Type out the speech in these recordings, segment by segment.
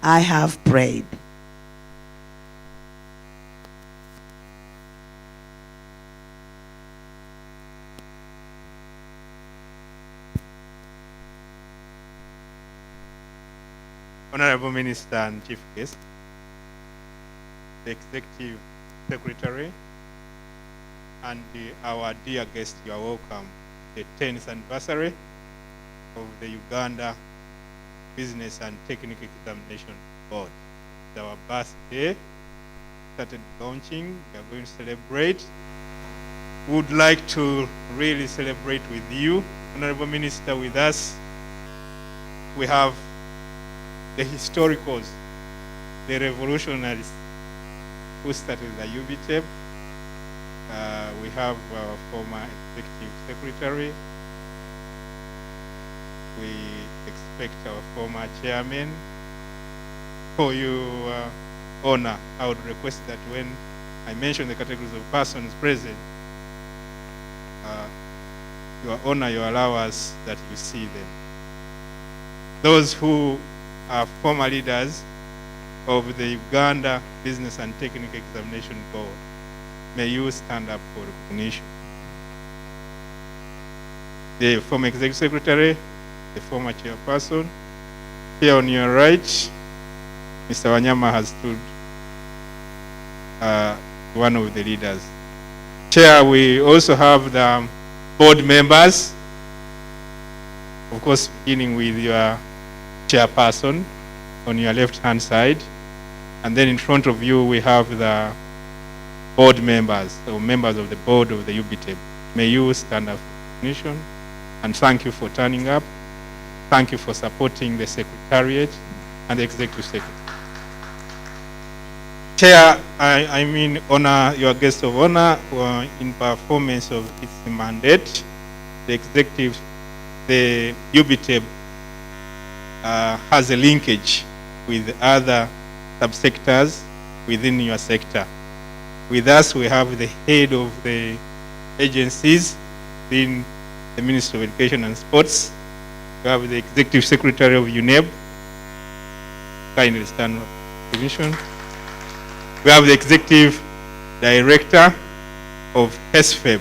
I have prayed. Honorable Minister and Chief Guest, the Executive Secretary, and our dear guest, you are welcome. The 10th anniversary of the Uganda Business and Technical Examination Board. It's our birthday, started launching, we are going to celebrate. We would like to really celebrate with you, Honorable Minister, with us. We have the historicals, the revolutionaries who started the UBTEP. We have our former executive secretary. We expect our former chairman. For your honor, I would request that when I mention the categories of persons present, your honor, you allow us that you see them. Those who are former leaders of the Uganda Business and Technical Examination Board, may you stand up for recognition. The former executive secretary, the former chairperson. Here on your right, Mr. Wanyama has stood one of the leaders. Chair, we also have the board members, of course, beginning with your chairperson on your left-hand side. And then in front of you, we have the board members, or members of the board of the UBTEP. May you stand up for recognition, and thank you for turning up. Thank you for supporting the Secretariat and the Executive Secretary. Chair, I mean honor your guest of honor in performance of its mandate. The executive, the UBTEP has a linkage with other subsectors within your sector. With us, we have the head of the agencies in the Ministry of Education and Sports. We have the Executive Secretary of UNEB. Kindly stand up, Commission. We have the Executive Director of HESFEB,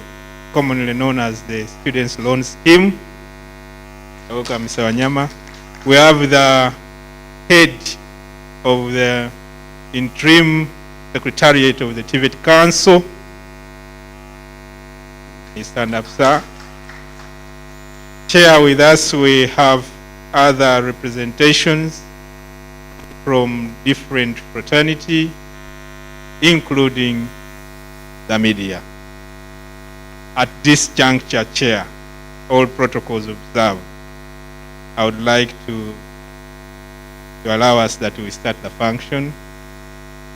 commonly known as the Students' Loan Scheme. Welcome, Mr. Wanyama. We have the head of the interim Secretariat of the TVET Council. Please stand up, sir. Chair, with us we have other representations from different fraternity, including the media. At this juncture, Chair, all protocols observed, I would like to allow us that we start the function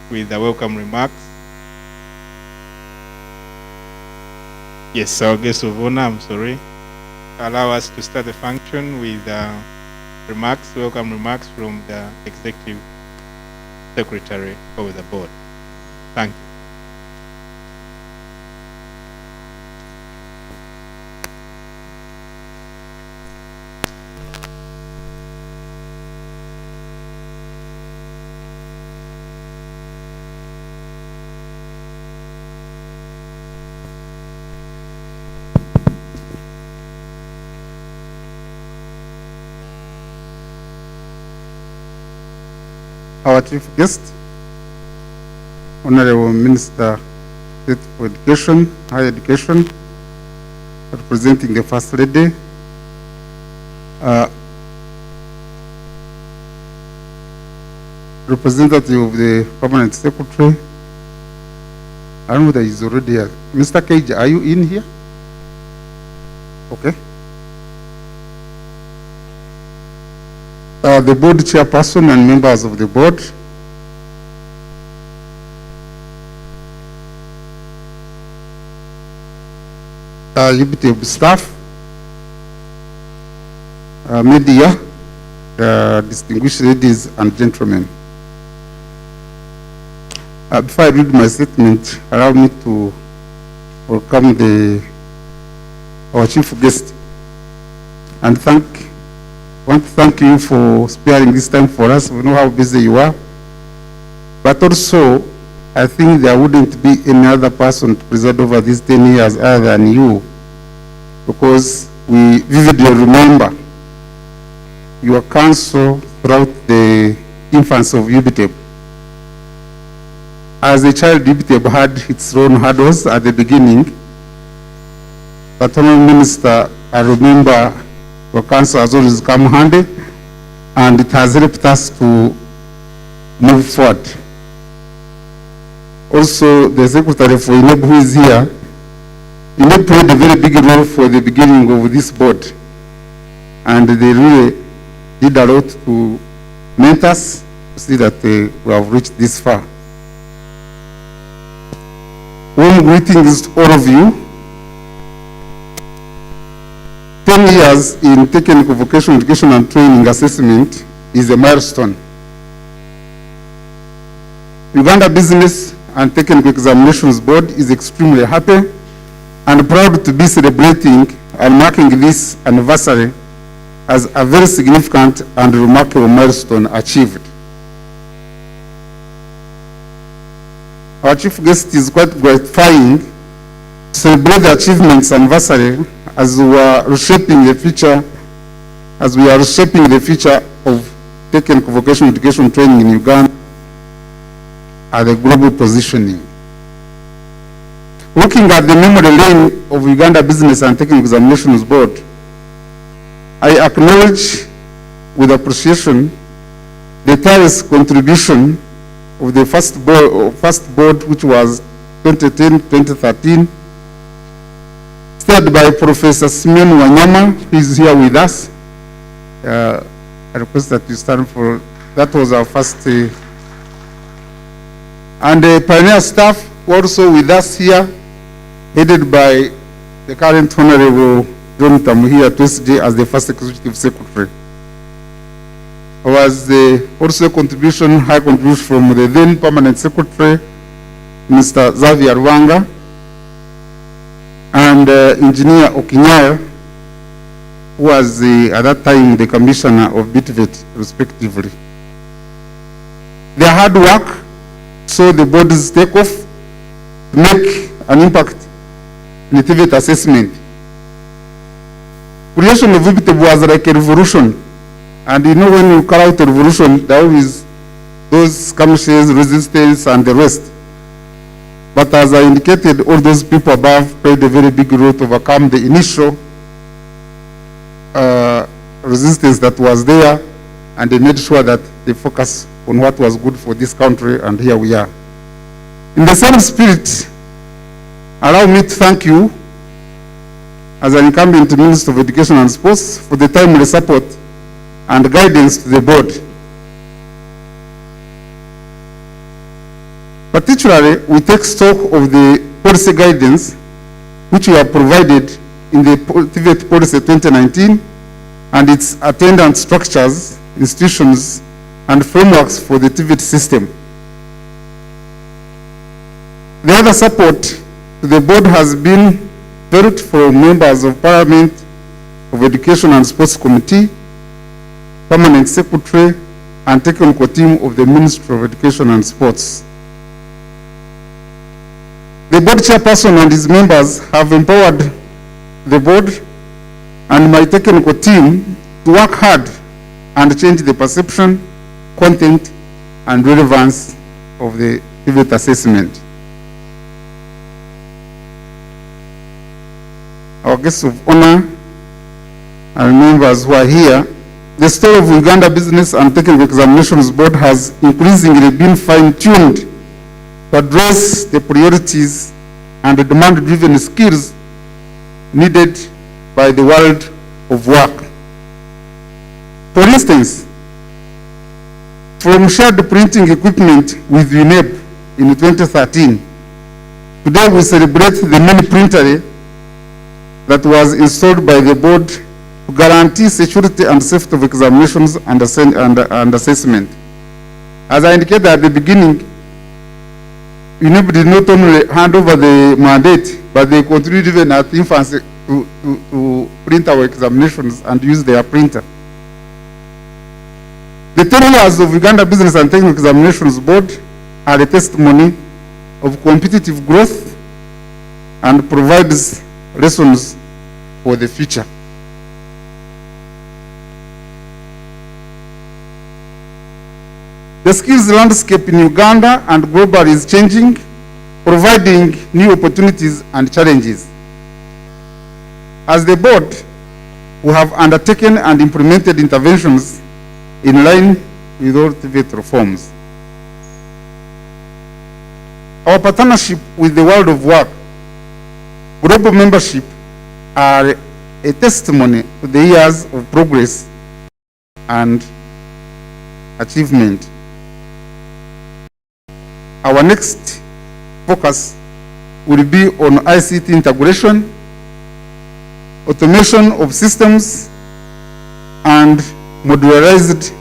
with the welcome remarks. Yes, our guest of honor, I'm sorry. Allow us to start the function with remarks, welcome remarks from the Executive Secretary of the Board. Thank you. Our chief guest, Honorable Minister State for Education, Higher Education, representing the First Lady, representative of the Permanent Secretary. I don't know whether he's already here. Mr. Cage, are you in here? Okay. The board chairperson and members of the board, UBTEP staff, media, distinguished ladies and gentlemen. Before I read my statement, allow me to welcome our chief guest and thank I want to thank you for sparing this time for us. We know how busy you are. But also, I think there wouldn't be any other person to preside over these 10 years other than you, because we vividly remember your counsel throughout the infancy of UBTEB. As a child, UBTEB had its own hurdles at the beginning, but Honorable Minister, I remember your counsel has always come handy, and it has helped us to move forward. Also, the Secretary for INEB who is here, INEB played a very big role for the beginning of this board, and they really did a lot to mentor us to see that we have reached this far. Warm greetings to all of you. 10 years in technical vocational education and training assessment is a milestone. Uganda Business and Technical Examinations Board is extremely happy and proud to be celebrating and marking this anniversary as a very significant and remarkable milestone achieved. Our chief guest is quite gratifying to celebrate the achievements anniversary as we are reshaping the future, of technical vocational education training in Uganda at the global positioning. Looking at the memory lane of Uganda Business and Technical Examinations Board, I acknowledge with appreciation the tireless contribution of the first board, which was 2010-2013, steered by Professor Simeon Wanyama, who is here with us. I request that you stand for, that was our first, and the pioneer staff also with us here, headed by the current Honorable John Tamuhia TSJ as the first executive secretary. There was also high contribution from the then permanent secretary, Mr. Xavier Wanga, and Engineer Okinyaya, who was at that time the commissioner of BITVET, respectively. Their hard work saw the board's takeoff to make an impact in the TVET assessment. Creation of BITVET was like a revolution, and you know when you carry out a revolution, there is those skirmishes, resistance, and the rest. But as I indicated, all those people above played a very big role to overcome the initial resistance that was there, and they made sure that they focus on what was good for this country, and here we are. In the same spirit, allow me to thank you, as an incumbent Minister of Education and Sports, for the timely support and guidance to the board. Particularly, we take stock of the policy guidance which we have provided in the TVET Policy 2019 and its attendant structures, institutions, and frameworks for the TVET system. The other support to the board has been felt from members of Parliament, of Education and Sports Committee, Permanent Secretary, and technical team of the Ministry of Education and Sports. The board chairperson and his members have empowered the board and my technical team to work hard and change the perception, content, and relevance of the TVET assessment. Our guests of honor and members who are here, the story of Uganda Business and Technical Examinations Board has increasingly been fine-tuned to address the priorities and the demand-driven skills needed by the world of work. For instance, from shared printing equipment with UNEP in 2013, today we celebrate the mini printer that was installed by the board to guarantee security and safety of examinations and assessment. As I indicated at the beginning, UNEP did not only hand over the mandate, but they continued even at infancy to print our examinations and use their printer. The 10 years of Uganda Business and Technical Examinations Board are a testimony of competitive growth and provides lessons for the future. The skills landscape in Uganda and globally is changing, providing new opportunities and challenges. As the board, we have undertaken and implemented interventions in line with all TVET reforms. Our partnership with the world of work, global membership, are a testimony to the years of progress and achievement. Our next focus will be on ICT integration, automation of systems, and modularized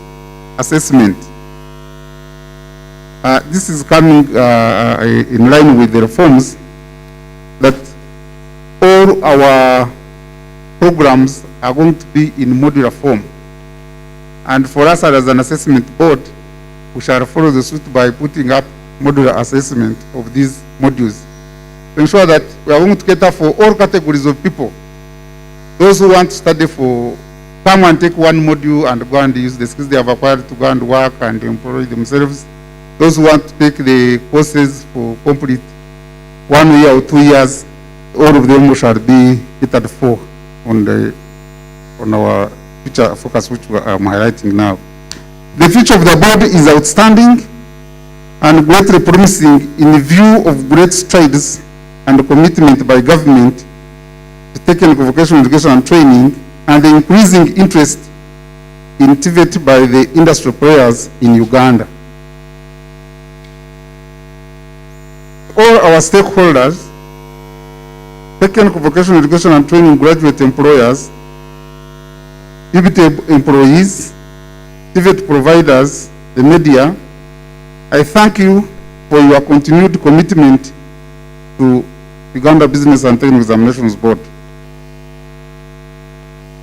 assessment. This is coming in line with the reforms that all our programs are going to be in modular form. And for us as an assessment board, we shall follow the suit by putting up modular assessment of these modules to ensure that we are going to cater for all categories of people. Those who want to study for, come and take one module and go and use the skills they have acquired to go and work and employ themselves. Those who want to take the courses for complete 1 year or 2 years, all of them shall be catered for on our future focus, which I'm highlighting now. The future of the board is outstanding and greatly promising in view of great strides and commitment by government to technical vocational education and training, and the increasing interest in TVET by the industry players in Uganda. All our stakeholders, technical vocational education and training graduate employers, UBT employees, TVET providers, the media, I thank you for your continued commitment to Uganda Business and Technical Examinations Board.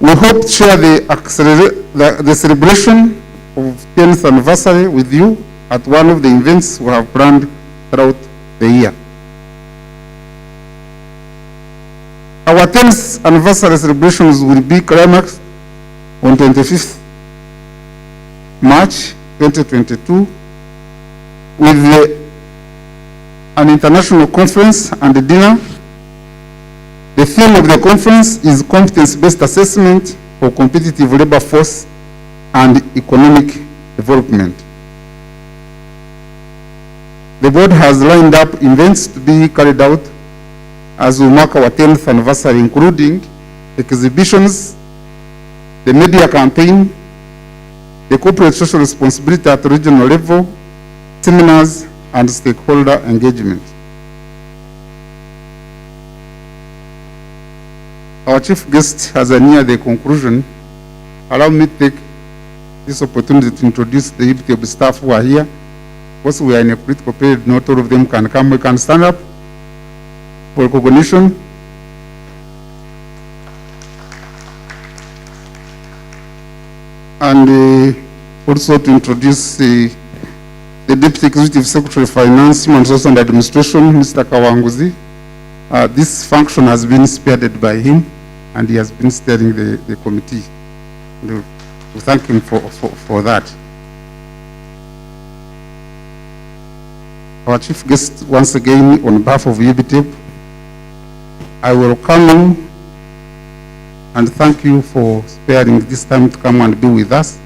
We hope to share the celebration of 10th anniversary with you at one of the events we have planned throughout the year. Our 10th anniversary celebrations will be climaxed on 25th March 2022 with an international conference and a dinner. The theme of the conference is competence-based assessment for competitive labor force and economic development. The board has lined up events to be carried out as we mark our 10th anniversary, including exhibitions, the media campaign, the corporate social responsibility at regional level, seminars, and stakeholder engagement. Our chief guest has near the conclusion. Allow me to take this opportunity to introduce the UBT staff who are here. Because we are in a critical period, not all of them can come. We can stand up for recognition. And also to introduce the Deputy Executive Secretary of Finance, Human Resources and Administration, Mr. Kawanguzi. This function has been spearheaded by him, and he has been steering the committee. We thank him for that. Our chief guest, once again, on behalf of UBT, I welcome you and thank you for sparing this time to come and be with us.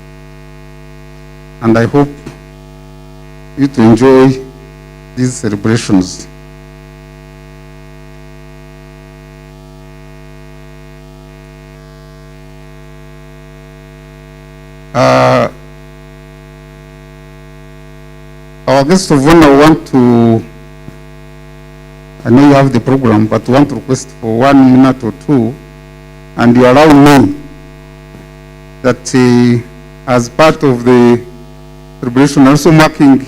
And I hope you to enjoy these celebrations. Our guest of honor want to, I know you have the program, but want to request for 1 minute or 2, and you allow me that as part of the celebration, also marking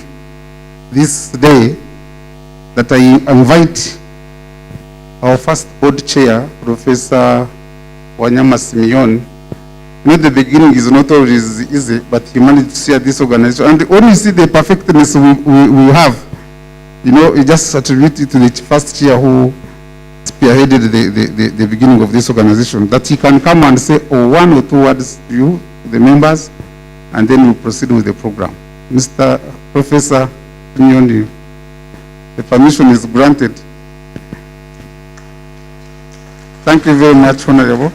this day, that I invite our first board chair, Professor Wanyama Simeon, know the beginning is not always easy, but he managed to steer this organization. And when you see the perfectness we have, you know, you just attribute it to the first chair who spearheaded the beginning of this organization, that he can come and say, oh, 1 or 2 words to you, the members, and then we'll proceed with the program. Mr. Professor Nyoni, the permission is granted. Thank you very much, Honorable.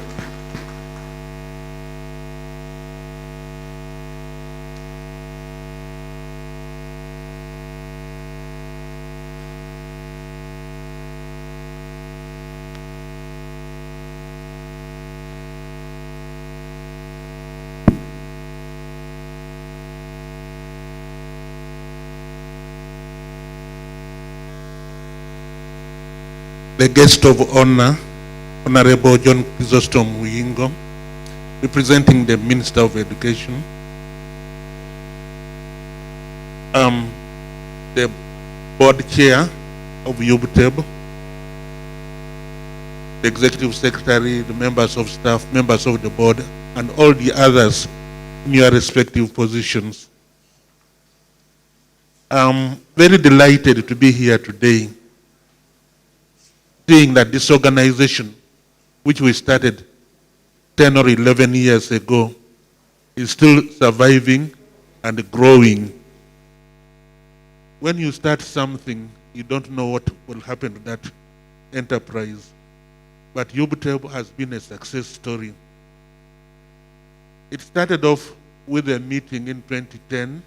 The guest of honor, Honorable John Chrysostom Muyingo, representing the Minister of Education, the board chair of UBTEB, the executive secretary, the members of staff, members of the board, and all the others in your respective positions. I'm very delighted to be here today, seeing that this organization, which we started 10 or 11 years ago, is still surviving and growing. When you start something, you don't know what will happen to that enterprise. But UBTEB has been a success story. It started off with a meeting in 2010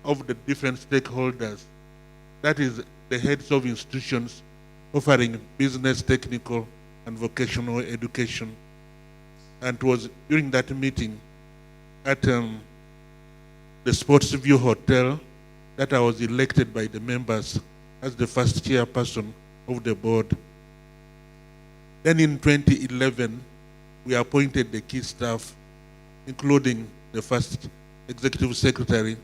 of the different stakeholders, that is, the heads of institutions offering business, technical, and vocational education. And it was during that meeting at the Sportsview Hotel that I was elected by the members as the first chairperson of the board. Then in 2011, we appointed the key staff, including the first executive secretary,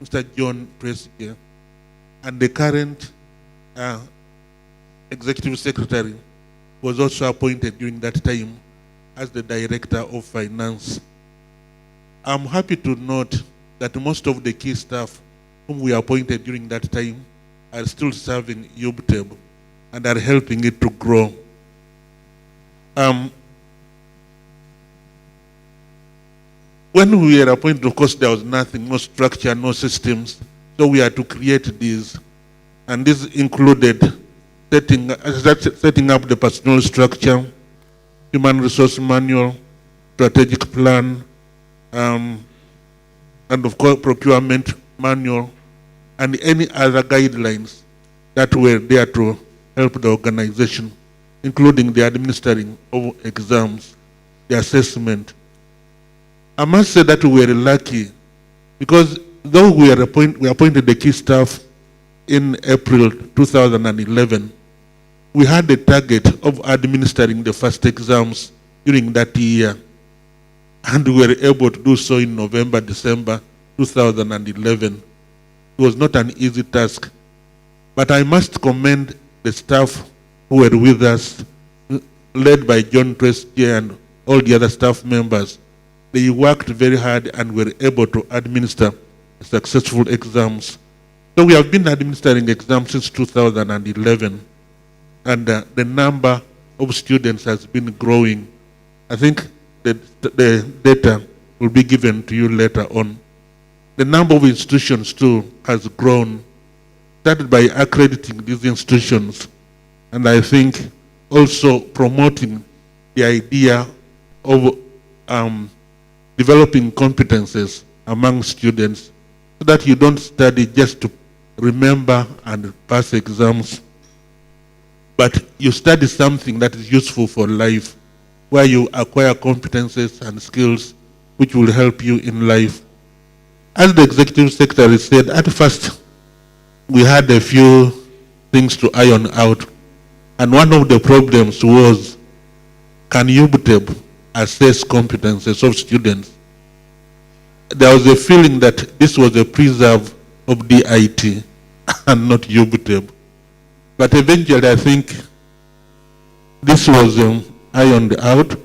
Mr. John Trespier, and the current executive secretary was also appointed during that time as the director of finance. I'm happy to note that most of the key staff whom we appointed during that time are still serving UBTEB and are helping it to grow. When we were appointed, of course, there was nothing, no structure, no systems, so we had to create these. And this included setting up the personnel structure, human resource manual, strategic plan, and of course procurement manual, and any other guidelines that were there to help the organization, including the administering of exams, the assessment. I must say that we were lucky because though we appointed the key staff in April 2011, we had a target of administering the first exams during that year, and we were able to do so in November, December 2011. It was not an easy task, but I must commend the staff who were with us, led by John Trespier and all the other staff members. They worked very hard and were able to administer successful exams. So we have been administering exams since 2011. And the number of students has been growing. I think the data will be given to you later on. The number of institutions too has grown, started by accrediting these institutions, and I think also promoting the idea of developing competences among students so that you don't study just to remember and pass exams, but you study something that is useful for life, where you acquire competences and skills which will help you in life. As the executive secretary said, at first we had a few things to iron out, and one of the problems was, can UBTEB assess competences of students? There was a feeling that this was a preserve of DIT and not UBTEB. But eventually I think this was ironed out,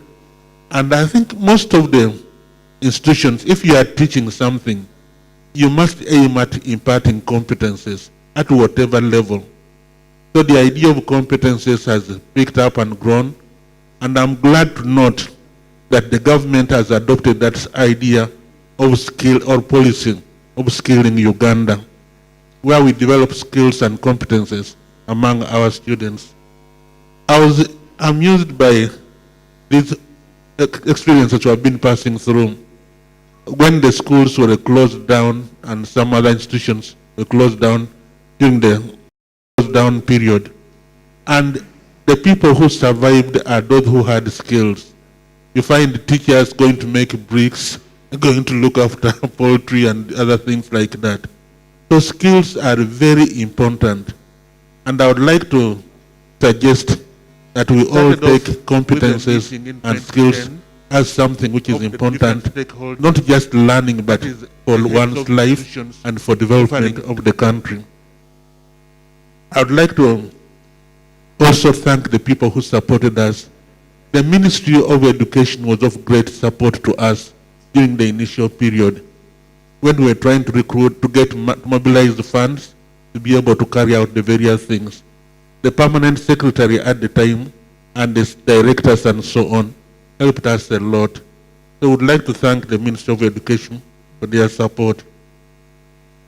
and I think most of the institutions, if you are teaching something, you must aim at imparting competences at whatever level. So the idea of competences has picked up and grown, and I'm glad to note that the government has adopted that idea of skill or policy of skilling Uganda, where we develop skills and competences among our students. I was amused by these experiences we have been passing through. When the schools were closed down and some other institutions were closed down during the closed down period, and the people who survived are those who had skills. You find teachers going to make bricks, going to look after poultry and other things like that. So skills are very important, and I would like to suggest that we all take competences and skills as something which is important, not just learning, but for one's life and for development of the country. I would like to also thank the people who supported us. The Ministry of Education was of great support to us during the initial period when we were trying to recruit, to mobilize the funds to be able to carry out the various things. The permanent secretary at the time and the directors and so on helped us a lot. So I would like to thank the Ministry of Education for their support.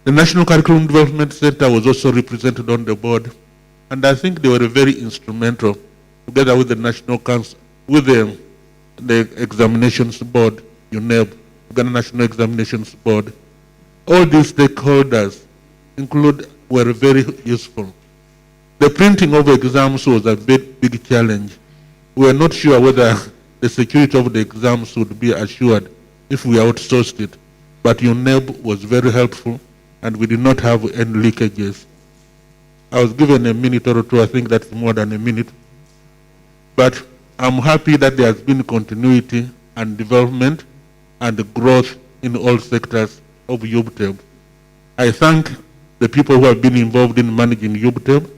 The National Curriculum Development Center was also represented on the board, and I think they were very instrumental, together with the National Council, with the Examinations Board, UNEB, Uganda National Examinations Board. All these stakeholders were very useful. The printing of exams was a big challenge. We were not sure whether the security of the exams would be assured if we outsourced it, but UNEB was very helpful, and we did not have any leakages. I was given a minute or two, I think that's more than a minute, but I'm happy that there has been continuity and development and growth in all sectors of UBTEB. I thank the people who have been involved in managing UBTEB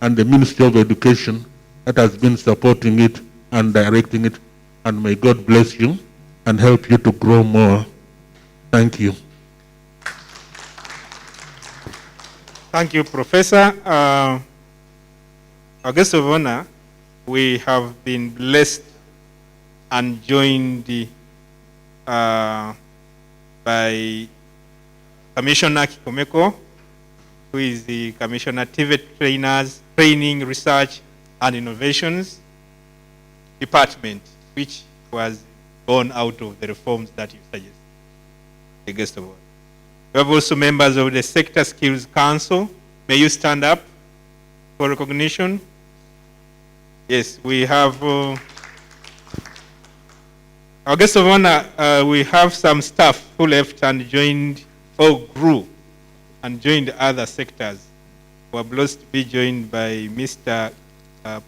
and the Ministry of Education that has been supporting it and directing it, and may God bless you and help you to grow more. Thank you. Thank you, Professor. Our guest of honor, we have been blessed and joined by Commissioner Kikomeko, who is the Commissioner TVET Trainers, Training, Research and Innovations Department, which was born out of the reforms that you suggested, the guest of honor. We have also members of the Sector Skills Council. May you stand up for recognition? Yes, we have our guest of honor. We have some staff who left and joined or grew and joined other sectors. We are blessed to be joined by Mr.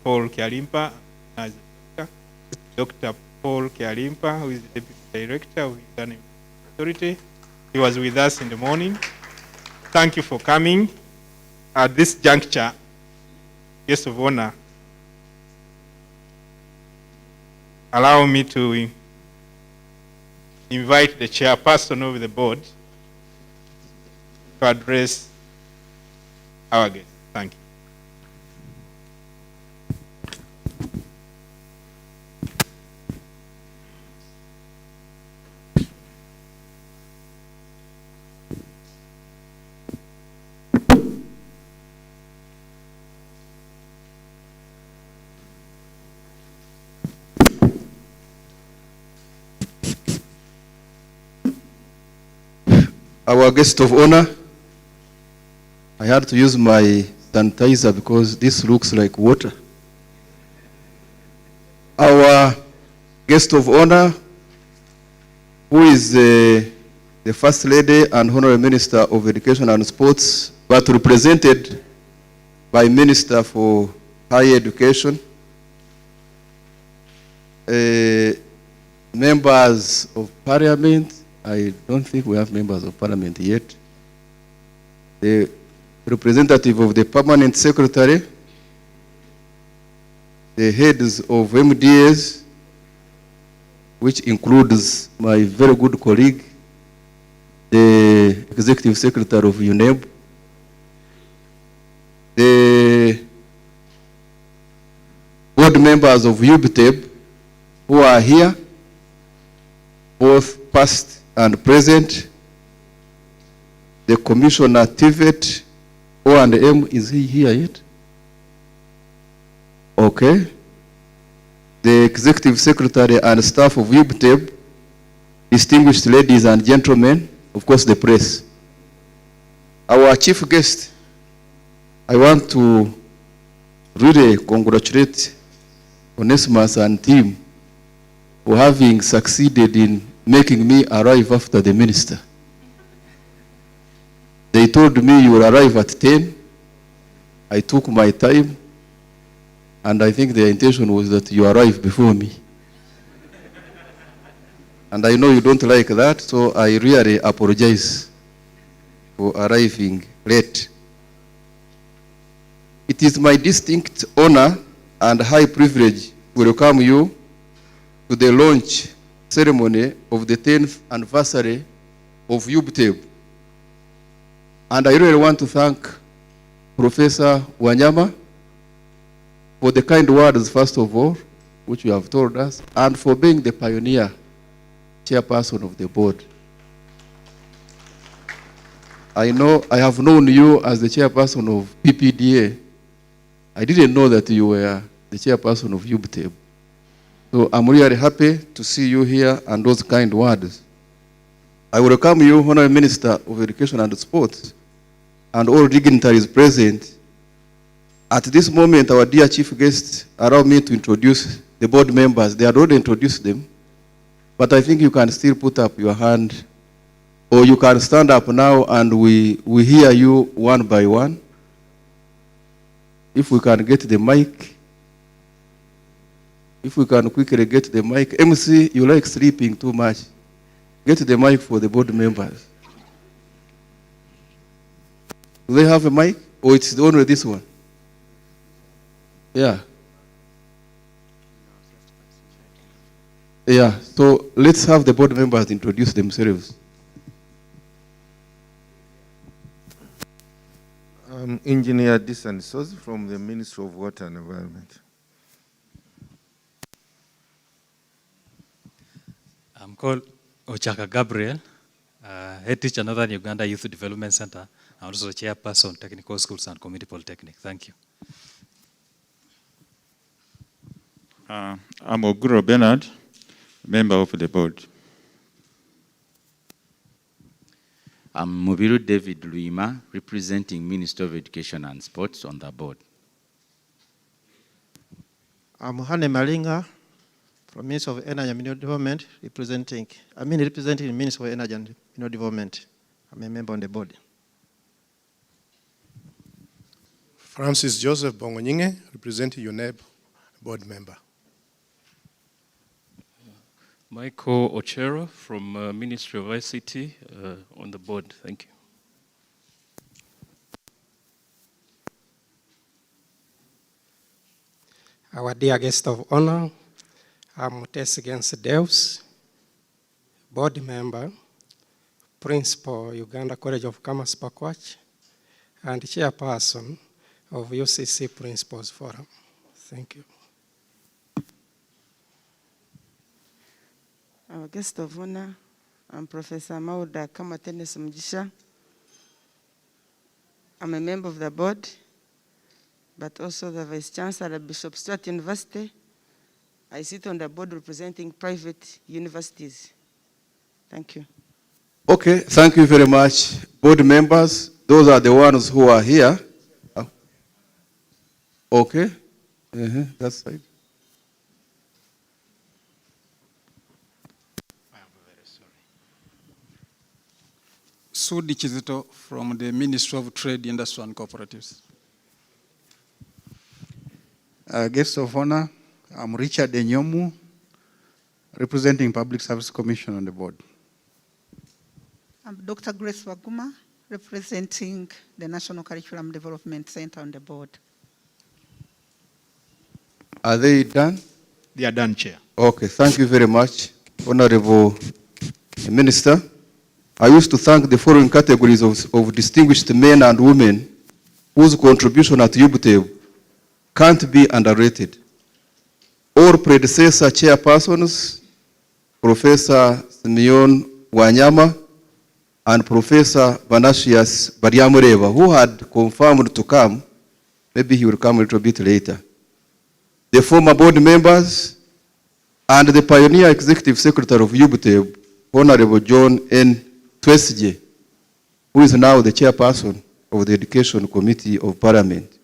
Paul Kialimpa, as Dr. Paul Kialimpa, who is the Deputy Director of Uganda Authority. He was with us in the morning. Thank you for coming. At this juncture, guest of honor, allow me to invite the chairperson of the board to address our guest. Thank you. Our guest of honor, I had to use my sanitizer because this looks like water. Our guest of honor, who is the First Lady and Honorable Minister of Education and Sports, but represented by Minister for Higher Education, members of Parliament. I don't think we have members of Parliament yet. The representative of the Permanent Secretary, the heads of MDAs, which includes my very good colleague, the Executive Secretary of UNEB, the board members of UBTEB who are here, both past and present, the Commissioner Tivet, O&M, is he here yet? Okay. The Executive Secretary and staff of UBTEB, distinguished ladies and gentlemen, of course the press. Our chief guest, I want to really congratulate Onesimus and team for having succeeded in making me arrive after the minister. They told me you will arrive at 10. I took my time, and I think their intention was that you arrive before me. And I know you don't like that, so I really apologize for arriving late. It is my distinct honor and high privilege to welcome you to the launch ceremony of the 10th anniversary of UBTEB. And I really want to thank Professor Wanyama for the kind words, first of all, which you have told us, and for being the pioneer chairperson of the board. I know I have known you as the chairperson of PPDA. I didn't know that you were the chairperson of UBTEB. So I'm really happy to see you here and those kind words. I welcome you, Honorable Minister of Education and Sports, and all dignitaries present. At this moment, our dear chief guest, allow me to introduce the board members. They had already introduced them, but I think you can still put up your hand, or you can stand up now and we hear you one by one. If we can get the mic. If we can quickly get the mic. MC, you like sleeping too much. Get the mic for the board members. Do they have a mic? Or it's only this one? Yeah. Yeah, so let's have the board members introduce themselves. Engineer Disan Soz from the Ministry of Water and Environment. I'm called Ochaka Gabriel, head teacher Northern Uganda Youth Development Center. I'm also chairperson, Technical Schools and Community Polytechnic. Thank you. I'm Oguro Bernard, member of the board. I'm Mubiru David Luima, representing Minister of Education and Sports on the board. I'm Hane Malinga, from Minister of Energy and Mineral Development, representing the Minister of Energy and Mineral Development. I'm a member on the board. Francis Joseph Bongonyinge, representing UNEB, board member. Michael Ochero from Ministry of ICT on the board. Thank you. Our dear guest of honor, I'm Tess Against Deus, board member, principal, Uganda College of Commerce, Pakwach, and chairperson of UCC Principals Forum. Thank you. Our guest of honor, I'm Professor Mauda Kamatene Sumjisha. I'm a member of the board, but also the Vice Chancellor at Bishop Stuart University. I sit on the board representing private universities. Thank you. Okay, thank you very much. Board members, those are the ones who are here. Okay, that's right. Sudi Chizito from the Ministry of Trade, Industry and Cooperatives. Guest of honor, I'm Richard Enyomu, representing Public Service Commission on the board. I'm Dr. Grace Waguma, representing the National Curriculum Development Center on the board. Are they done? They are done, Chair. Okay, thank you very much. Honorable Minister, I used to thank the following categories of distinguished men and women whose contribution at UBTEB can't be underrated. All predecessor chairpersons, Professor Simeon Wanyama and Professor Vanasius Bariamureva, who had confirmed to come. Maybe he will come a little bit later. The former board members and the pioneer executive secretary of UBTEB, Honorable John N. Twesje, who is now the chairperson of the Education Committee of Parliament.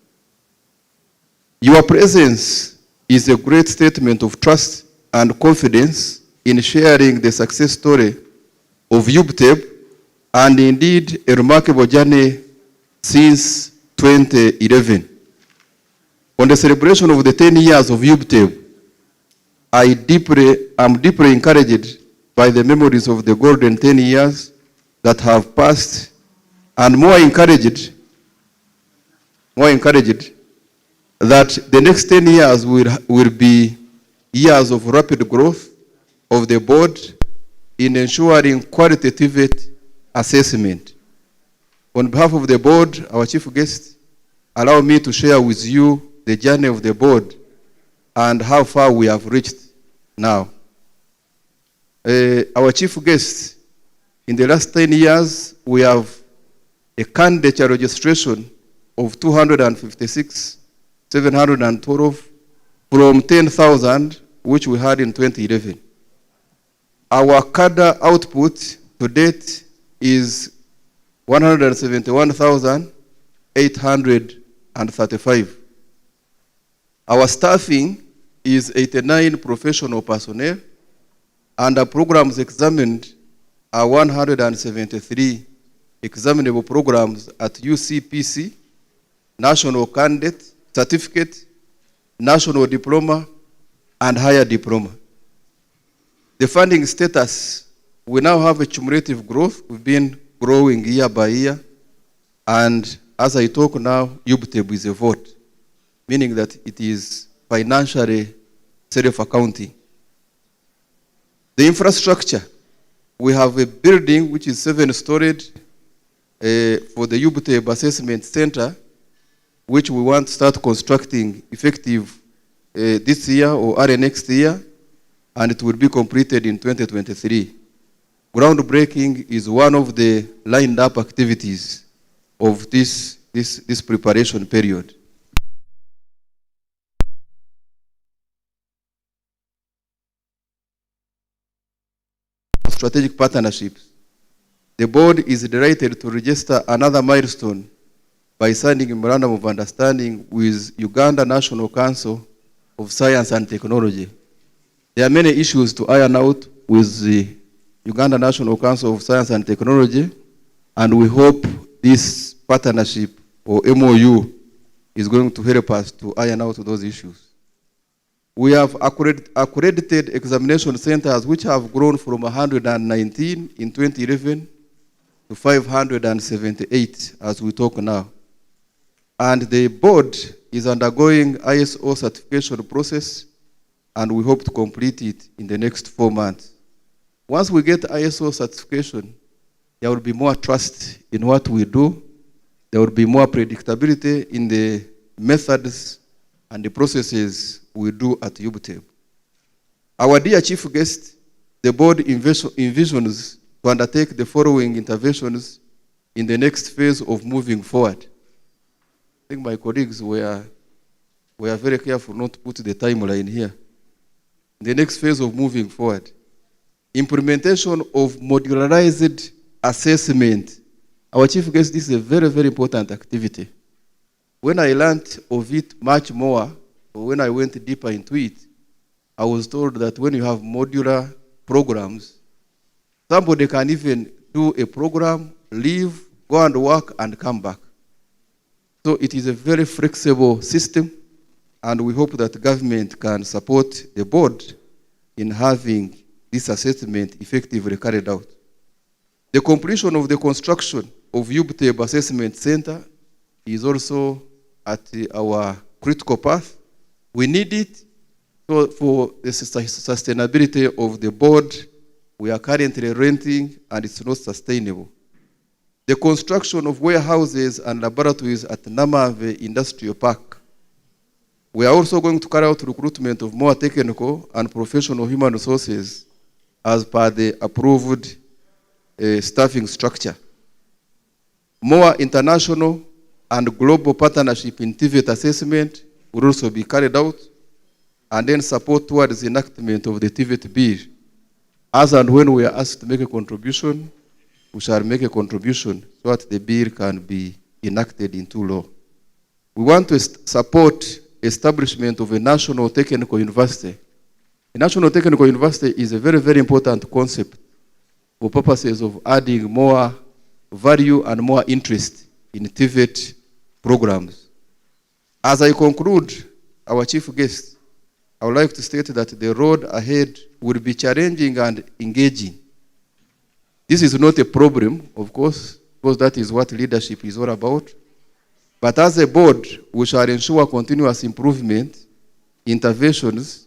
Your presence is a great statement of trust and confidence in sharing the success story of UBTEB, and indeed a remarkable journey since 2011. On the celebration of the 10 years of UBTEB, I am deeply encouraged by the memories of the golden 10 years that have passed, and more encouraged that the next 10 years will be years of rapid growth of the board in ensuring qualitative assessment. On behalf of the board, our chief guest, allow me to share with you the journey of the board and how far we have reached now. Our chief guest, in the last 10 years, we have a candidature registration of 256,712 from 10,000, which we had in 2011. Our cadre output to date is 171,835. Our staffing is 89 professional personnel, and the programs examined are 173 examinable programs at UCPC, National Candidate, Certificate, National Diploma, and Higher Diploma. The funding status, we now have a cumulative growth. We've been growing year by year, and as I talk now, UBTEB is a vote, meaning that it is financially self-accounting. The infrastructure, we have a building which is 7-storied for the UBTEB Assessment Center, which we want to start constructing effective this year or early next year, and it will be completed in 2023. Groundbreaking is one of the lined up activities of this preparation period. Strategic partnerships. The board is delighted to register another milestone by signing a memorandum of understanding with Uganda National Council of Science and Technology. There are many issues to iron out with the Uganda National Council of Science and Technology, and we hope this partnership or MOU is going to help us to iron out those issues. We have accredited examination centers which have grown from 119 in 2011 to 578 as we talk now. And the board is undergoing ISO certification process, and we hope to complete it in the next 4 months. Once we get ISO certification, there will be more trust in what we do. There will be more predictability in the methods and the processes we do at UBTEB. Our dear chief guest, the board envisions to undertake the following interventions in the next phase of moving forward. I think my colleagues were very careful not to put the timeline here. The next phase of moving forward. Implementation of modularized assessment. Our chief guest, this is a very, very important activity. When I learned of it much more, or when I went deeper into it, I was told that when you have modular programs, somebody can even do a program, leave, go and work, and come back. So it is a very flexible system, and we hope that the government can support the board in having this assessment effectively carried out. The completion of the construction of UBTEB Assessment Center is also at our critical path. We need it So for the sustainability of the board, we are currently renting and it's not sustainable. The construction of warehouses and laboratories at Namave Industrial Park. We are also going to carry out recruitment of more technical and professional human resources as per the approved staffing structure. More international and global partnership in TVET assessment will also be carried out, and then support towards the enactment of the TVET bill. As and when we are asked to make a contribution, we shall make a contribution so that the bill can be enacted into law. We want to support establishment of a national technical university. A national technical university is a very, very important concept for purposes of adding more value and more interest in TVET programs. As I conclude, our chief guest, I would like to state that the road ahead will be challenging and engaging. This is not a problem, of course, because that is what leadership is all about. But as a board, we shall ensure continuous improvement, interventions,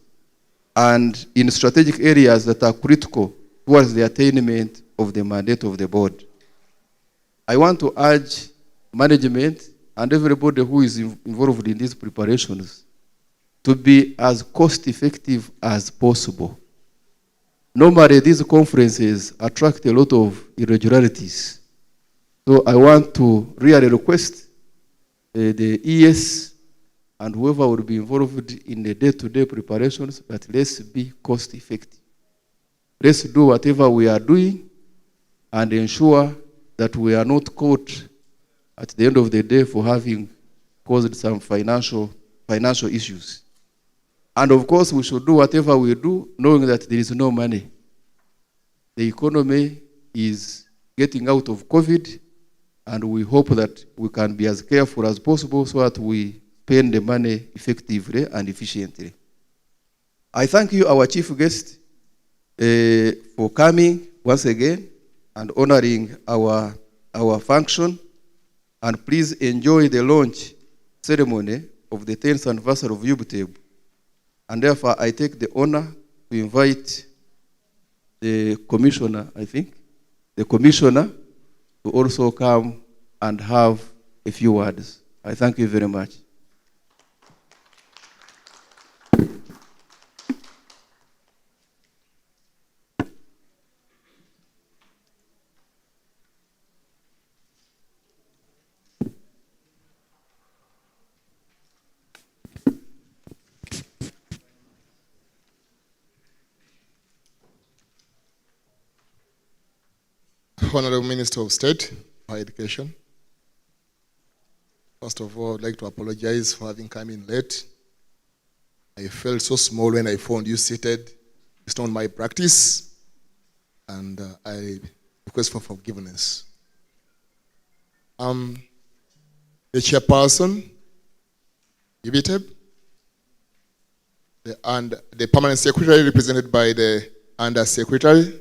and in strategic areas that are critical towards the attainment of the mandate of the board. I want to urge management and everybody who is involved in these preparations to be as cost-effective as possible. Normally, these conferences attract a lot of irregularities. So I want to really request the ES and whoever will be involved in the day-to-day preparations that let's be cost-effective. Let's do whatever we are doing and ensure that we are not caught at the end of the day for having caused some financial issues. And of course, we should do whatever we do, knowing that there is no money. The economy is getting out of COVID, and we hope that we can be as careful as possible so that we spend the money effectively and efficiently. I thank you, our chief guest, for coming once again and honoring our function. And please enjoy the launch ceremony of the 10th anniversary of UBTEB. And therefore, I take the honor to invite the commissioner, the commissioner to also come and have a few words. I thank you very much. Honorable Minister of State for Education. First of all, I'd like to apologize for having come in late. I felt so small when I found you seated. It's not my practice, and I request for forgiveness. The chairperson, UBTEB, and the permanent secretary represented by the undersecretary,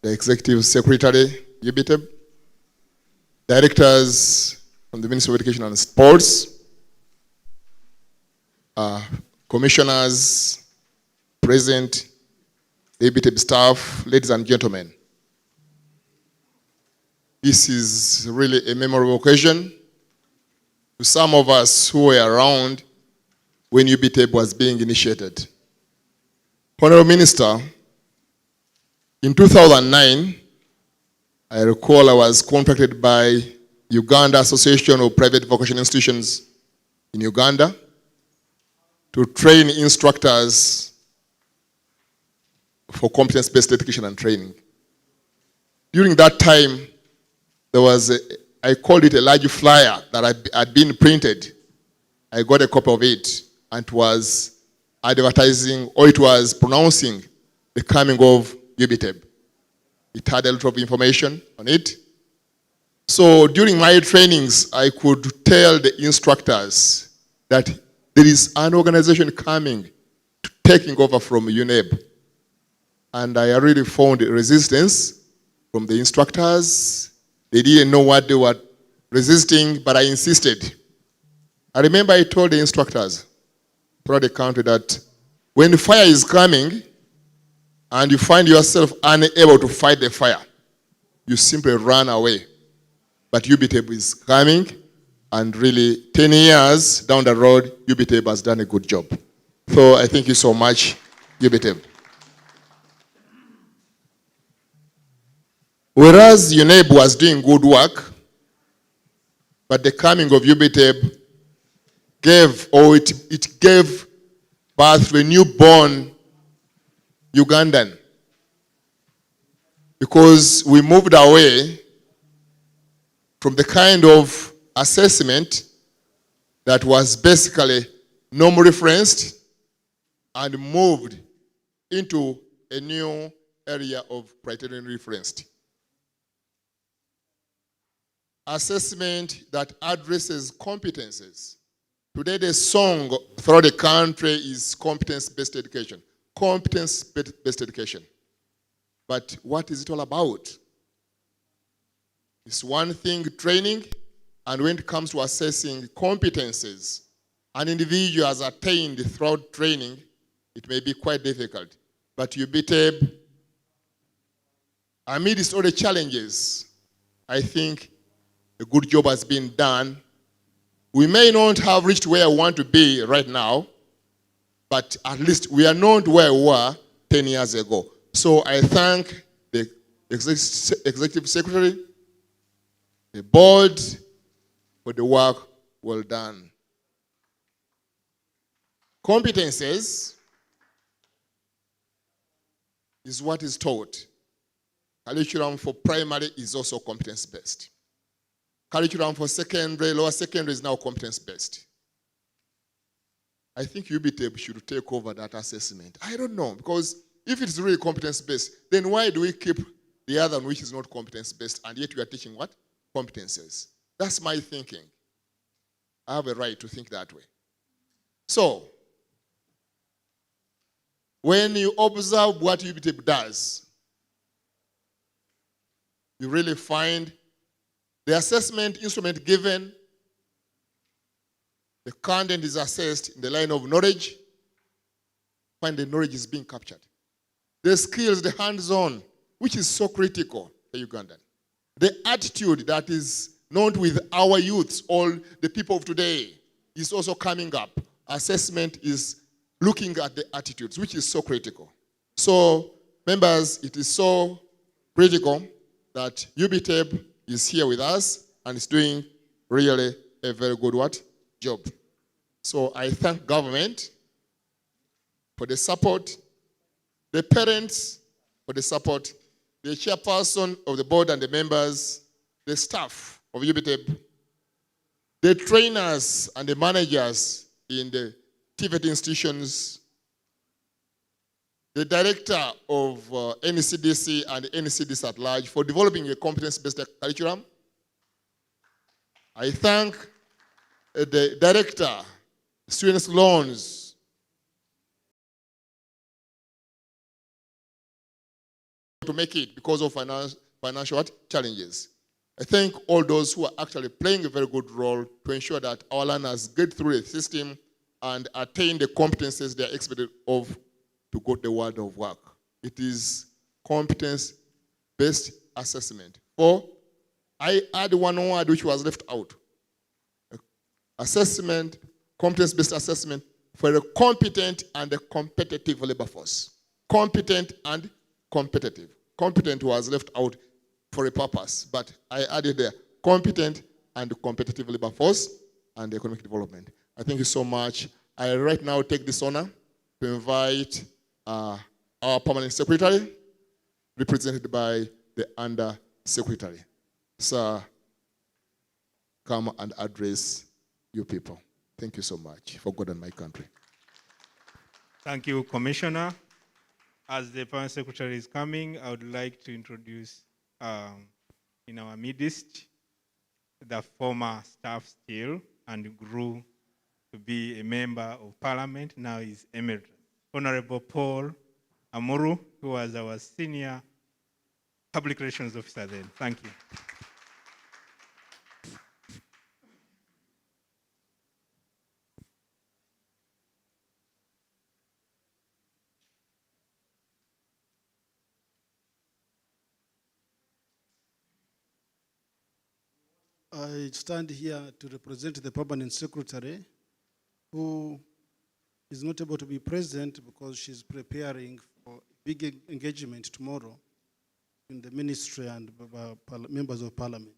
the executive secretary, UBTEB, directors from the Ministry of Education and Sports, commissioners, present, UBTEB staff, ladies and gentlemen. This is really a memorable occasion to some of us who were around when UBTEB was being initiated. Honorable Minister, in 2009, I recall I was contacted by Uganda Association of Private Vocational Institutions in Uganda to train instructors for competence-based education and training. During that time, there was I called it a large flyer that had been printed. I got a copy of it, and it was advertising, or it was pronouncing the coming of UBTEB. It had a lot of information on it. So during my trainings, I could tell the instructors that there is an organization coming, taking over from UNEB. And I really found resistance from the instructors. They didn't know what they were resisting, but I insisted. I remember I told the instructors throughout the country that when the fire is coming and you find yourself unable to fight the fire, you simply run away. But UBTEB is coming, and really 10 years down the road, UBTEB has done a good job. So I thank you so much, UBTEB. Whereas UNEB was doing good work, but the coming of UBTEB it gave birth to a newborn Ugandan. Because we moved away from the kind of assessment that was basically norm referenced and moved into a new area of criterion referenced. Assessment that addresses competences. Today the song throughout the country is competence-based education. Competence-based education. But what is it all about? It's one thing training, and when it comes to assessing competences an individual has attained throughout training, it may be quite difficult. But UBTEB, amidst all the challenges, I think a good job has been done. We may not have reached where we want to be right now, but at least we are not where we were 10 years ago. So I thank the Executive Secretary, the board, for the work well done. Competences is what is taught. Curriculum for primary is also competence-based. Curriculum for secondary, lower secondary is now competence-based. I think UBTEB should take over that assessment. I don't know, because if it's really competence-based, then why do we keep the other one which is not competence-based, and yet we are teaching what? Competences. That's my thinking. I have a right to think that way. So, when you observe what UBTEB does, you really find the assessment instrument given, the content is assessed in the line of knowledge, find the knowledge is being captured. The skills, the hands-on, which is so critical for Ugandan. The attitude that is not with our youths, all the people of today, is also coming up. Assessment is looking at the attitudes, which is so critical. So, members, it is so critical that UBTEB is here with us and is doing really a very good job. So I thank government for the support, the parents for the support, the chairperson of the board and the members, the staff of UBTEB, the trainers and the managers in the TVET institutions, the director of NCDC and NCDC at large for developing a competence-based curriculum. I thank the director, students' loans, to make it because of financial challenges. I thank all those who are actually playing a very good role to ensure that our learners get through the system and attain the competences they are expected of to go to the world of work. It is competence-based assessment. Or I add one word which was left out. Assessment, competence-based assessment for a competent and a competitive labor force. Competent and competitive. Competent was left out for a purpose, but I added there, competent and competitive labor force and economic development. I thank you so much. I right now take this honor to invite our permanent secretary, represented by the under secretary. Sir, come and address you people. Thank you so much for God and my country. Thank you, Commissioner. As the permanent secretary is coming, I would like to introduce in our midst the former staff still and grew to be a member of parliament, now is emeritus. Honorable Paul Amuru, who was our senior public relations officer then. Thank you. I stand here to represent the permanent secretary who is not able to be present because she's preparing for big engagement tomorrow in the ministry and members of parliament.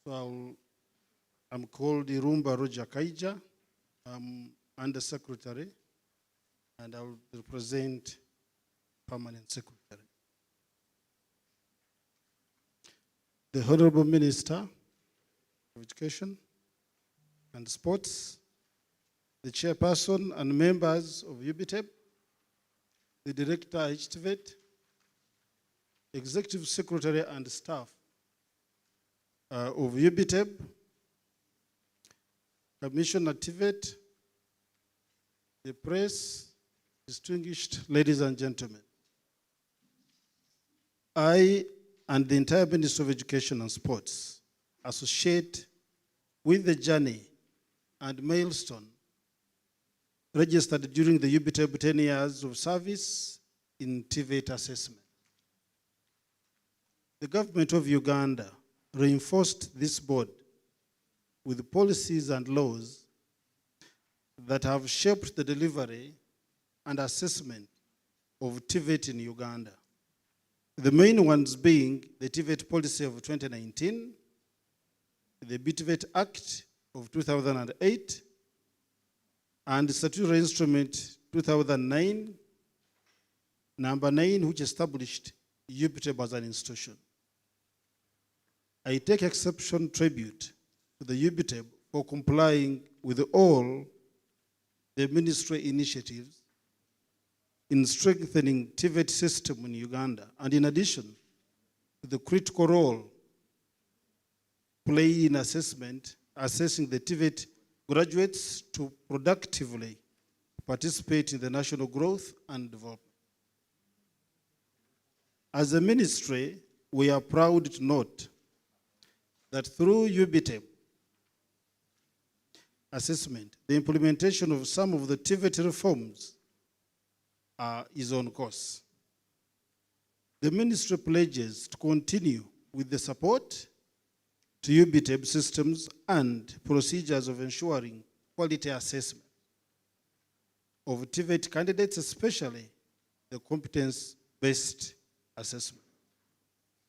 So I'm called Irumba Roger Kaija. I'm under secretary and I will represent permanent secretary. The Honorable Minister of Education and Sports, the chairperson and members of UBTEP, the director HTVET, executive secretary and staff of UBTEP, Commissioner TVET, the press, distinguished ladies and gentlemen. I and the entire Ministry of Education and Sports associate with the journey and milestone registered during the UBTEP 10 years of service in TVET assessment. The government of Uganda reinforced this board with policies and laws that have shaped the delivery and assessment of TVET in Uganda. The main ones being the TVET policy of 2019, the BTVET Act of 2008, and the statutory instrument 2009, number 9, which established UBTEP as an institution. I take exception tribute to the UBTEP for complying with all the ministry initiatives in strengthening TVET system in Uganda, and in addition to the critical role played in assessing the TVET graduates to productively participate in the national growth and development. As a ministry, we are proud to note that through UBTEP assessment, the implementation of some of the TVET reforms is on course. The ministry pledges to continue with the support to UBTEP systems and procedures of ensuring quality assessment of TVET candidates, especially the competence-based assessment,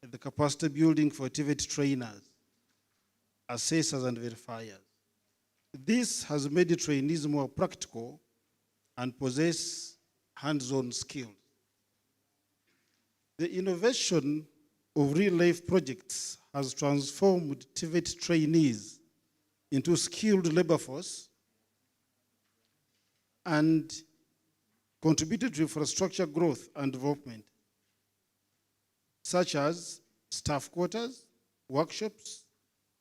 and the capacity building for TVET trainers, assessors, and verifiers. This has made the trainees more practical and possess hands-on skills. The innovation of real-life projects has transformed TVET trainees into skilled labor force and contributed to infrastructure growth and development, such as staff quarters, workshops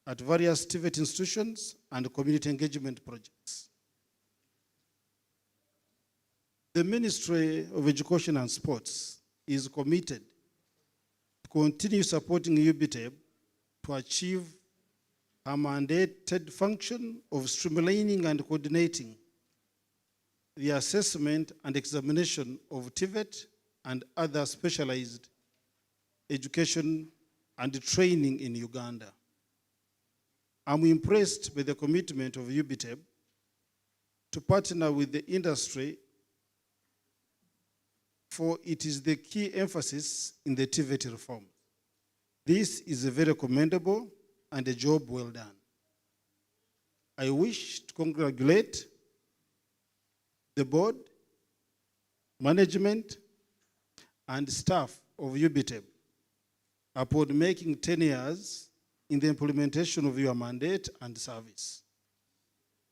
at various TVET institutions, and community engagement projects. The Ministry of Education and Sports is committed to continue supporting UBTEP to achieve a mandated function of streamlining and coordinating the assessment and examination of TVET and other specialized education and training in Uganda. I'm impressed by the commitment of UBTEP to partner with the industry, for it is the key emphasis in the TVET reform. This is a very commendable and a job well done. I wish to congratulate the board, management, and staff of UBTEP upon making 10 years in the implementation of your mandate and service.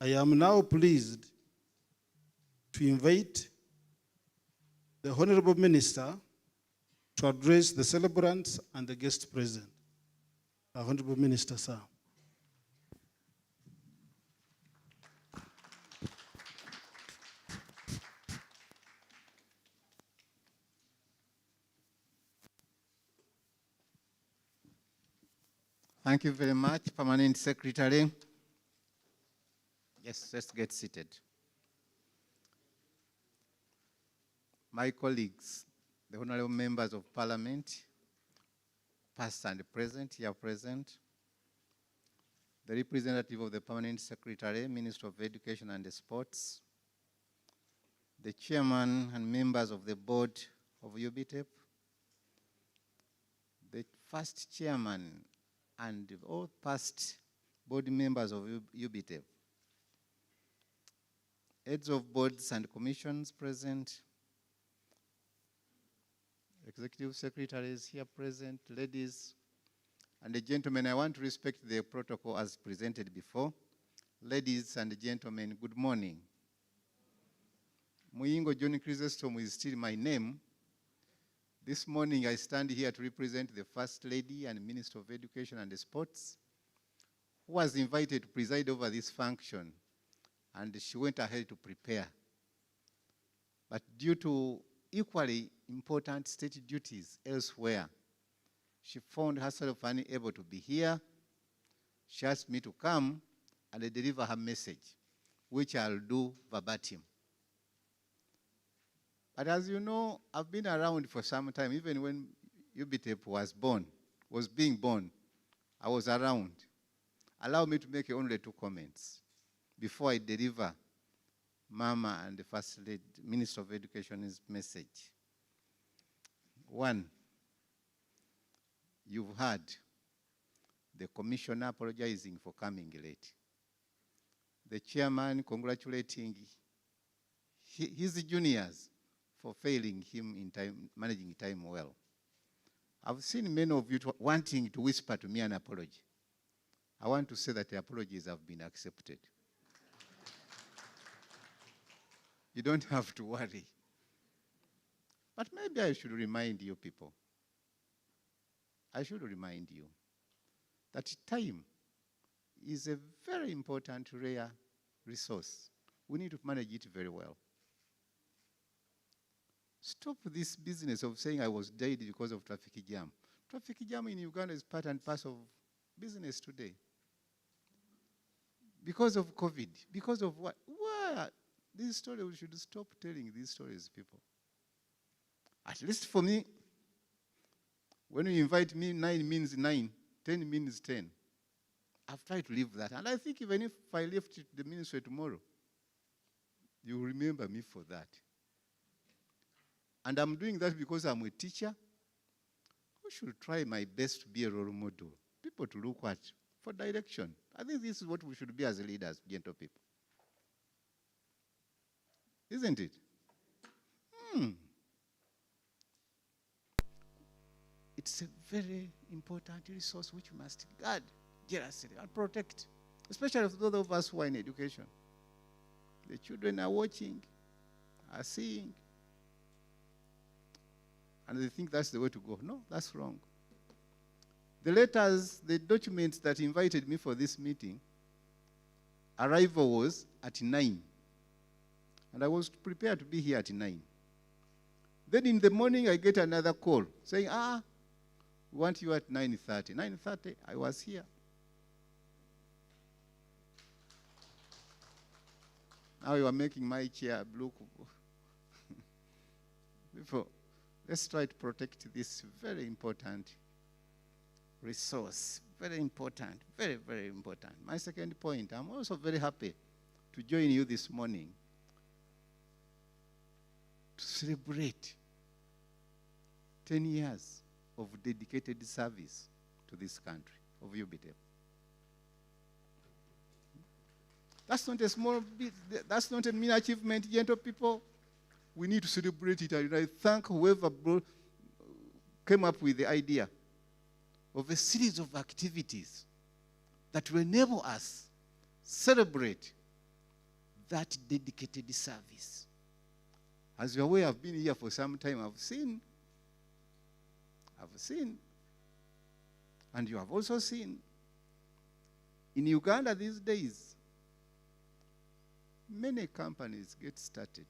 I am now pleased to invite the Honorable Minister to address the celebrants and the guest present. Honorable Minister, sir. Thank you very much, Permanent Secretary. Yes, let's get seated. My colleagues, the honorable members of Parliament, past and present, here present, the representative of the Permanent Secretary, Minister of Education and Sports, the chairman and members of the board of UBTEP, the first chairman and all past board members of UBTEP, heads of boards and commissions present, executive secretaries here present, ladies and gentlemen, I want to respect the protocol as presented before. Ladies and gentlemen, good morning. Muyingo John Chrysostom is still my name. This morning I stand here to represent the First Lady and Minister of Education and Sports, who was invited to preside over this function, and she went ahead to prepare. But due to equally important state duties elsewhere, she found herself unable to be here. She asked me to come and deliver her message, which I'll do verbatim. But as you know, I've been around for some time. Even when UBTEP was being born, I was around. Allow me to make only 2 comments before I deliver Mama and the First Lady, Minister of Education's message. 1, you've heard the commissioner apologizing for coming late. The chairman congratulating his juniors for failing him in time, managing time well. I've seen many of you wanting to whisper to me an apology. I want to say that the apologies have been accepted. You don't have to worry. But maybe I should remind you people. I should remind you that time is a very important, rare resource. We need to manage it very well. Stop this business of saying I was dead because of traffic jam. Traffic jam in Uganda is part and parcel of business today. Because of COVID, because of what? Why? These stories, we should stop telling these stories, people. At least for me, when you invite me, 9 means 9, 10 means 10. I've tried to live that. And I think even if I left the ministry tomorrow, you will remember me for that. And I'm doing that because I'm a teacher who should try my best to be a role model. People to look at for direction. I think this is what we should be as leaders, gentle people. Isn't it? It's a very important resource which we must guard jealously and protect, especially for those of us who are in education. The children are watching, are seeing, and they think that's the way to go. No, that's wrong. The letters, the documents that invited me for this meeting, arrival was at 9. And I was prepared to be here at 9. Then in the morning, I get another call saying, we want you at 9:30. 9:30, I was here. Now you are making my chair look. Before, let's try to protect this very important resource. Very important, very, very important. My second point, I'm also very happy to join you this morning to celebrate 10 years of dedicated service to this country, of UBTEP. That's not a small bit, that's not a mean achievement, gentle people. We need to celebrate it. And I thank whoever came up with the idea of a series of activities that will enable us celebrate that dedicated service. As you're aware, I've been here for some time. I've seen, and you have also seen, in Uganda these days, many companies get started.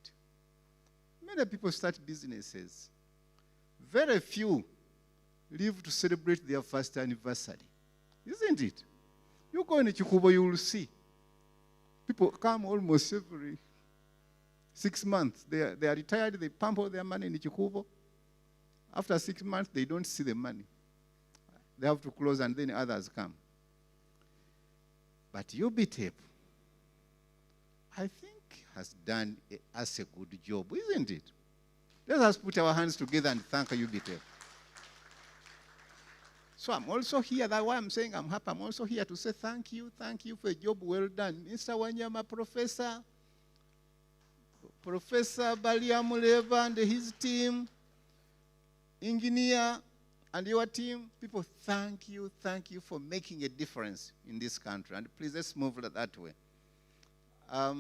Many people start businesses. Very few live to celebrate their first anniversary. Isn't it? You go in Chikubo, you will see. People come almost every 6 months. They are retired, they pump all their money in Chikubo. After 6 months, they don't see the money. they have to close and then others come. But UBTEP, I think, has done us a good job, isn't it? Let us put our hands together and thank UBTEP. So I'm also here, that's why I'm saying I'm happy. I'm also here to say thank you for a job well done. Mr. Wanyama, Professor Baliamuleva and his team, engineer and your team, people, thank you for making a difference in this country. And please, let's move that way. I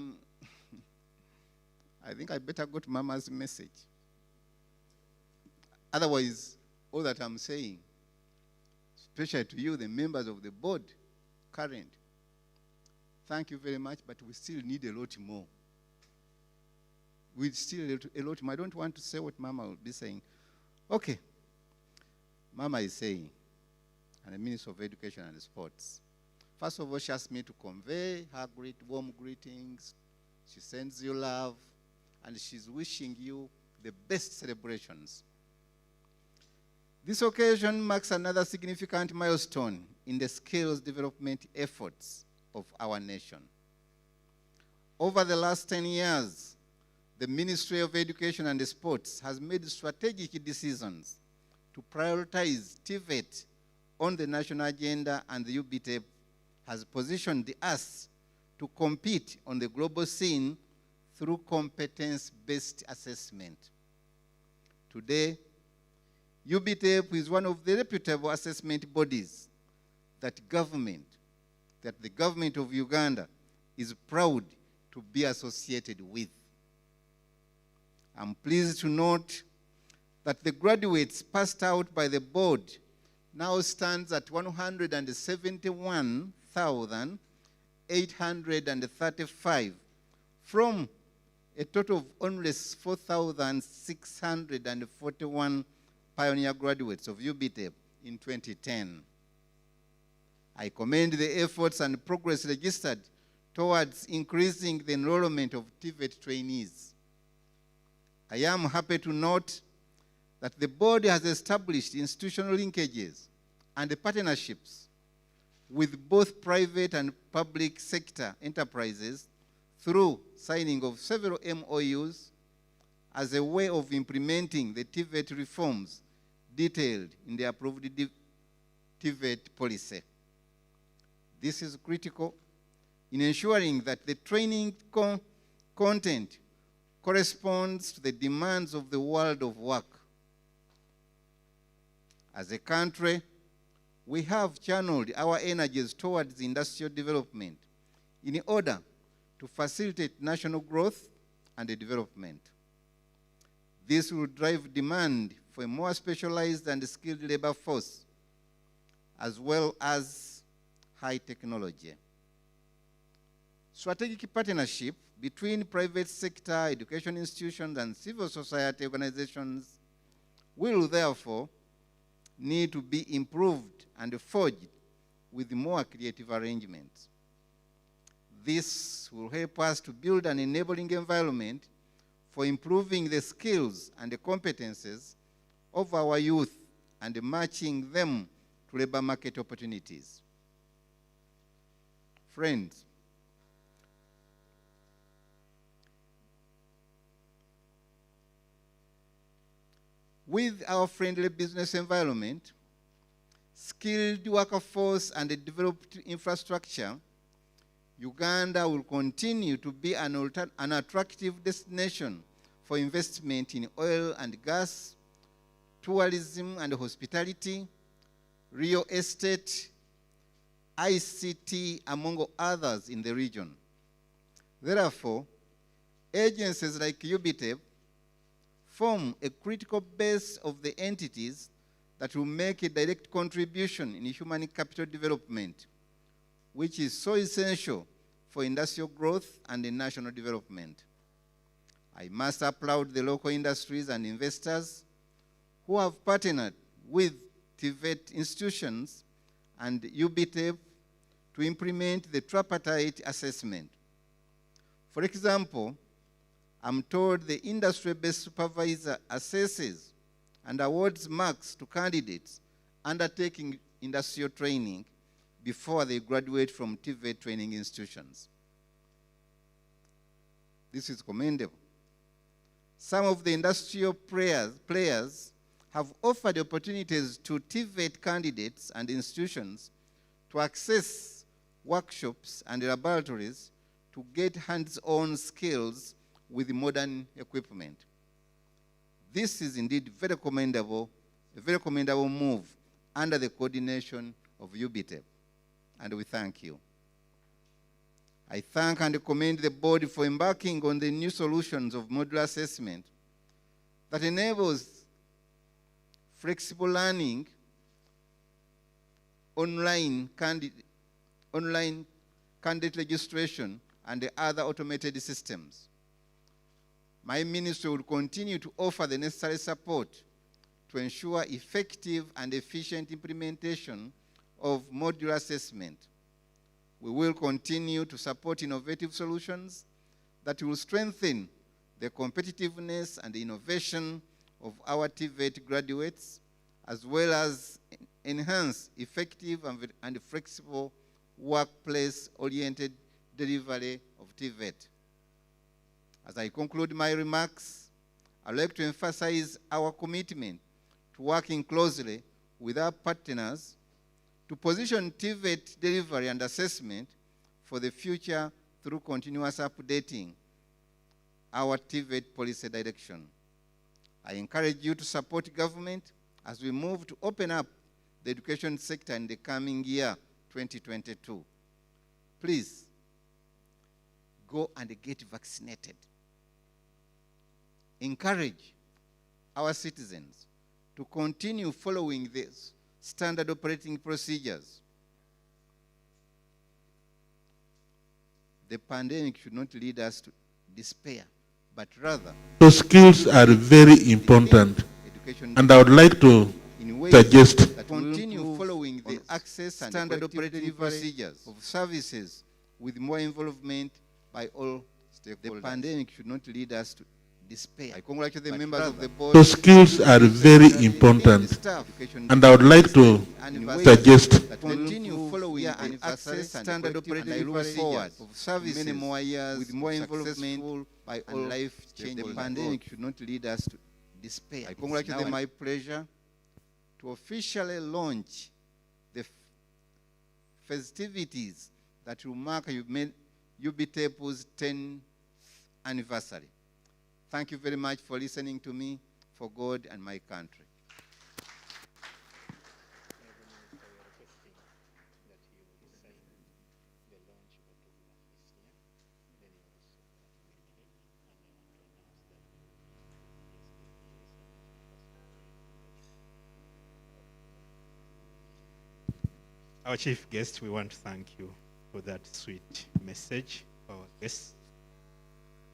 think I better go to Mama's message. Otherwise, all that I'm saying, especially to you, the members of the board, current, thank you very much, but we still need a lot more. We still need a lot more. I don't want to say what Mama will be saying. Okay. Mama is saying, and the Minister of Education and Sports. First of all, she asked me to convey her warm greetings. She sends you love, and she's wishing you the best celebrations. This occasion marks another significant milestone in the skills development efforts of our nation. Over the last 10 years, the Ministry of Education and Sports has made strategic decisions to prioritize TVET on the national agenda, and the UBTEP has positioned us to compete on the global scene through competence-based assessment. Today, UBTEP is one of the reputable assessment bodies that the government of Uganda is proud to be associated with. I'm pleased to note that the graduates passed out by the board now stands at 171,835 from a total of only 4,641 pioneer graduates of UBTEP in 2010. I commend the efforts and progress registered towards increasing the enrollment of TVET trainees. I am happy to note that the board has established institutional linkages and partnerships with both private and public sector enterprises through signing of several MOUs as a way of implementing the TVET reforms detailed in the approved TVET policy. This is critical in ensuring that the training content corresponds to the demands of the world of work. As a country, we have channeled our energies towards industrial development in order to facilitate national growth and development. This will drive demand for a more specialized and skilled labor force, as well as high technology. Strategic partnership between private sector, education institutions, and civil society organizations will therefore need to be improved and forged with more creative arrangements. This will help us to build an enabling environment for improving the skills and the competences of our youth and matching them to labor market opportunities. Friends, with our friendly business environment, skilled workforce, and a developed infrastructure, Uganda will continue to be an attractive destination for investment in oil and gas, tourism and hospitality, real estate, ICT, among others in the region. Therefore, agencies like UBTEP form a critical base of the entities that will make a direct contribution in human capital development, which is so essential for industrial growth and national development. I must applaud the local industries and investors who have partnered with TVET institutions and UBTEP to implement the tripartite assessment. For example, I'm told the industry-based supervisor assesses and awards marks to candidates undertaking industrial training before they graduate from TVET training institutions. This is commendable. Some of the industrial players have offered opportunities to TVET candidates and institutions to access workshops and laboratories to get hands-on skills with modern equipment. This is indeed a very commendable move under the coordination of UBTEP, and we thank you. I thank and commend the board for embarking on the new solutions of modular assessment that enables flexible learning, online candidate registration, and the other automated systems. My ministry will continue to offer the necessary support to ensure effective and efficient implementation of modular assessment. We will continue to support innovative solutions that will strengthen the competitiveness and innovation of our TVET graduates, as well as enhance effective and flexible workplace-oriented delivery of TVET. As I conclude my remarks, I'd like to emphasize our commitment to working closely with our partners to position TVET delivery and assessment for the future through continuous updating our TVET policy direction. I encourage you to support government as we move to open up the education sector in the coming year, 2022. Please, go and get vaccinated. Encourage our citizens to continue following this standard operating procedures. The pandemic should not lead us to despair, but rather... So skills are very important, and I would like to suggest that continue following the access and standard operating procedures of services with more involvement by all stakeholders. The pandemic should not lead us to despair. I congratulate the members of the board. so skills are very important, and I would like to suggest that continue following the access and standard operating procedures of services many more years with more involvement by all life-changing. The pandemic should not lead us to despair. I congratulate my pleasure to officially launch the festivities that will mark UBTEP's 10th anniversary. Thank you very much for listening to me, for God and my country. Our chief guest, we want to thank you for that sweet message for our guests.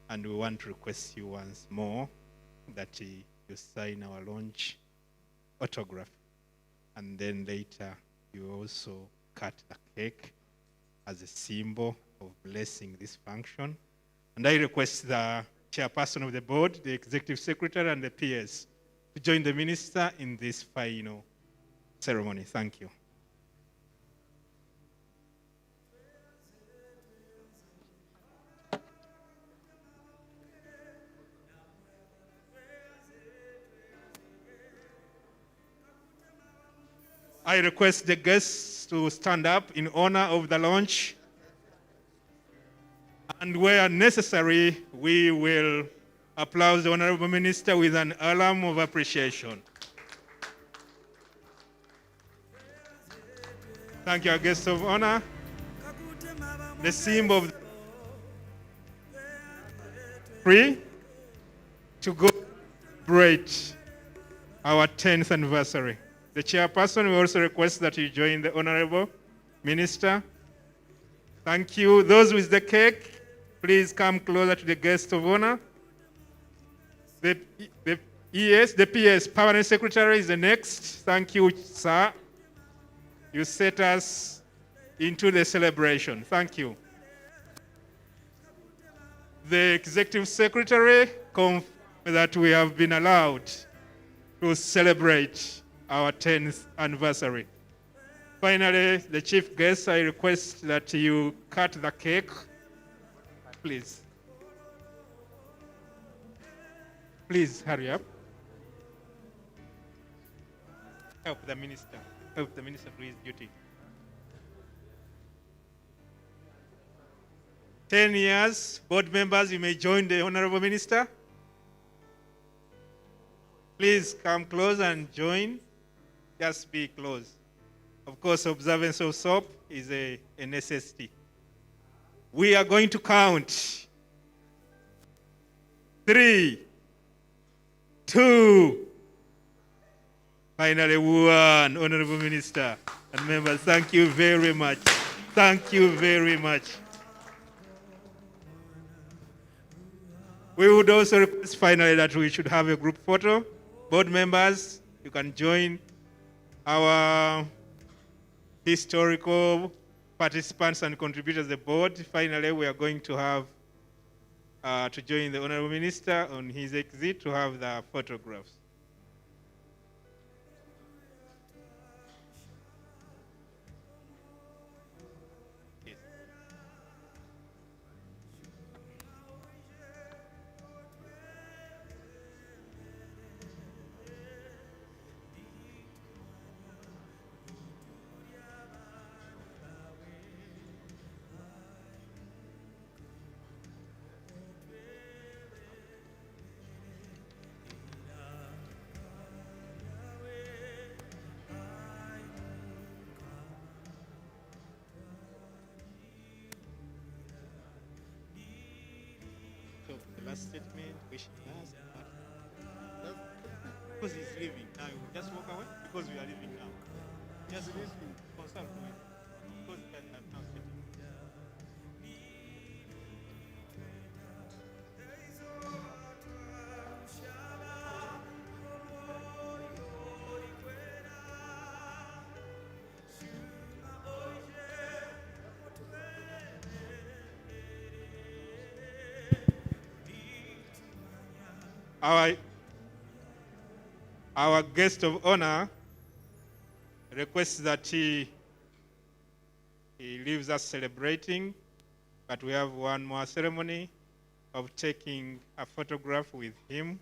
And we want to request you once more that you sign our launch autograph. And then later, you also cut a cake as a symbol of blessing this function. And I request the chairperson of the board, the executive secretary, and the PS to join the minister in this final ceremony. Thank you. I request the guests to stand up in honor of the launch. And where necessary, we will applaud the Honorable Minister with an alarm of appreciation. Thank you, our guests of honor. The symbol of free to go celebrate our 10th anniversary. The chairperson will also request that you join the Honorable Minister. Thank you. Those with the cake, please come closer to the guest of honor. The PS, Permanent Secretary, is the next. Thank you, sir. You set us into the celebration. Thank you. The Executive Secretary confirmed that we have been allowed to celebrate our 10th anniversary. Finally, the chief guest, I request that you cut the cake, please. Please hurry up. Help the minister. Help the minister do his duty. 10 years, board members, you may join the honorable minister. Please come close and join. Just be close. Of course, observance of SOP is a necessity. We are going to count. 3, 2, finally 1. Honorable Minister and members, thank you very much. Thank you very much. We would also request finally that we should have a group photo. Board members, you can join our historical participants and contributors of the board. Finally, we are going to have to join the Honorable Minister on his exit to have the photographs. So the last statement, wish last, because he's leaving now. You just walk away because we are leaving now. Just consult with because we can have now statement. Our guest of honor requests that he leaves us celebrating, but we have one more ceremony of taking a photograph with him.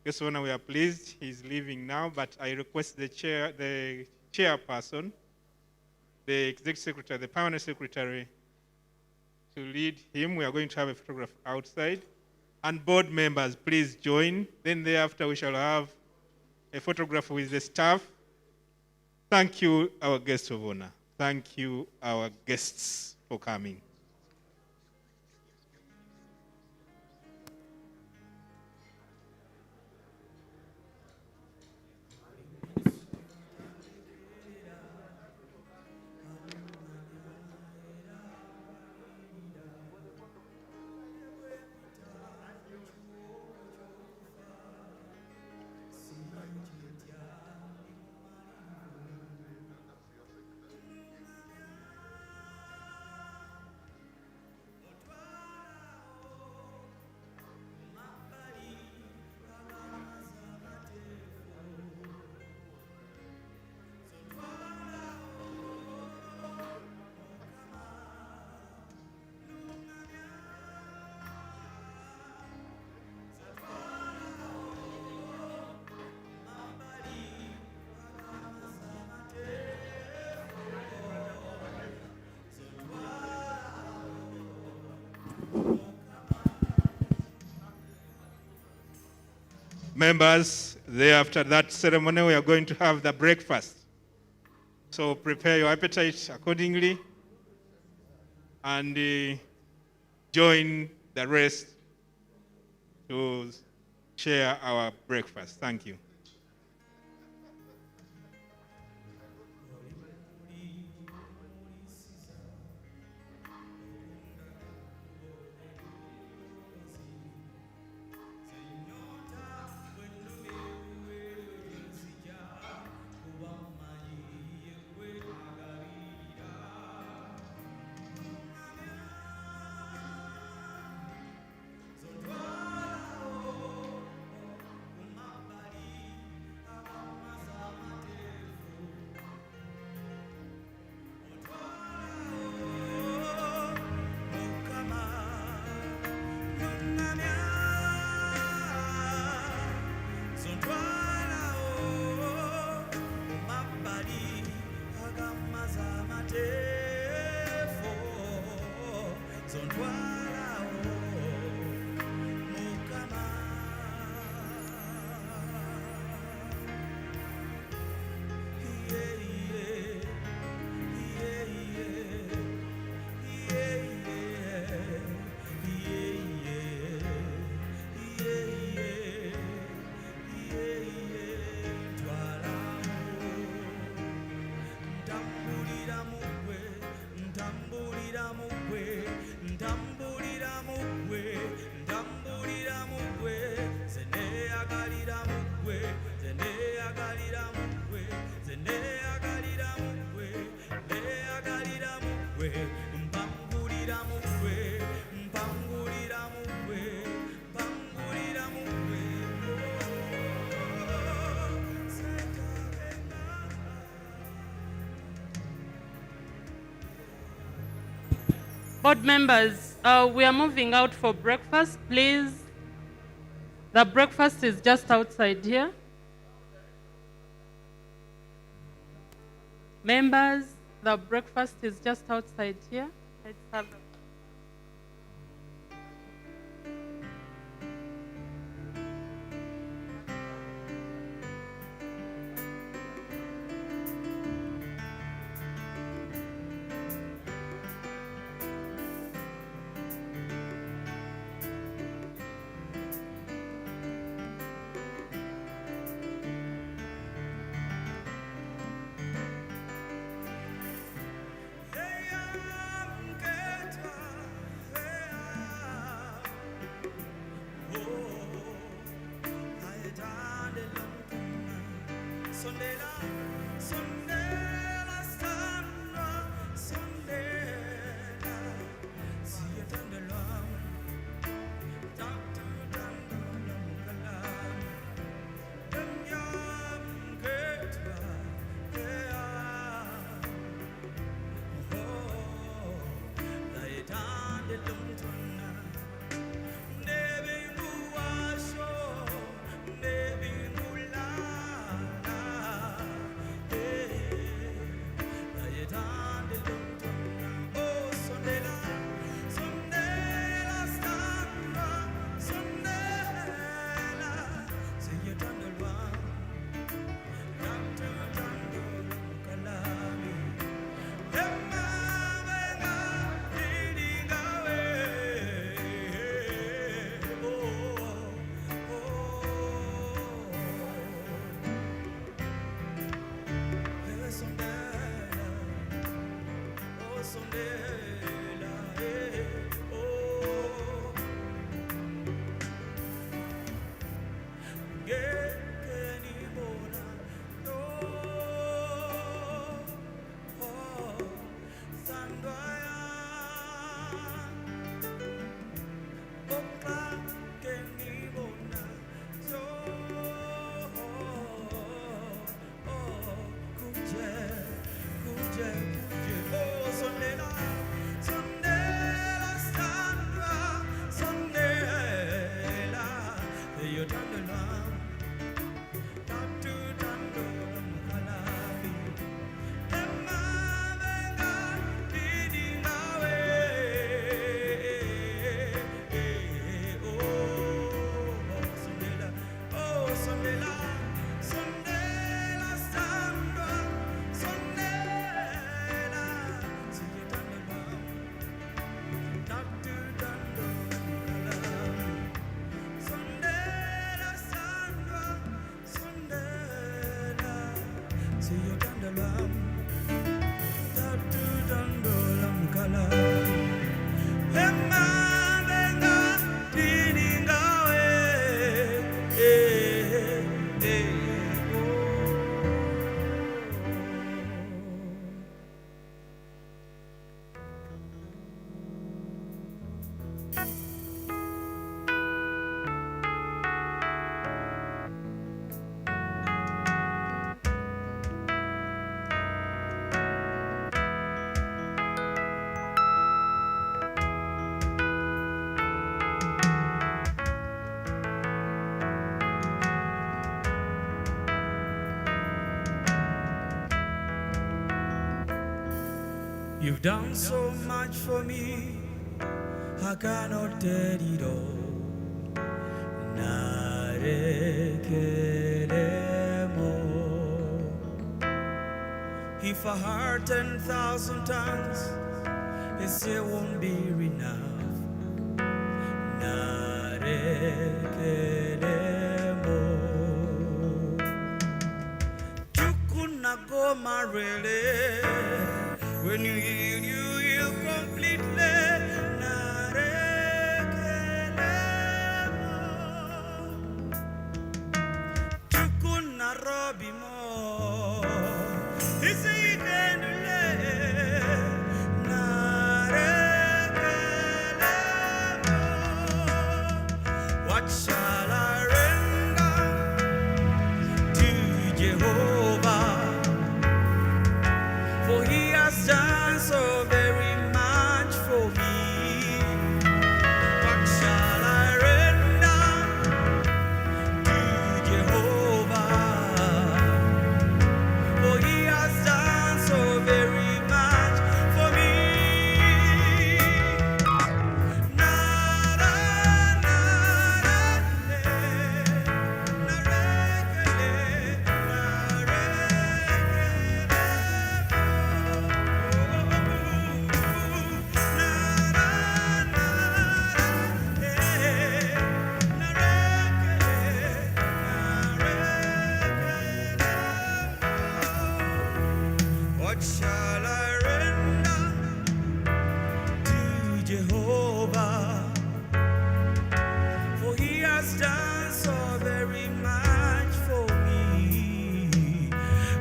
Guest of honor, we are pleased he's leaving now, but I request the chairperson, the executive secretary, the permanent secretary, to lead him. We are going to have a photograph outside. And board members, please join. Then thereafter, we shall have a photograph with the staff. Thank you, our guest of honor. Thank you, our guests, for coming. Members, thereafter that ceremony, we are going to have the breakfast. So prepare your appetite accordingly and join the rest to share our breakfast. Thank you. Board members, we are moving out for breakfast, please. The breakfast is just outside here. Members, the breakfast is just outside here. Let's have a You've done so much for me, I cannot tell it all. Narekelemo. If I heard 10,000 tongues, it still won't be enough. Narekelemo. Chukuna go marele. When you heal completely. Tukuna robi mo. Isi ikenule. What shall I render to Jehovah? For he has done so very much for me. What shall I render to Jehovah? For he has done so very much for me. What shall I render to Jehovah? For he has done so very much for me.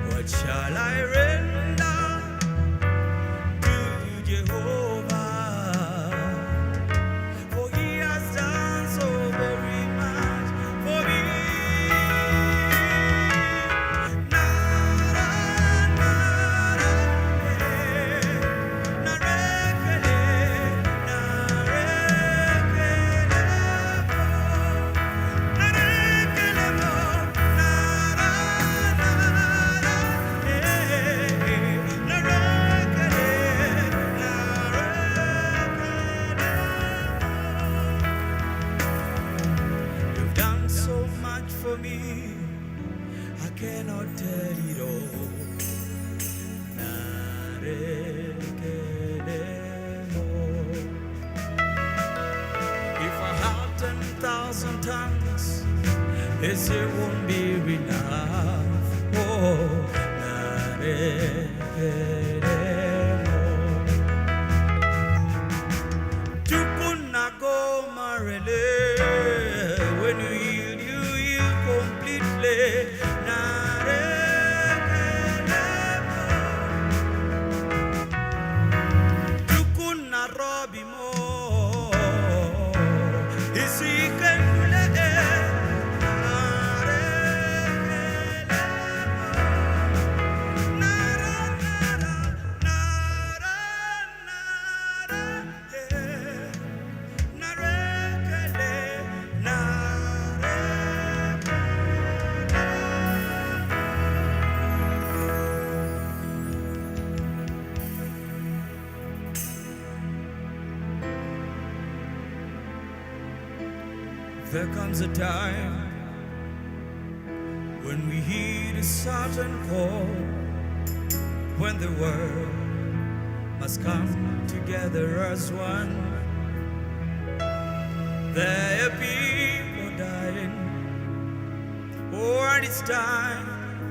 What shall I render to Jehovah? For he has done so very much for me. You've done so much for me, I cannot tell it all. If I had 10,000 tongues, this it won't be enough. Oh, Tukunago marele, when you yield completely. Tukuna robi mo, isi kenule. There comes a time when we heed a certain call, when the world must come together as one. There are people dying, oh, and it's time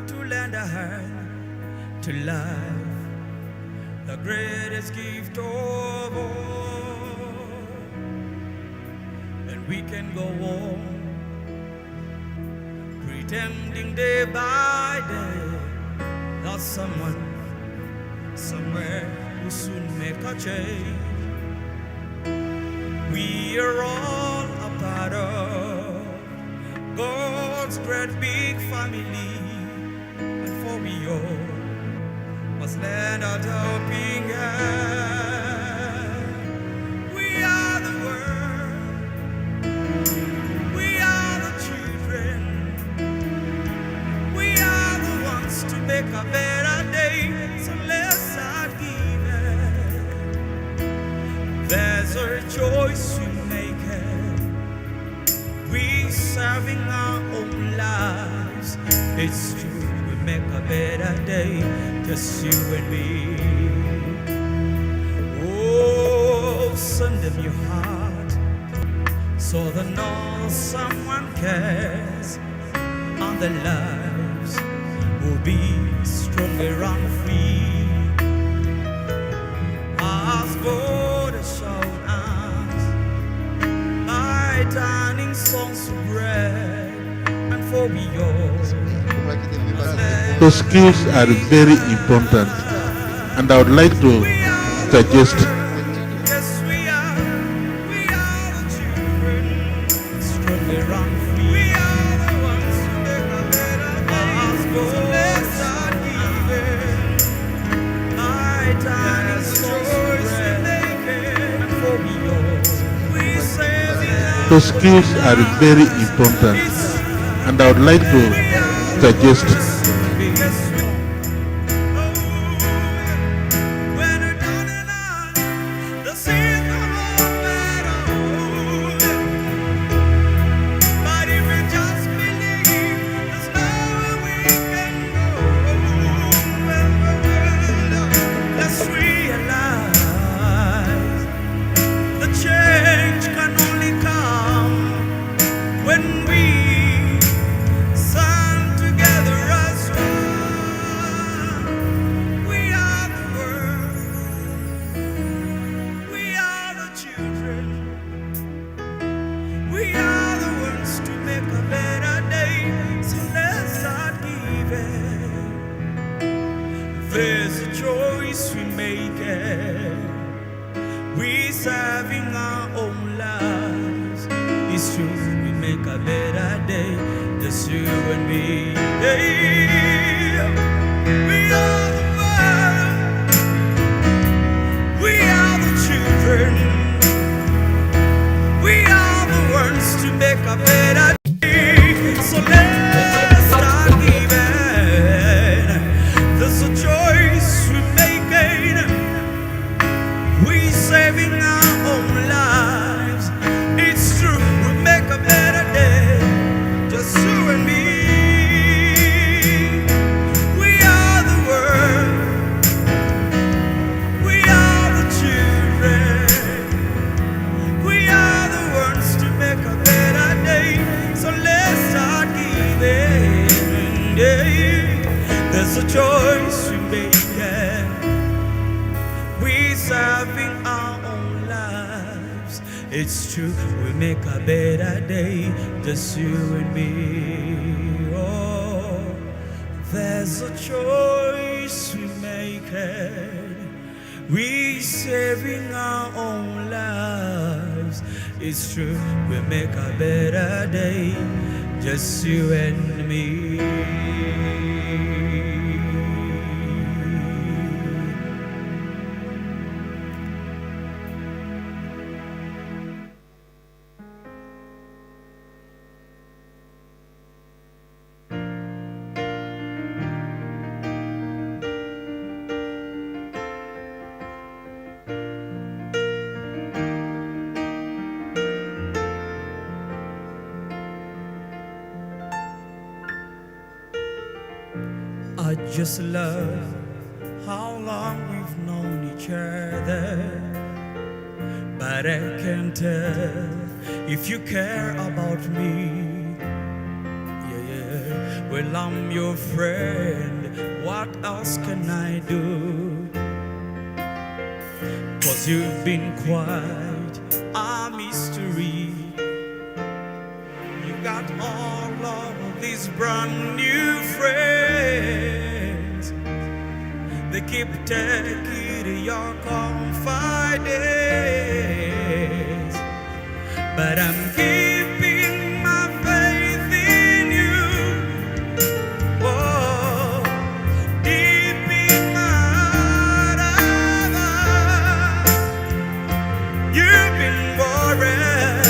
to lend a hand to life, the greatest gift of all. And we can go on pretending day by day that someone somewhere will soon make a change. We are all a part of God's great big family, and for we all must lend a helping hand. We are the world, we are the children, we are the ones to make a better day, so let's start giving. There's a choice we make, we serving our own lives. It's true, we make a better day, just you and me. Oh, send them your heart, so they know someone cares, and their lives will be stronger and free. So skills are very important, and I would like to suggest so skills are very important, and I would like to suggest there's a choice we make. We serving our own lives. It's true, we make a better day. Just you and me. Hey, we are the world. We are the children. We are the ones to make a better day. So let's start giving. There's a choice we're making. We saving our own lives. It's true, we make a better day. Just you and me. We are the world. We are the children. We are the ones to make a better day. So let's start giving. There's a choice we make. We serving our own lives. It's true, we make a better day. Just you and me. Oh, there's a choice we make. We saving our own lives. It's true, we make a better day. Just you and me. I just love how long we've known each other, but I can't tell if you care about me. Yeah, yeah. Well, I'm your friend. What else can I do? 'Cause you've been quite a mystery. You got all of these brand new friends. They keep taking your confidence, but I'm keeping my faith in you. Oh, deep in my heart, you've been worried,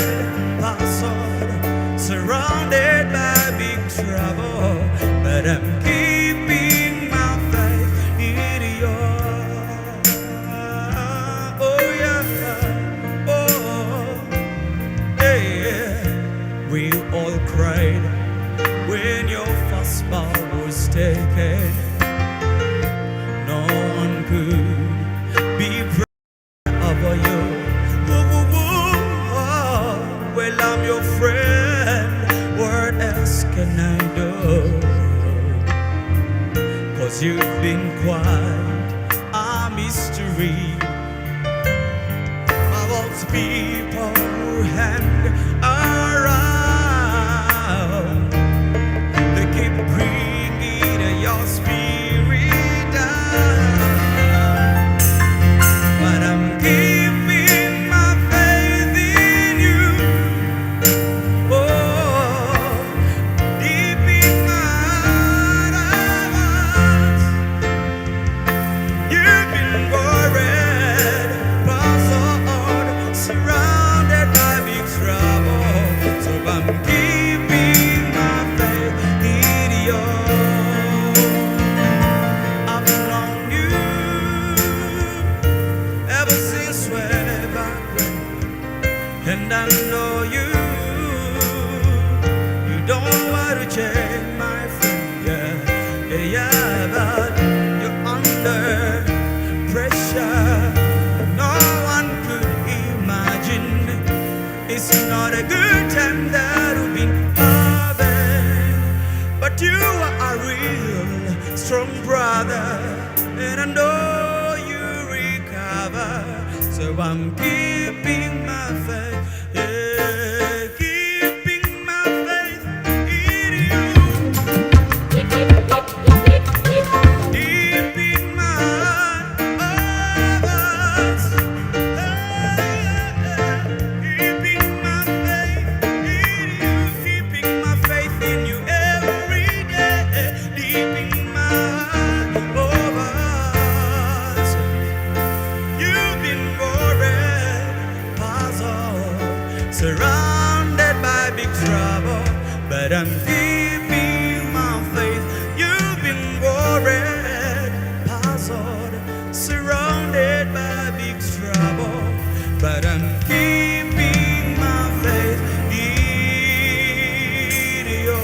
puzzled, surrounded by big trouble, but I'm keeping my faith in your. Oh yeah, oh yeah. We all cried when your first bow was taken. No one could be proud of you. Woo, woo, woo. Oh, well, I'm your friend. What else can I do? 'Cause you've been quite a mystery. About people who hang around, they keep bringing your spirit. the good times that we've been having. But you are a real strong brother, and I know you recover. So I'm keeping my faith, yeah, keeping my faith in you. Deep in my heart of hearts, keeping my faith in you, keeping my faith in you every day. Deep in my heart of hearts, you've been worried, puzzled, surrounded by big trouble, but I'm keeping my faith. You've been worried, puzzled, surrounded by big trouble, but I'm keeping my faith in you.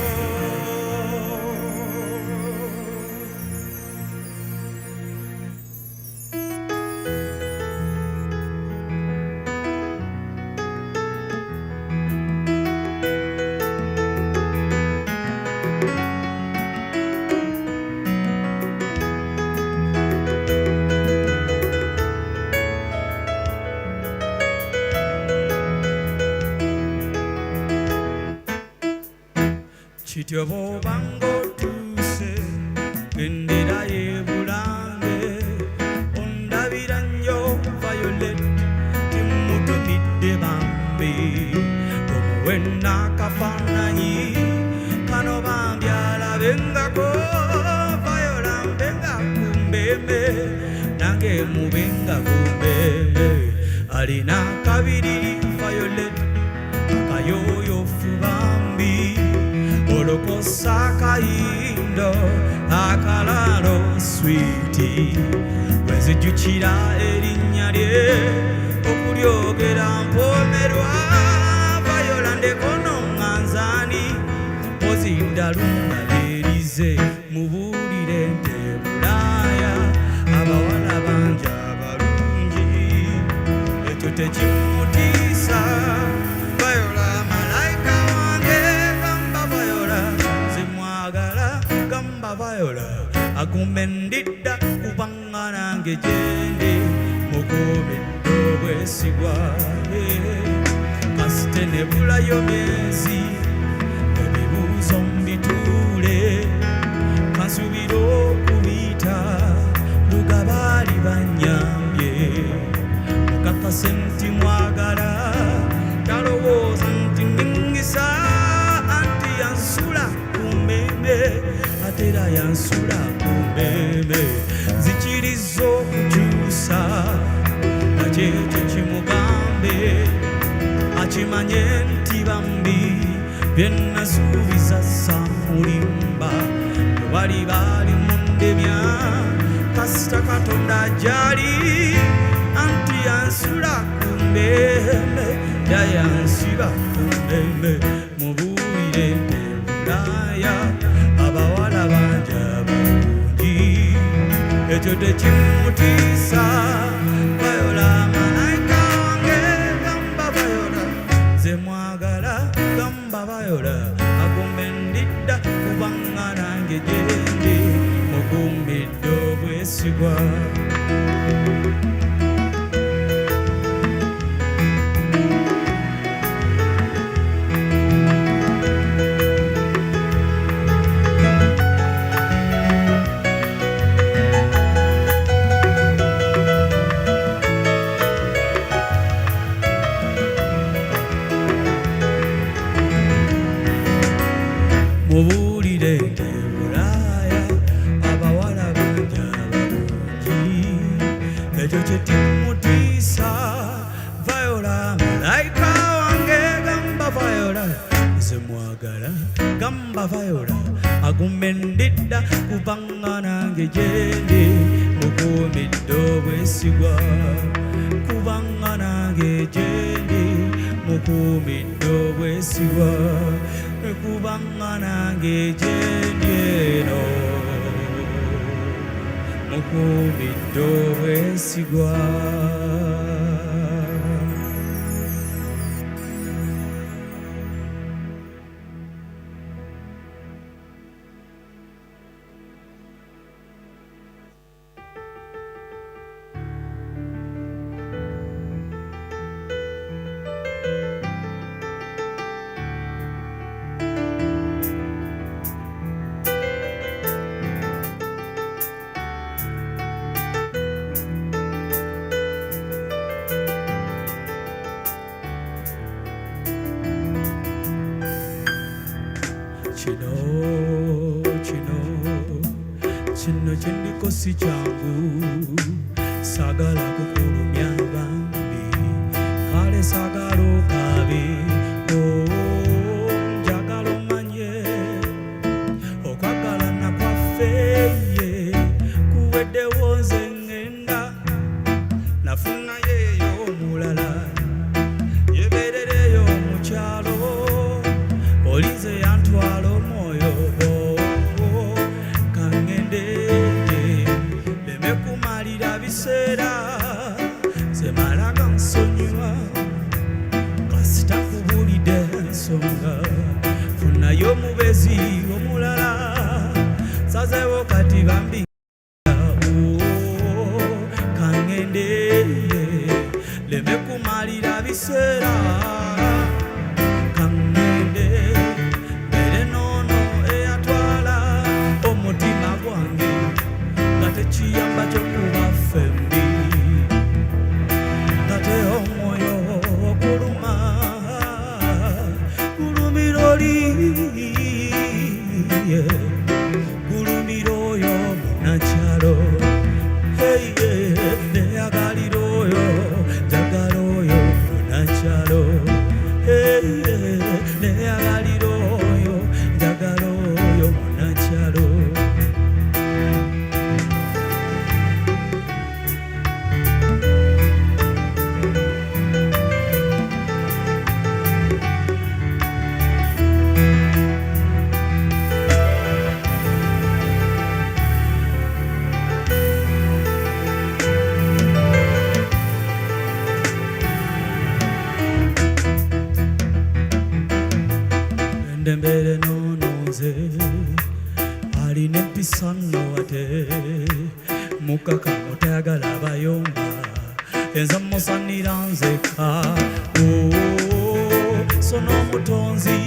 Chityo bobango tuse gendera yebulange ondabira nnyo Violet timutumidde bambi omuwenna kafaananyi kano bambi alabengako Viola mbenga kumbembe nange mubenga kumbembe alina kabiri Violet akayoyofu bambi olokosa kayindo akalalo switi bwezijjukira erinnya lye okulyogera mpomerwa Viola ndekono ŋŋanzaani pozindalunda lyerize mubuulire nte Bulaaya abawala bangi abalungi ekyo tekimutiisa Viola malayika wange gamba Viola nze mwagala gamba Viola akumbe ndidda kubanga nange gyendi mukuumidde obwesigwa kasite nebulayo myezi ebibuuzo mbituule kansubira okubiyita lugabaali bannyambye mukakase nti mwagala talowooza nti ndingisa anti yansula ku mmeme ate era yansula ku mmeme zikiriza okukyusa nakyekyo kimugambe akimanye nti bambi byenasuubiza samulimba tewali baali mundemya kasita Katonda ajali anti yansula ku mmeme yayansiba ku mmeme mubuulire nte Bulaaya abawala bangi abalungi ekyo tekimutiisa Viola malayika wange gamba Viola nze mwagala gamba Viola akumbe ndidda kubanga nange gyendi mukuumidde obwesigwa mubuulire nti Bulaaya abawala bangi abalungi ekyo kye kimutiisa Viola malayika wange gamba Viola nze mwagala gamba Viola akumbe ndidda kubanga nange gyendi mukuumidde obwesigwa kubanga nange gyendi mukuumidde obwesigwa kubanga nange gyendi eno mukuumidde obwesigwa kyendiko si kyangu sagala kukulumya bambi kale sagala okabe njagala omanye okwagalana kwaffe kuweddewo nze ŋŋenda nafunayo eyo omulala yebeerereyo mu kyalo olize yantwala omwoyo kaŋŋende leme kumalira biseera zemalaga nsonyiwa kasita kubulidde ensonga funayo omubezi omulala sazeewo kati bambi kaŋŋende leme kumalira biseera kaŋŋende mbere noono eyatwala omutima gwange nga tekiyamba kyokuba ffembi ngate omwoyo okuluma gulumira oli gulumira oyo munakyalo neyagalira oyo njagala oyo munakyalo neyagalira oyo njagala oyo munakyalo endembere noonoze alina empisa nno ate mukaka mutayagala abayomba enza musanira nzeka so n'omutonzi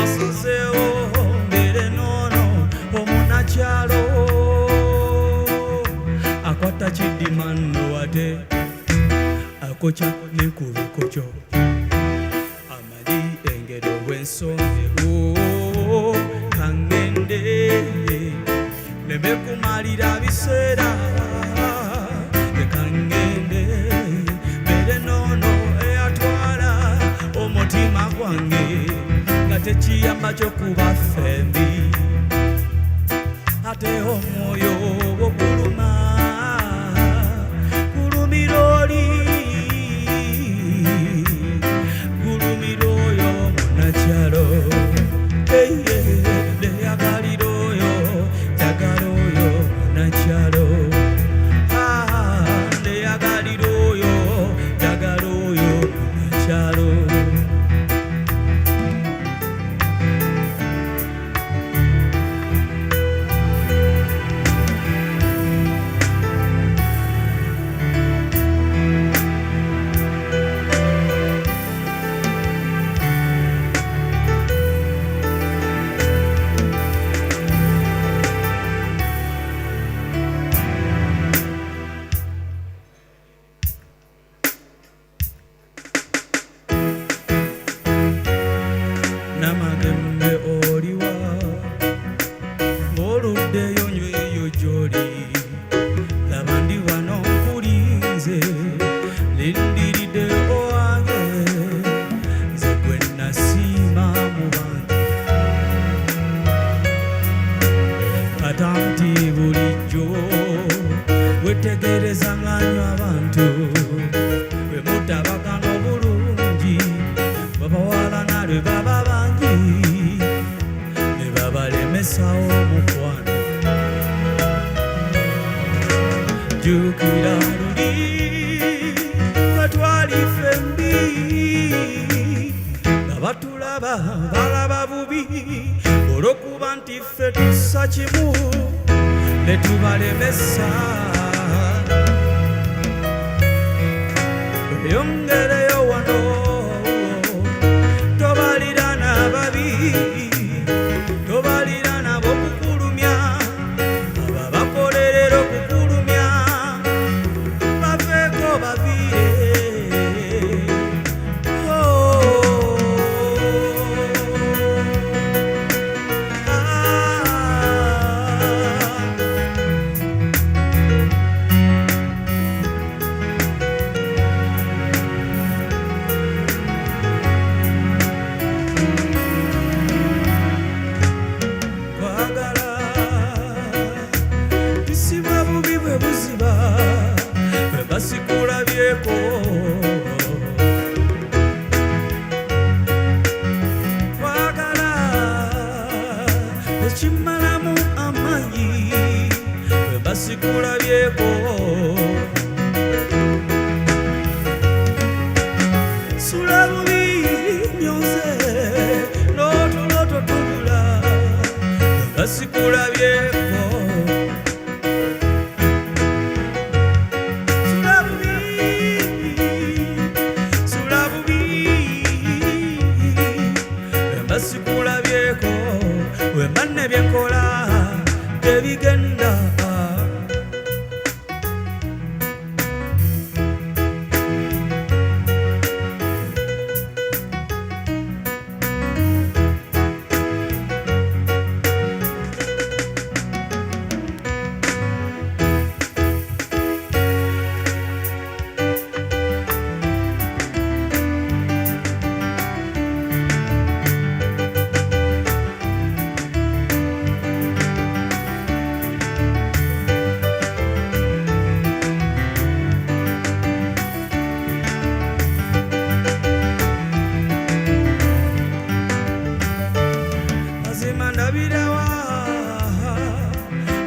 asazeewo mbere noono omunakyalo akwata kiddima nno ate akokya ne ku bikokyo engero bw'ensonga kaŋŋende leme kumalira biseera kaŋŋende mbere noono eyatwala omutima gwange nga tekiyamba kyokuba ffembi ate omwoyo oguluma gulumira oli gulumira oyo munakyalo neyagalira oyo njagala oyo munakyalo neyagalira oyo njagala oyo munakyalo namagembe oliwa ng'oluddeyo nyweyo gy'oli laba ndi wano nkulinze lindiridde owange nze gwe nasiima mu bantu katamti bulijjo wetegereza ng'anywa abantu bwe mutabagana obulungi babawala nalwe baba bangi ne babalemesawo omukwano jjukira luli nga twali ffembi nga batulaba balaba bubi olw'okuba nti ffe tussa kimu ne tubalemesa yongereyo wano tobalira n'ababi tobalira nabo kukulumya aba bakolerera okukulumya baveeko baviire basikulabyeko twagala ekimalamu amaanyi bwe basikulabyeko sula bubi nyoze lotuloto tubula bwe basikulabyeko basikulabyeko wemba ne byenkola tebigenda mazima ndabirawa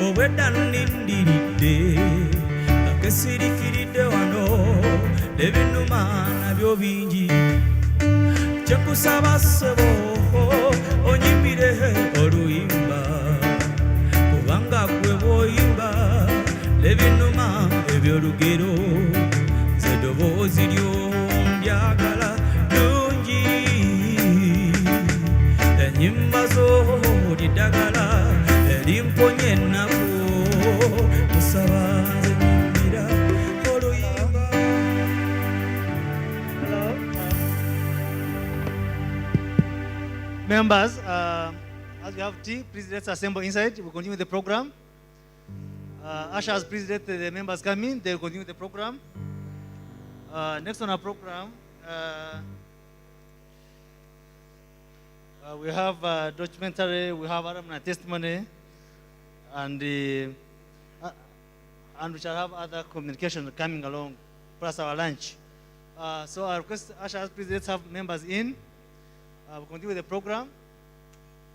obwedda nnindiridde akesirikiridde wano nebinuma nabyo bingi kyekusaba ssebo onyimbire oluyimba kubanga gwe bw'oyimba nebinuma ebyolugero nze ddoboozi lyo ndyagala lungi enyimba zo lidagala elimponya ennaku musaba nze nyimbira oluyimba. Members, as we have tea, please let's assemble inside. We'll continue the program. Ushers, please let the members come in. They'll continue the program. Next on our program, we have a documentary, we have alumni testimony, and we shall have other communication coming along, plus our lunch. So I request ushers, please let's have members in. We'll continue with the program.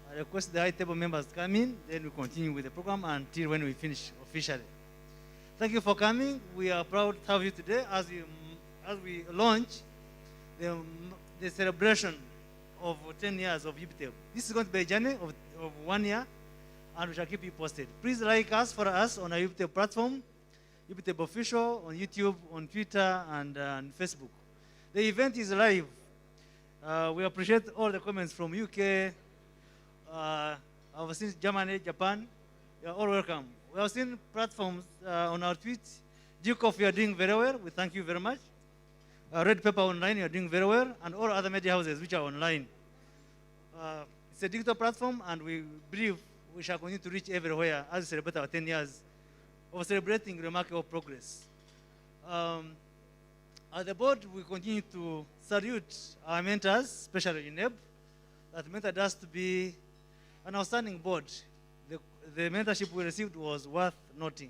I request the high table members to come in, then we continue with the program until when we finish officially. Thank you for coming. We are proud to have you today as we launch the celebration of 10 years of UPTEB. This is going to be a journey of 1 year, and we shall keep you posted. Please like us for us on our UPTEB platform, UPTEB official, on YouTube, on Twitter, and on Facebook. The event is live. We appreciate all the comments from UK, overseas Germany, Japan. You are all welcome. We have seen platforms on our tweet. Duke, you are doing very well. We thank you very much. Red Pepper Online, you are doing very well, and all other media houses which are online. It's a digital platform, and we believe we shall continue to reach everywhere as we celebrate our 10 years of celebrating remarkable progress. At the board, we continue to salute our mentors, especially UNEB, that mentored us to be an outstanding board. The mentorship we received was worth noting.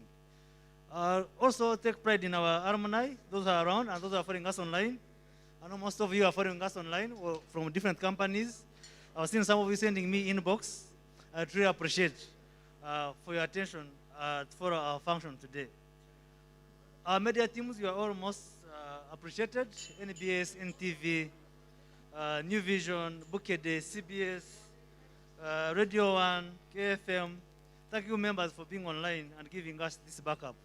Also take pride in our alumni, those who are around and those who are following us online. I know most of you are following us online from different companies. I've seen some of you sending me inbox. I truly appreciate for your attention for our function today. Our media teams, you are all most appreciated. NBS, NTV, New Vision, Bukede, CBS, Radio 1, KFM. Thank you, members, for being online and giving us this backup.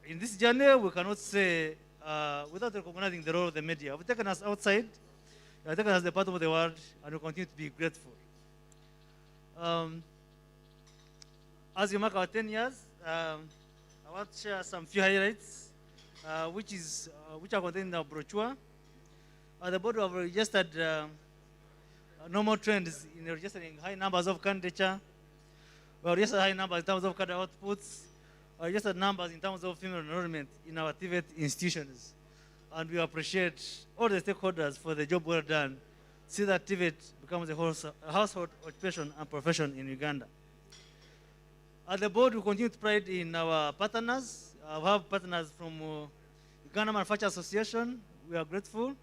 In this journey, we cannot say, without recognizing the role of the media, we've taken us outside, you've taken us the part of the world, and we continue to be grateful. As we mark our 10 years, I want to share some few highlights, which are contained in our brochure. The board have registered normal trends in registering high numbers of candidature. We have registered high numbers in terms of cadre outputs. We have registered numbers in terms of female enrollment in our TVET institutions. And we appreciate all the stakeholders for the job well done. See that TVET becomes a household occupation and profession in Uganda. At the board, we continue to pride in our partners. We have partners from Uganda Manufacturing Association, we are grateful.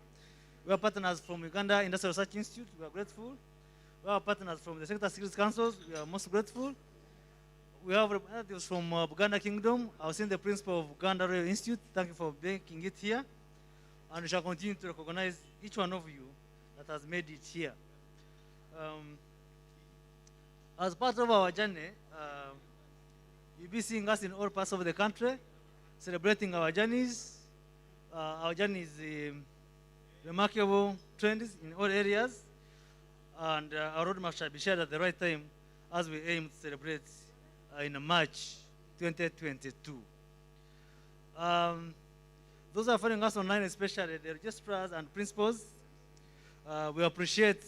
We are partners from Uganda Industrial Research Institute, we are grateful. We are partners from the Sector Security Councils, we are most grateful. We have representatives from Uganda Kingdom. I've seen the principal of Uganda Rail Institute. Thank you for making it here. And we shall continue to recognize each one of you that has made it here. As part of our journey, you'll be seeing us in all parts of the country, celebrating our journeys. Our journey is remarkable trends in all areas, and our roadmap shall be shared at the right time as we aim to celebrate in March 2022. Those are following us online, especially the registrars and principals. We appreciate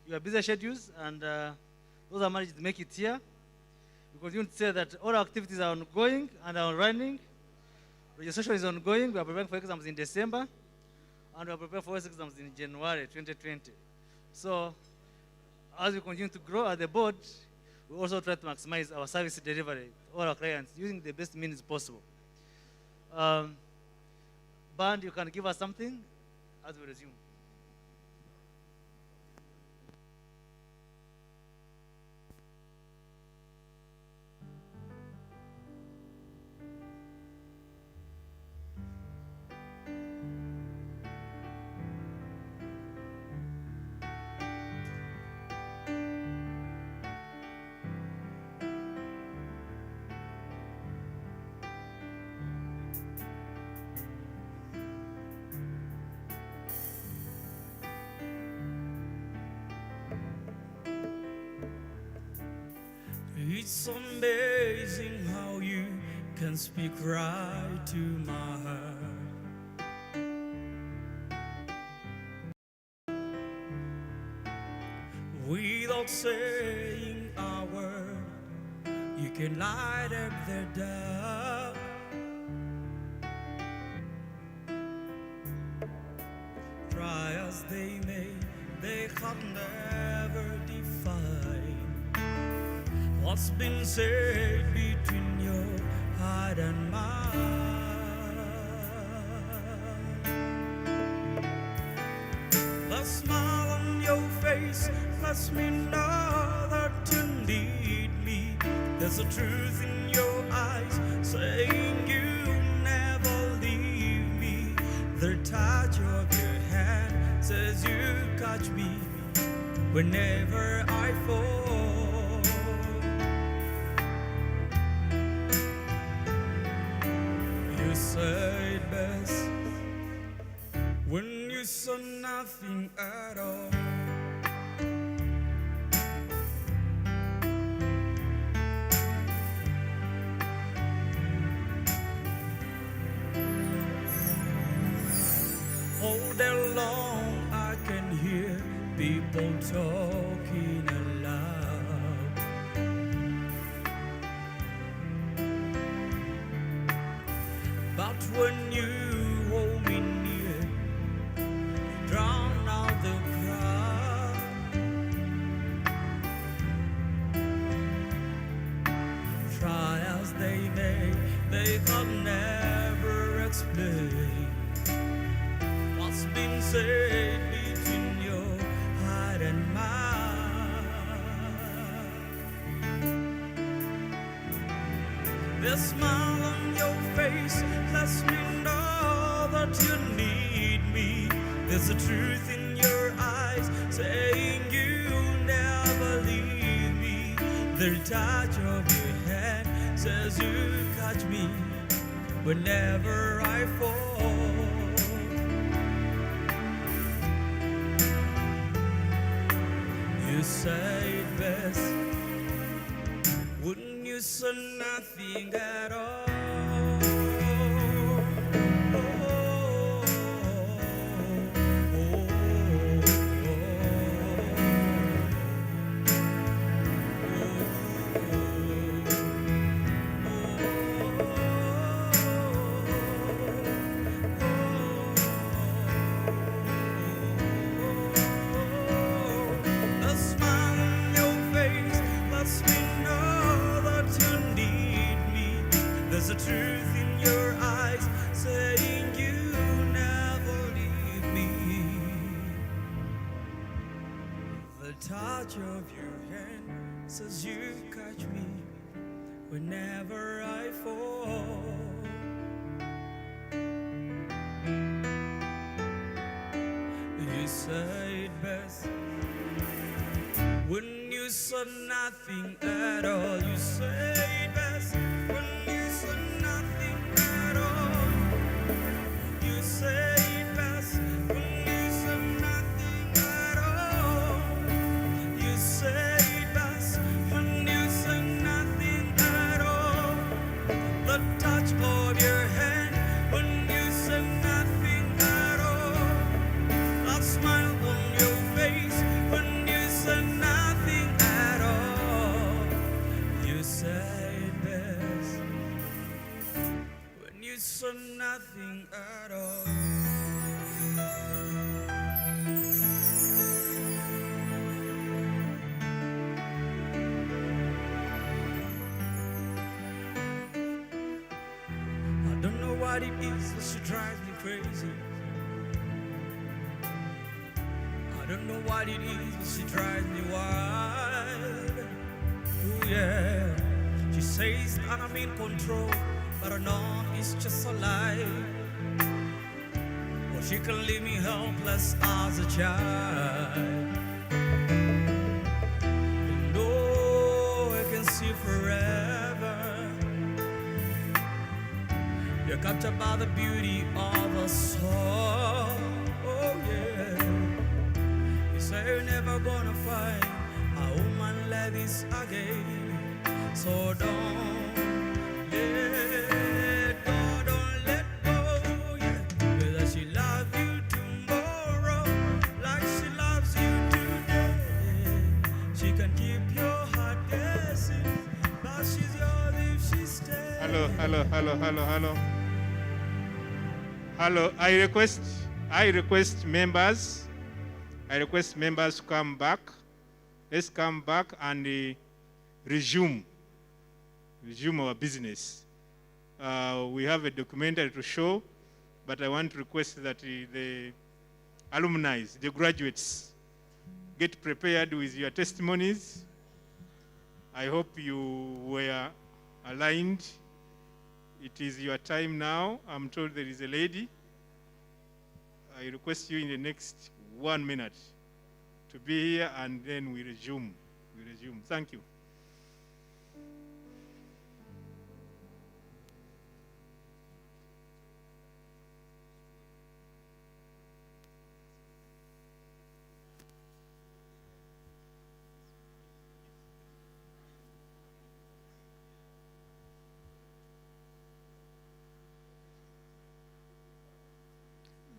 your busy schedules, and those are managed to make it here. We continue to say that all our activities are ongoing and are running. Registration is ongoing. We are preparing for exams in December, and we are preparing for exams in January 2020. So, as we continue to grow at the board, we also try to maximize our service delivery to all our clients using the best means possible. Band, you can give us something as we resume. It's amazing how you can speak right to my heart. Without saying a word, you can light up the dark. Try as they may, they have never defined what's been said between your heart and mine. The smile on your face lets me know that you need me. There's a truth in your eyes saying you'll never leave me. The touch of your hand says you catch me whenever I fall. You say it best when you saw nothing at all. All day long I can hear people talking aloud. But when you hold me near, you drown out the crowd. Try as they may, they can never explain what's been said between your heart and mine. The smile on your face lets me know that you need me. There's a truth in your eyes saying you'll never leave me. The touch of your hand says you catch me whenever I fall. You say it best when you say nothing at all. A smile on your face lets me know that you need me. There's a says you catch me whenever I fall. You say it best when you saw nothing at all. You say it best when you saw nothing at all. You say it best when you saw nothing at all. You say it best when you saw nothing at all. The touch of your hand when you said nothing at all. That smile on your face when you said nothing at all. You say it best when you said nothing at all. I don't know what it is that she drives me crazy. I don't know what it is but she drives me wild. Oh yeah. She says that I'm in control, but I know it's just a lie. Or she can leave me helpless as a child. And oh, I can see forever. You're captured by the beauty of a soul. Oh yeah. You say you're never gonna find a woman like this again. So don't let go, don't let go, yeah. Whether she loves you tomorrow, like she loves you today, she can keep your heart guessing, but she's yours if she stays. Hello, hello, hello, hello, hello. Hello, I request members to come back. Let's come back and resume our business. We have a documentary to show, but I want to request that the alumni, the graduates, get prepared with your testimonies. I hope you were aligned. It is your time now. I'm told there is a lady. I request you in the next 1 minute to be here, and then we resume. Thank you.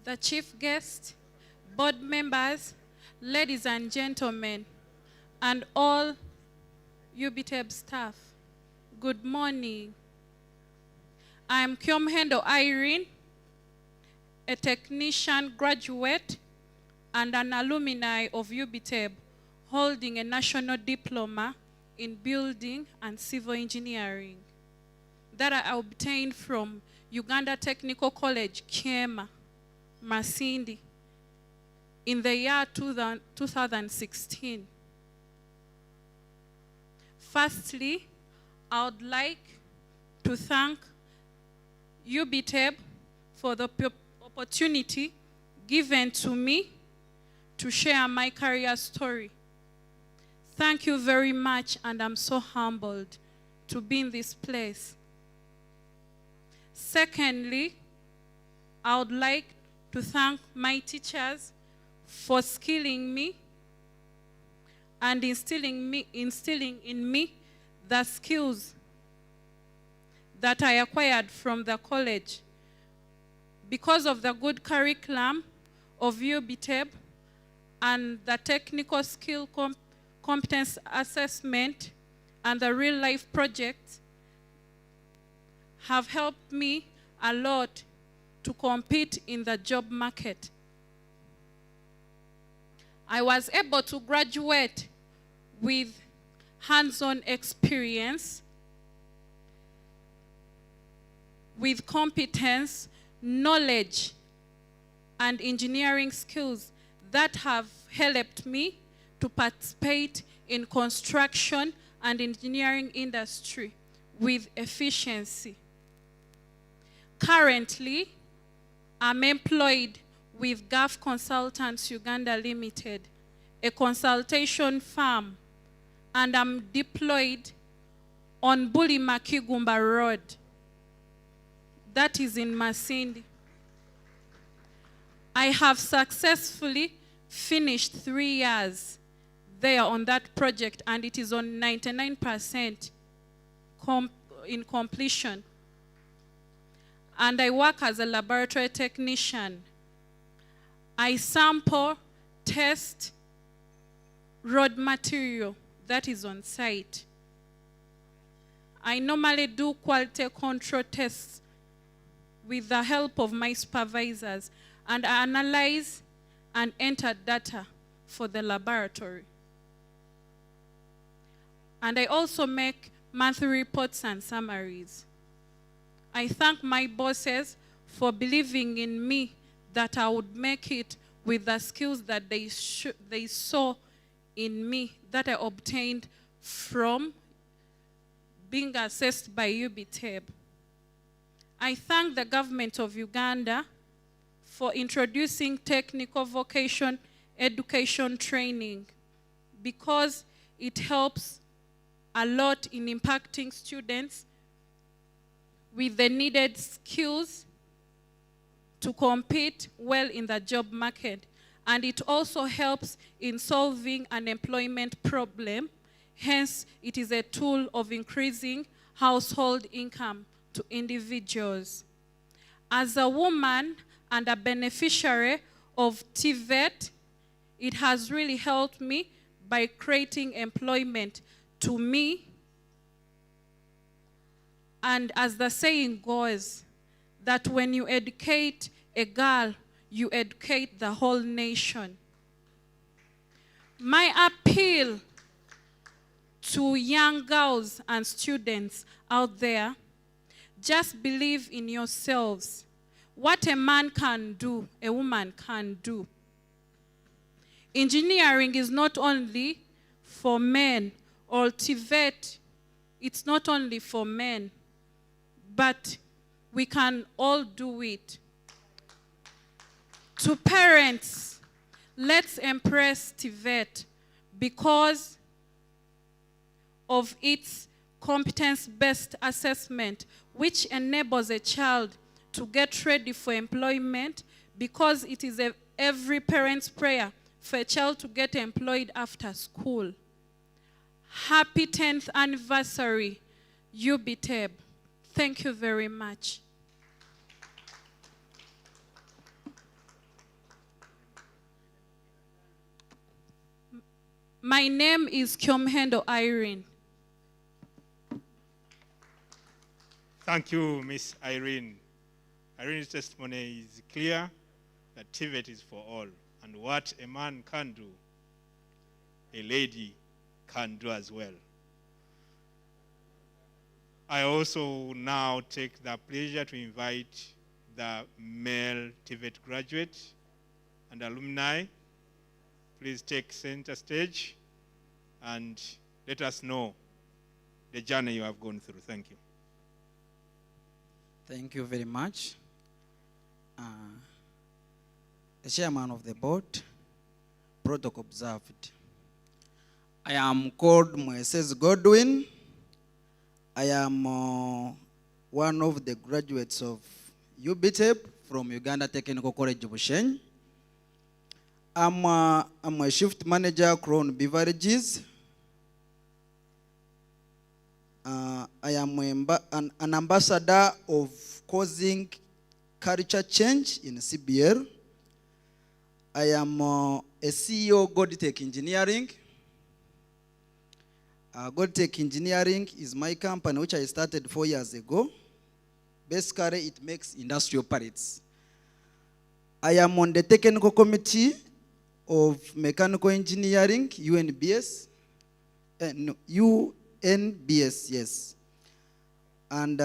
The chief guest, board members, ladies and gentlemen, and all UBTEB staff, good morning. I am Kyomhendo Irene, a technician graduate and an alumni of UBTEB, holding a national diploma in building and civil engineering that I obtained from Uganda Technical College, Kiema, Masindi, in the year 2016. Firstly, I would like to thank UBTEB for the opportunity given to me to share my career story. Thank you very much, and I'm so humbled to be in this place. Secondly, I would like to thank my teachers for skilling me and instilling in me the skills that I acquired from the college. Because of the good curriculum of UBTEB and the technical skill competence assessment and the real life projects have helped me a lot to compete in the job market. I was able to graduate with hands-on experience, with competence, knowledge, and engineering skills that have helped me to participate in construction and engineering industry with efficiency. Currently, I'm employed with Gulf Consultants Uganda Limited, a consultation firm, and I'm deployed on Bulima Kigumba Road. That is in Masindi. I have successfully finished 3 years there on that project, and it is on 99% in completion. And I work as a laboratory technician. I sample, test road material that is on site. I normally do quality control tests with the help of my supervisors, and I analyze and enter data for the laboratory. And I also make monthly reports and summaries. I thank my bosses for believing in me that I would make it with the skills that they saw in me that I obtained from being assessed by UBTEB. I thank the government of Uganda for introducing technical vocation education training, because it helps a lot in impacting students with the needed skills to compete well in the job market. And it also helps in solving an employment problem. Hence, it is a tool of increasing household income to individuals. As a woman and a beneficiary of TVET, it has really helped me by creating employment to me. And as the saying goes, that when you educate a girl, you educate the whole nation. My appeal to young girls and students out there, just believe in yourselves. What a man can do, a woman can do. Engineering is not only for men, or TVET, it's not only for men, but we can all do it. To parents, let's embrace TVET because of its competence-based assessment, which enables a child to get ready for employment, because it is every parent's prayer for a child to get employed after school. Happy 10th anniversary, UBTEB. Thank you very much. My name is Kyomhendo Irene. Thank you, Miss Irene. Irene's testimony is clear that TVET is for all, and what a man can do, a lady can do as well. I also now take the pleasure to invite the male TVET graduate and alumni. Please take center stage and let us know the journey you have gone through. Thank you. Thank you very much. The chairman of the board, protocol observed. I am called Moises Godwin. I am one of the graduates of UBTEB from Uganda Technical College Bushenyi. I'm a shift manager, Crown Beverages. I am an ambassador of causing culture change in CBL. I am a CEO GoldTech Engineering. GoldTech Engineering is my company, which I started 4 years ago. Basically, it makes industrial pallets. I am on the technical committee of mechanical engineering, UNBS. No, UNBS, yes. And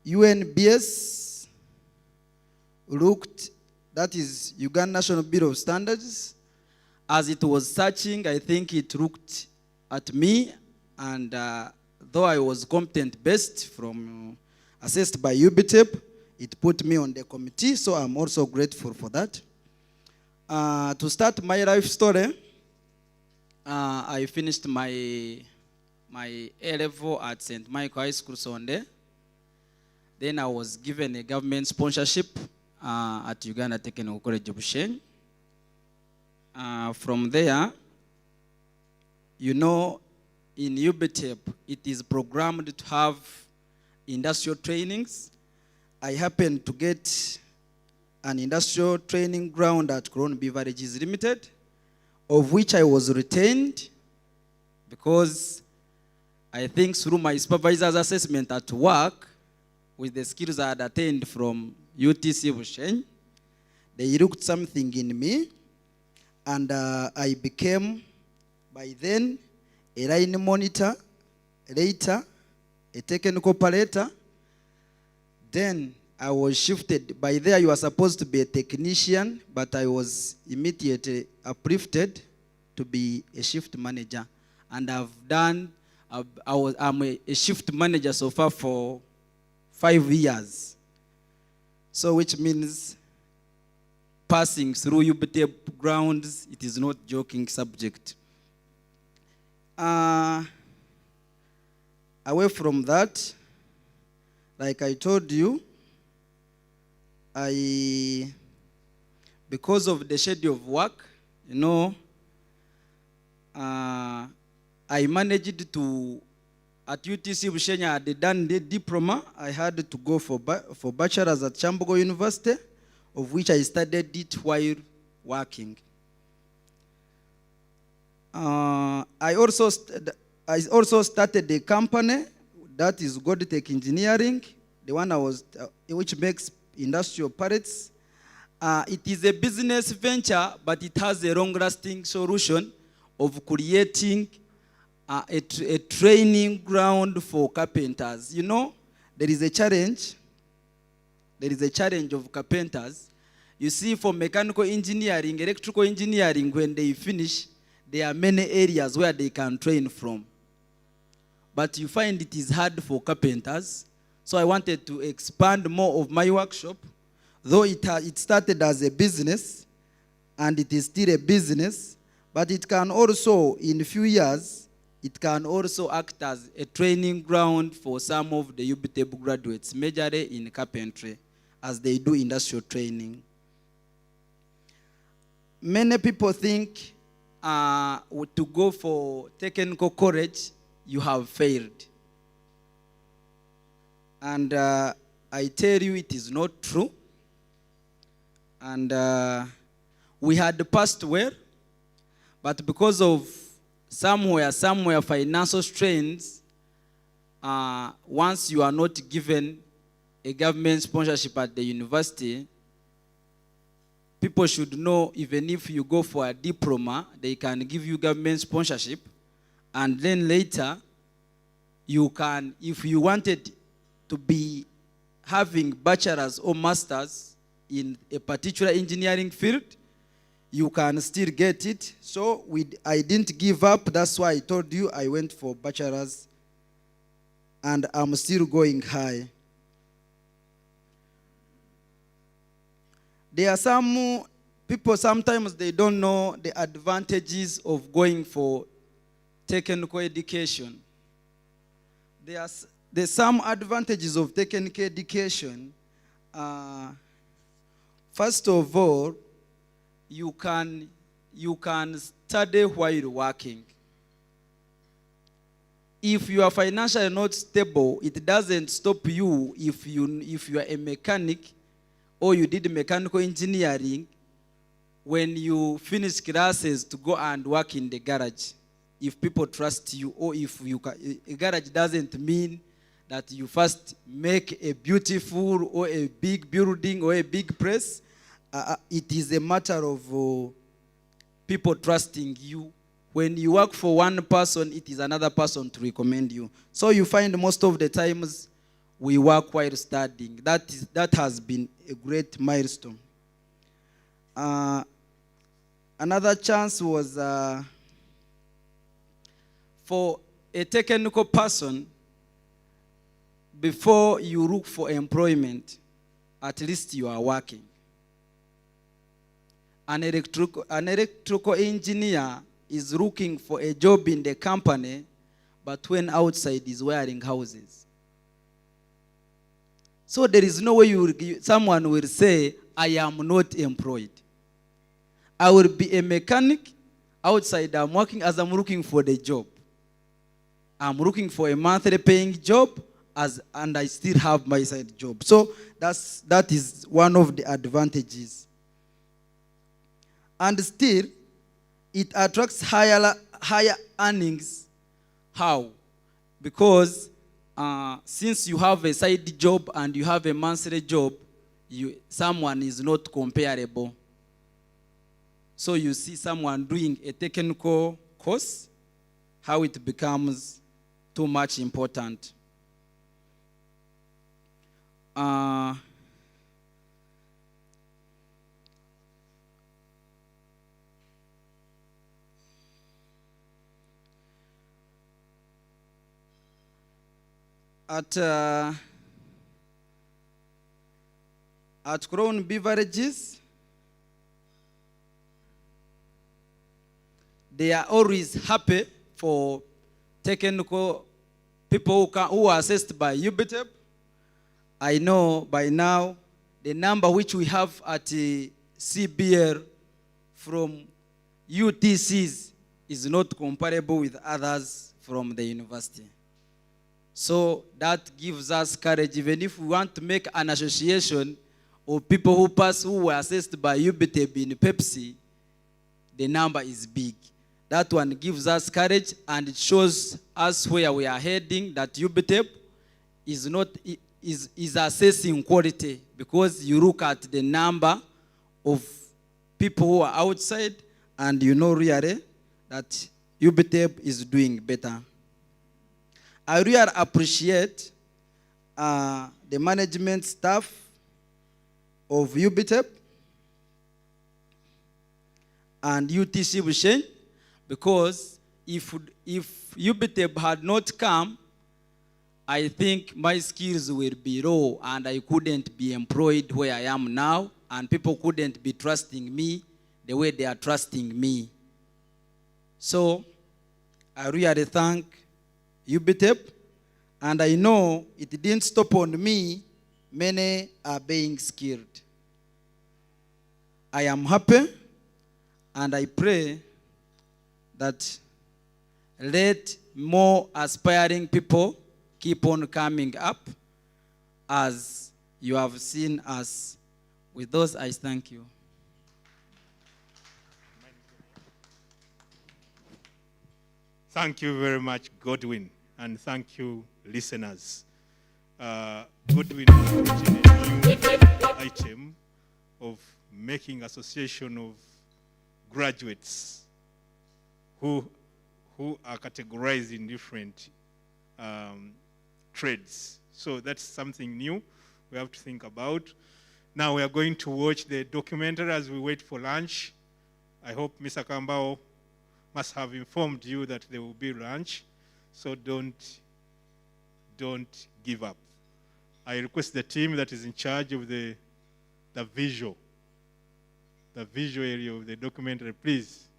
UNBS looked, that is Uganda National Bureau of Standards, As it was searching, I think it looked at me, and though I was competent based from assessed by UBTEP, it put me on the committee, so I'm also grateful for that. To start my life story, I finished my A-level at St. Michael High School Sunday. Then I was given a government sponsorship at Uganda Technical College of Busheng. From there, you know, in UBTEP, it is programmed to have industrial trainings. I happened to get an industrial training ground at Crown Beverages Limited, of which I was retained because I think through my supervisor's assessment at work, with the skills I had attained from UTC Busheng, they looked something in me, and I became, by then, a line monitor, later, a technical operator. Then I was shifted. By there, you are supposed to be a technician, but I was immediately uplifted to be a shift manager. And I'm a shift manager so far for 5 years. So which means passing through UBTEP grounds, it is not joking subject. Away from that, like I told you, because of the schedule of work, you know, I managed to, at UTC Busheng, I had done the diploma. I had to go for bachelor's at Chambogo University, of which I studied it while working. I also started a company that is GoldTech Engineering, the one which makes industrial parts. It is a business venture, but it has a long-lasting solution of creating a training ground for carpenters. You know, there is a challenge. There is a challenge of carpenters. You see, for mechanical engineering, electrical engineering, when they finish, there are many areas where they can train from. But you find it is hard for carpenters. So I wanted to expand more of my workshop. Though it started as a business, and it is still a business, but it can also, in a few years, it can also act as a training ground for some of the UBTEP graduates, majorly in carpentry, as they do industrial training. Many people think to go for technical college, you have failed. And I tell you, it is not true. And we had passed well, but because of somewhere financial strains, once you are not given a government sponsorship at the university, people should know, even if you go for a diploma, they can give you government sponsorship. And then later, you can, if you wanted to be having bachelor's or master's in a particular engineering field, you can still get it. So I didn't give up. That's why I told you I went for bachelor's, and I'm still going high. There are some people, sometimes they don't know the advantages of going for technical education. There's some advantages of technical education. First of all, you can study while working. If you are financially not stable, it doesn't stop you if you are a mechanic or you did mechanical engineering, when you finish classes to go and work in the garage. If people trust you, or if you a garage doesn't mean that you first make a beautiful or a big building or a big place. It is a matter of people trusting you. When you work for one person, it is another person to recommend you. So you find most of the times we work while studying. That has been a great milestone. I Another chance was for a technical person, before you look for employment, at least you are working. An electrical engineer is looking for a job in the company, but when outside is wearing houses. So there is no way someone will say, I am not employed. I will be a mechanic, outside I'm working as I'm looking for the job. I'm looking for a monthly paying job, and I still have my side job. So that is one of the advantages. And still, it attracts higher earnings. How? Because since you have a side job and you have a monthly job, someone is not comparable. So you see someone doing a technical course, how it becomes too much important. At Crown Beverages, they are always happy for technical people who are assessed by UBTEP. I know by now the number which we have at CBL from UTCs is not comparable with others from the university. So that gives us courage. Even if we want to make an association of people who were assessed by UBTEP in Pepsi, the number is big. That one gives us courage, and it shows us where we are heading, that UBTEP is assessing quality, because you look at the number of people who are outside and you know really that UBTEP is doing better. I really appreciate the management staff of UBTEP and UTC Bushen, because if UBTEP had not come, I think my skills will be low and I couldn't be employed where I am now, and people couldn't be trusting me the way they are trusting me. So I really thank UBTEP, and I know it didn't stop on me. Many are being skilled. I am happy, and I pray that let more aspiring people keep on coming up, as you have seen us. With those, I thank you. Thank you very much, Godwin, and thank you, listeners. Godwin has written a new item of making association of graduates who are categorized in different trades. So that's something new we have to think about. Now we are going to watch the documentary as we wait for lunch. I hope Mr. Kambao must have informed you that there will be lunch, so don't give up. I request the team that is in charge of the visual area of the documentary, please,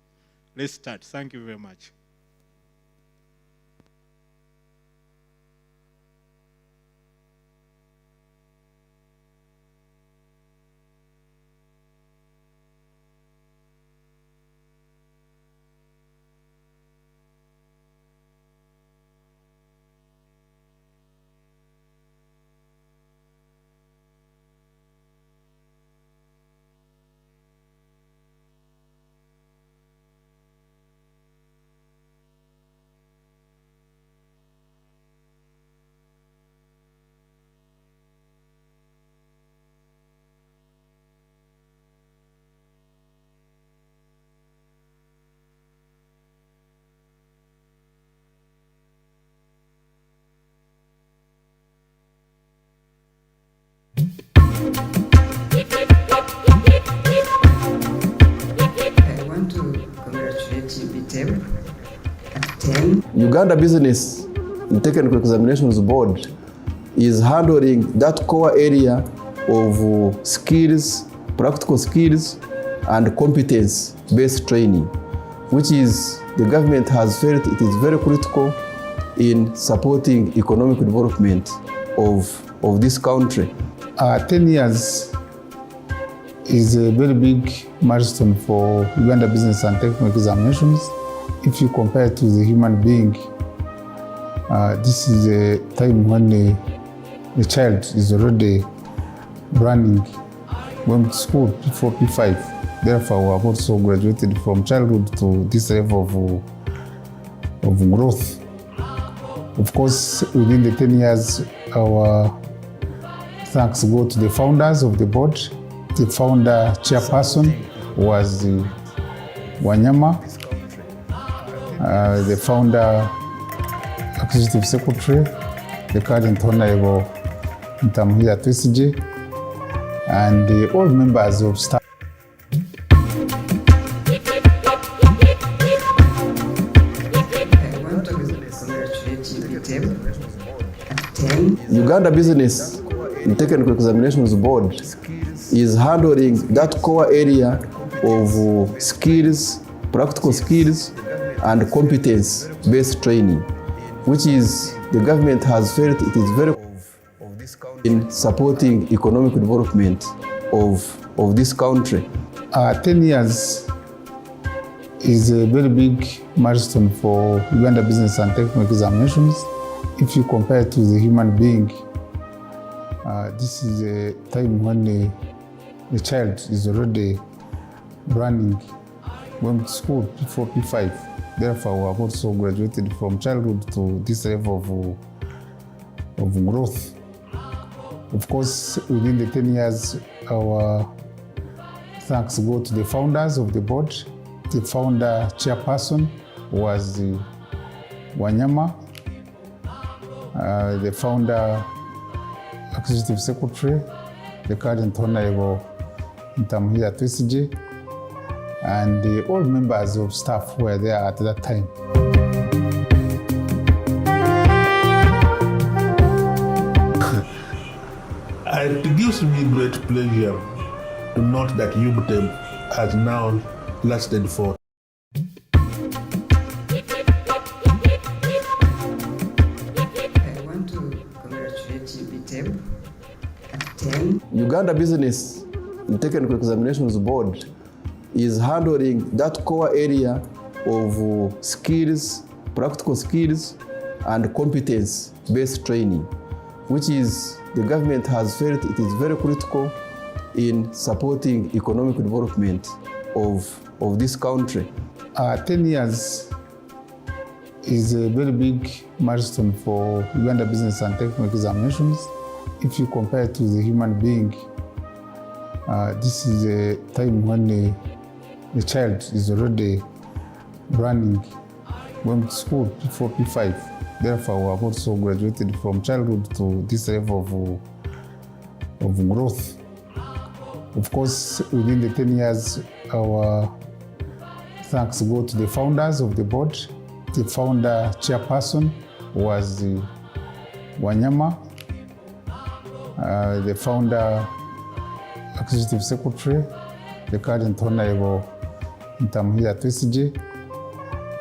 let's start. Thank you very much. Uganda Business and Technical Examinations Board is handling that core area of skills, practical skills, and competence-based training, which is the government has felt it is very critical in supporting economic development of this country. 10 years is a very big milestone for Uganda Business and Technical Examinations. If you compare to the human being, this is a time when the child is already running, going to school, P4, P5. Therefore, we have also graduated from childhood to this level of growth. Of course, within the 10 years, our thanks go to the founders of the board. The founder chairperson was Wanyama. The founder executive secretary, the current honorable Ntamuhira Twisije, and all members of staff. Uganda Business and Technical Examinations Board is handling that core area of skills, practical skills, and competence-based training, which is the government has felt it is very in supporting economic development of this country. 10 years is a very big milestone for Uganda Business and Technical Examinations. If you compare to the human being, this is a time when the child is already running, going to school, P4, P5. Therefore, we have also graduated from childhood to this level of growth. Of course, within the 10 years, our thanks go to the founders of the board. The founder chairperson was Wanyama. The founder executive secretary, the current honorable Ntamuhira Twisije, and all members of staff were there at that time. It gives me great pleasure to note that UBTEM has now lasted for Uganda Business and Technical Examinations Board is handling that core area of skills, practical skills, and competence-based training, which is the government has felt it is very critical in supporting economic development of this country. 10 years is a very big milestone for Uganda Business and Technical Examinations. If you compare to the human being, this is a time when the child is already running, going to school, P4, P5. Therefore, we have also graduated from childhood to this level of growth. Of course, within the 10 years, our thanks go to the founders of the board. The founder chairperson was Wanyama. The founder executive secretary, the current honorable Ntamuhira Twisije,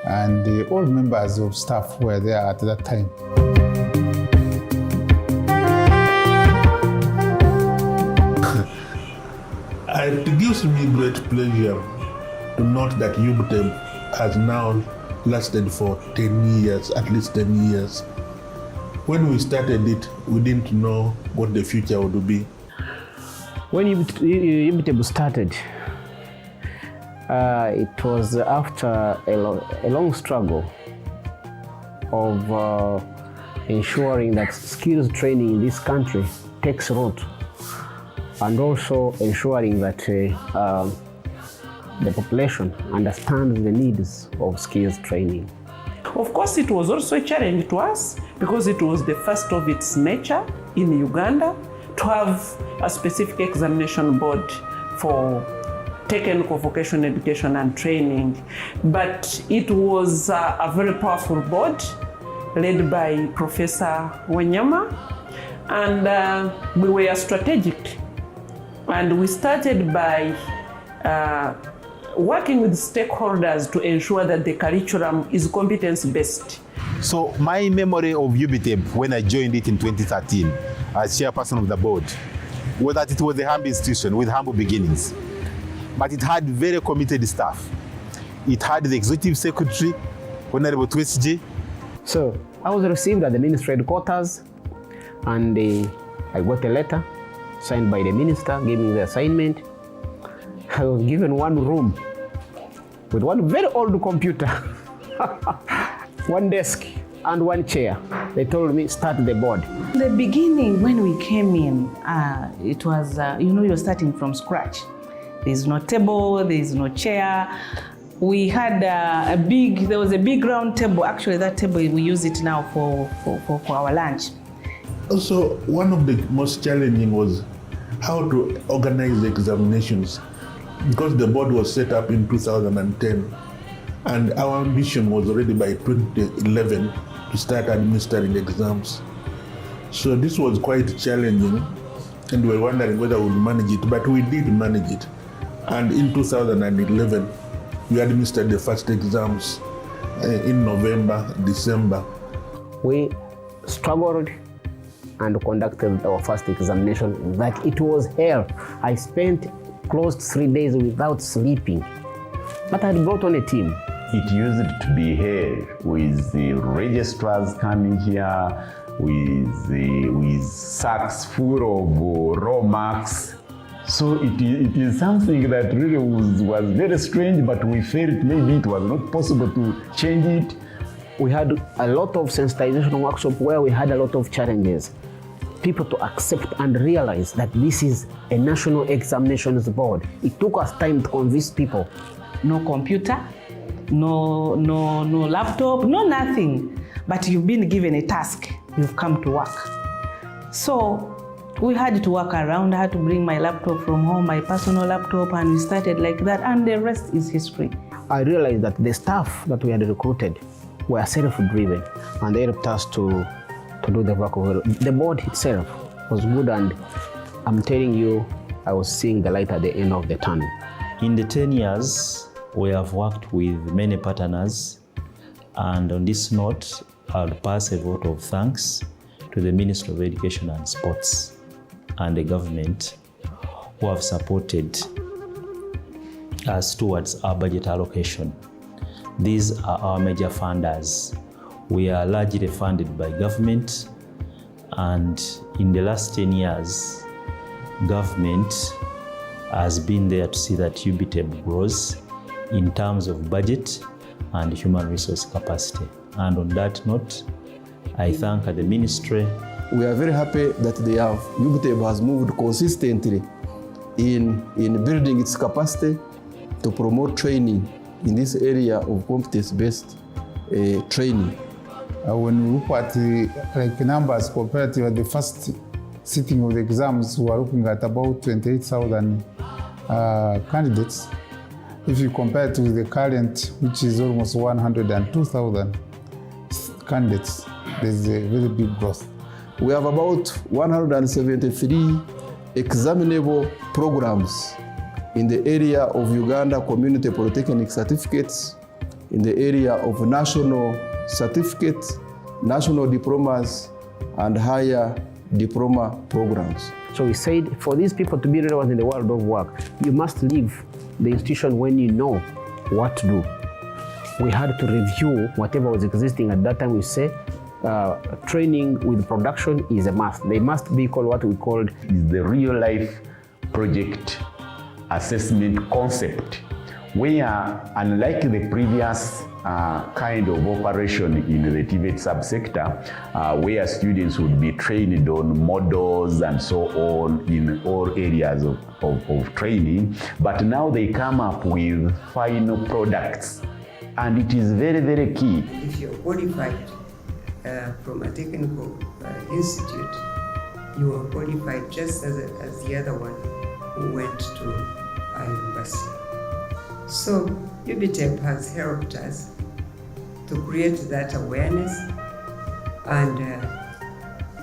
and all members of staff were there at that time. It gives me great pleasure to note that UBTEM has now lasted for 10 years, at least 10 years. When we started it, we didn't know what the future would be. When UBTEM started, it was after a long struggle of ensuring that skills training in this country takes root, and also ensuring that the population understands the needs of skills training. Of course, it was also a challenge to us because it was the first of its nature in Uganda to have a specific examination board for technical vocational education and training. But it was a very powerful board led by Professor Wanyama, and we were strategic. And we started by working with stakeholders to ensure that the curriculum is competence-based. So my memory of UBTEB when I joined it in 2013 as chairperson of the board was that it was a humble institution with humble beginnings. But it had very committed staff. It had the executive secretary, Honorable Twesji. So I was received at the ministry headquarters, and I got a letter signed by the minister, gave me the assignment. I was given one room with one very old computer, one desk and one chair. They told me, start the board. In the beginning, when we came in, it was, you're starting from scratch. There's no table, there's no chair. We had there was a big round table. Actually, that table, we use it now for our lunch. Also, one of the most challenging was how to organize the examinations, because the board was set up in 2010, and our ambition was already by 2011 to start administering exams. So this was quite challenging, and we were wondering whether we would manage it, but we did manage it. And in 2011, we administered the first exams in November, December. We struggled and conducted our first examination, that it was hell. I spent close to 3 days without sleeping, but I had brought on a team. It used to be hell with the registrars coming here with sacks full of raw marks. So it is something that really was very strange, but we felt maybe it was not possible to change it. We had a lot of sensitization workshop where we had a lot of challenges. People to accept and realize that this is a national examinations board. It took us time to convince people. No computer, no laptop, no nothing. But you've been given a task, you've come to work. So we had to work around. I had to bring my laptop from home, my personal laptop, and we started like that, and the rest is history. I realized that the staff that we had recruited were self-driven, and they helped us to do the work of the board itself was good, and I'm telling you, I was seeing the light at the end of the tunnel. In the 10 years, we have worked with many partners, and on this note, I'll pass a vote of thanks to the Ministry of Education and Sports and the government who have supported us towards our budget allocation. These are our major funders. We are largely funded by government, and in the last 10 years, government has been there to see that UBTEB grows in terms of budget and human resource capacity. And on that note, I thank the ministry. We are very happy that UBTEB has moved consistently in building its capacity to promote training in this area of competence-based training. When we look at the numbers compared to the first sitting of the exams, we are looking at about 28,000 candidates. If you compare to the current, which is almost 102,000 candidates, there's a very big growth. We have about 173 examinable programs in the area of Uganda Community Polytechnic certificates, in the area of national certificates, national diplomas, and higher diploma programs. So we said, for these people to be relevant in the world of work, you must leave the institution when you know what to do. We had to review whatever was existing at that time. We say training with production is a must. They must be called what we called is the real life project assessment concept, where unlike the previous kind of operation in the TVET subsector, where students would be trained on models and so on in all areas of training, but now they come up with final products, and it is very, very key. If you're qualified from a technical institute, you are qualified just as the other one who went to a university. So UBTEP has helped us to create that awareness and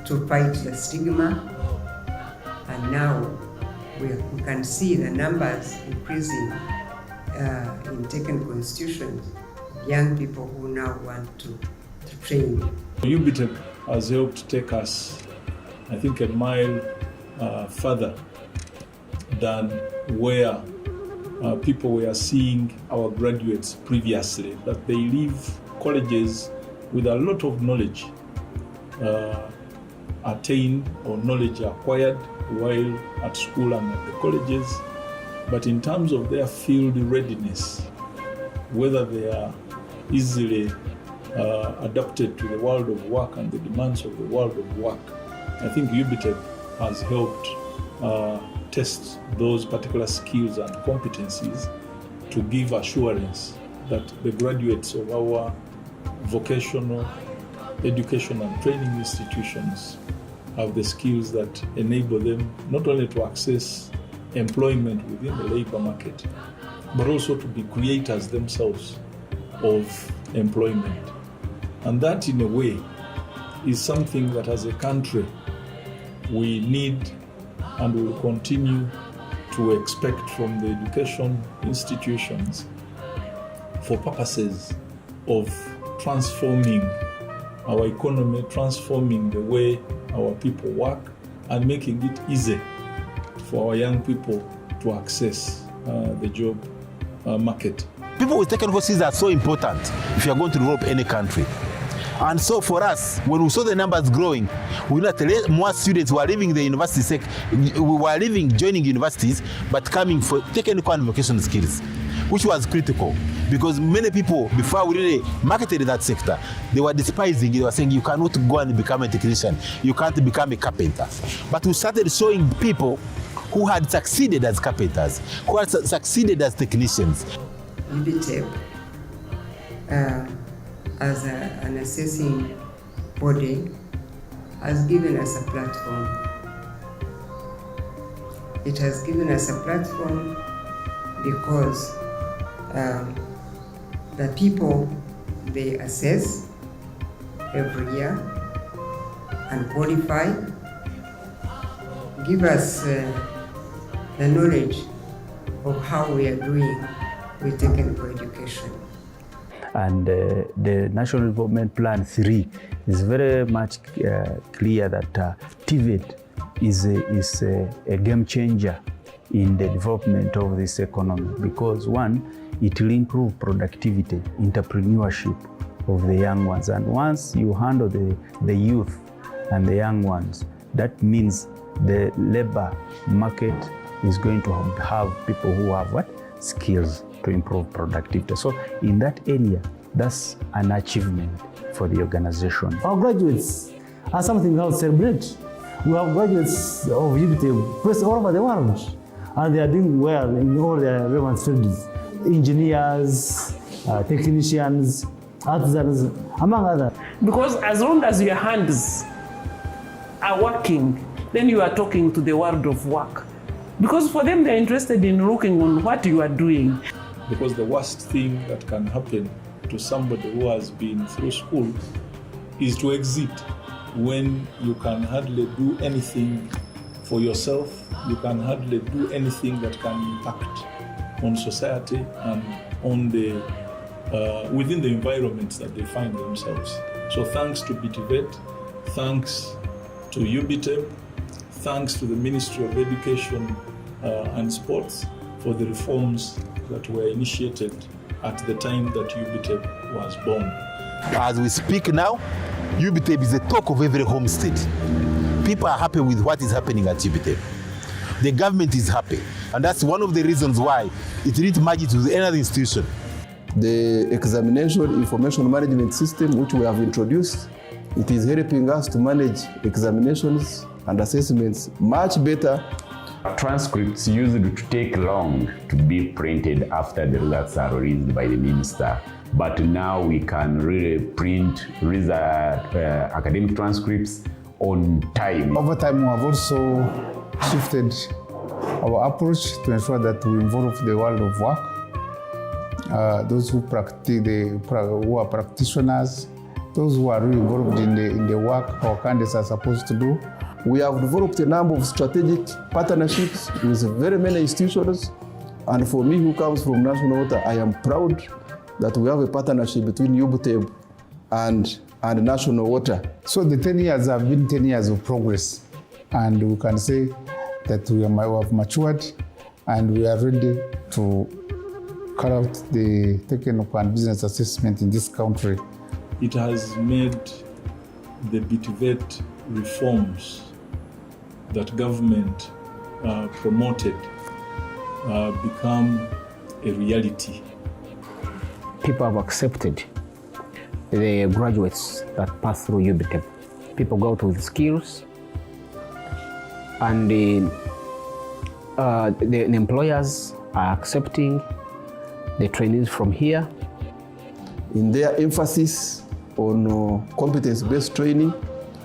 to fight the stigma. And now we can see the numbers increasing in technical institutions, young people who now want to train. UBTEP has helped take us, I think, a mile further than where people were seeing our graduates previously, that they leave colleges with a lot of knowledge attained or knowledge acquired while at school and at the colleges, but in terms of their field readiness, whether they are easily adapted to the world of work and the demands of the world of work, I think UBTEP has helped test those particular skills and competencies to give assurance that the graduates of our vocational education and training institutions have the skills that enable them not only to access employment within the labor market, but also to be creators themselves of employment. And that, in a way, is something that as a country we need and will continue to expect from the education institutions for purposes of transforming our economy, transforming the way our people work, and making it easy for our young people to access the job market. People with technical skills are so important if you are going to develop any country. And so for us, when we saw the numbers growing, we know that more students were leaving the university, joining universities, but coming for technical and vocational skills, which was critical. Because many people, before we really marketed that sector, they were despising it. They were saying, you cannot go and become a technician. You can't become a carpenter. But we started showing people who had succeeded as carpenters, who had succeeded as technicians. UBTEP, as an assessing body, has given us a platform. It has given us a platform because the people they assess every year and qualify give us the knowledge of how we are doing with technical education. And the National Development Plan 3 is very much clear that TVET is a game changer in the development of this economy, because one, it will improve productivity, entrepreneurship of the young ones. And once you handle the youth and the young ones, that means the labor market is going to have people who have what? Skills to improve productivity. So in that area, that's an achievement for the organization. Our graduates are something we have to celebrate. We have graduates of UBTEP all over the world, and they are doing well in all their relevant fields. Engineers, technicians, artisans, among others. Because as long as your hands are working, then you are talking to the world of work. Because for them, they're interested in looking on what you are doing. Because the worst thing that can happen to somebody who has been through school is to exit when you can hardly do anything for yourself, you can hardly do anything that can impact on society and on the within the environments that they find themselves. So thanks to BTVET, thanks to UBTEP, thanks to the Ministry of Education and Sports for the reforms that were initiated at the time that UBTEP was born. As we speak now, UBTEP is the talk of every home state. People are happy with what is happening at UBTEP. The government is happy, and that's one of the reasons why it didn't merge it with any other institution. The examination information management system which we have introduced, it is helping us to manage examinations and assessments much better. Transcripts used to take long to be printed after the results are released by the minister. But now we can really print academic transcripts on time. Over time, we have also shifted our approach to ensure that we involve the world of work those who who are practitioners, those who are really involved in the work our candidates are supposed to do. We have developed a number of strategic partnerships with very many institutions. And for me, who comes from National Water, I am proud that we have a partnership between UBTEB and National Water. So the 10 years have been 10 years of progress. And we can say that we have matured and we are ready to carry out the technical and business assessment in this country. It has made the BTVET reforms that government promoted become a reality. People have accepted the graduates that pass through UBTEB. People go out with skills, and the employers are accepting the trainees from here. In their emphasis on competence-based training,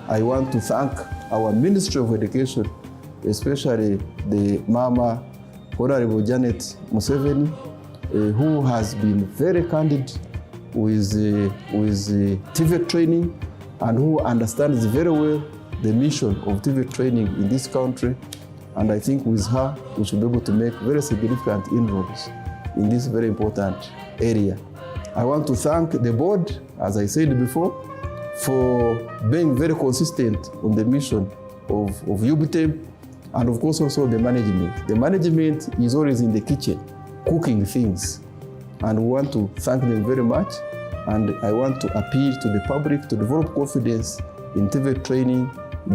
I want to thank our Ministry of Education, especially the Mama Honorable Janet Museveni, who has been very candid with TVET training and who understands very well the mission of TVET training in this country. And I think with her, we should be able to make very significant inroads in this very important area. I want to thank the board, as I said before, for being very consistent on the mission of UBTEB, and of course also the management. The management is always in the kitchen, cooking things, and we want to thank them very much. And I want to appeal to the public to develop confidence in TVET training,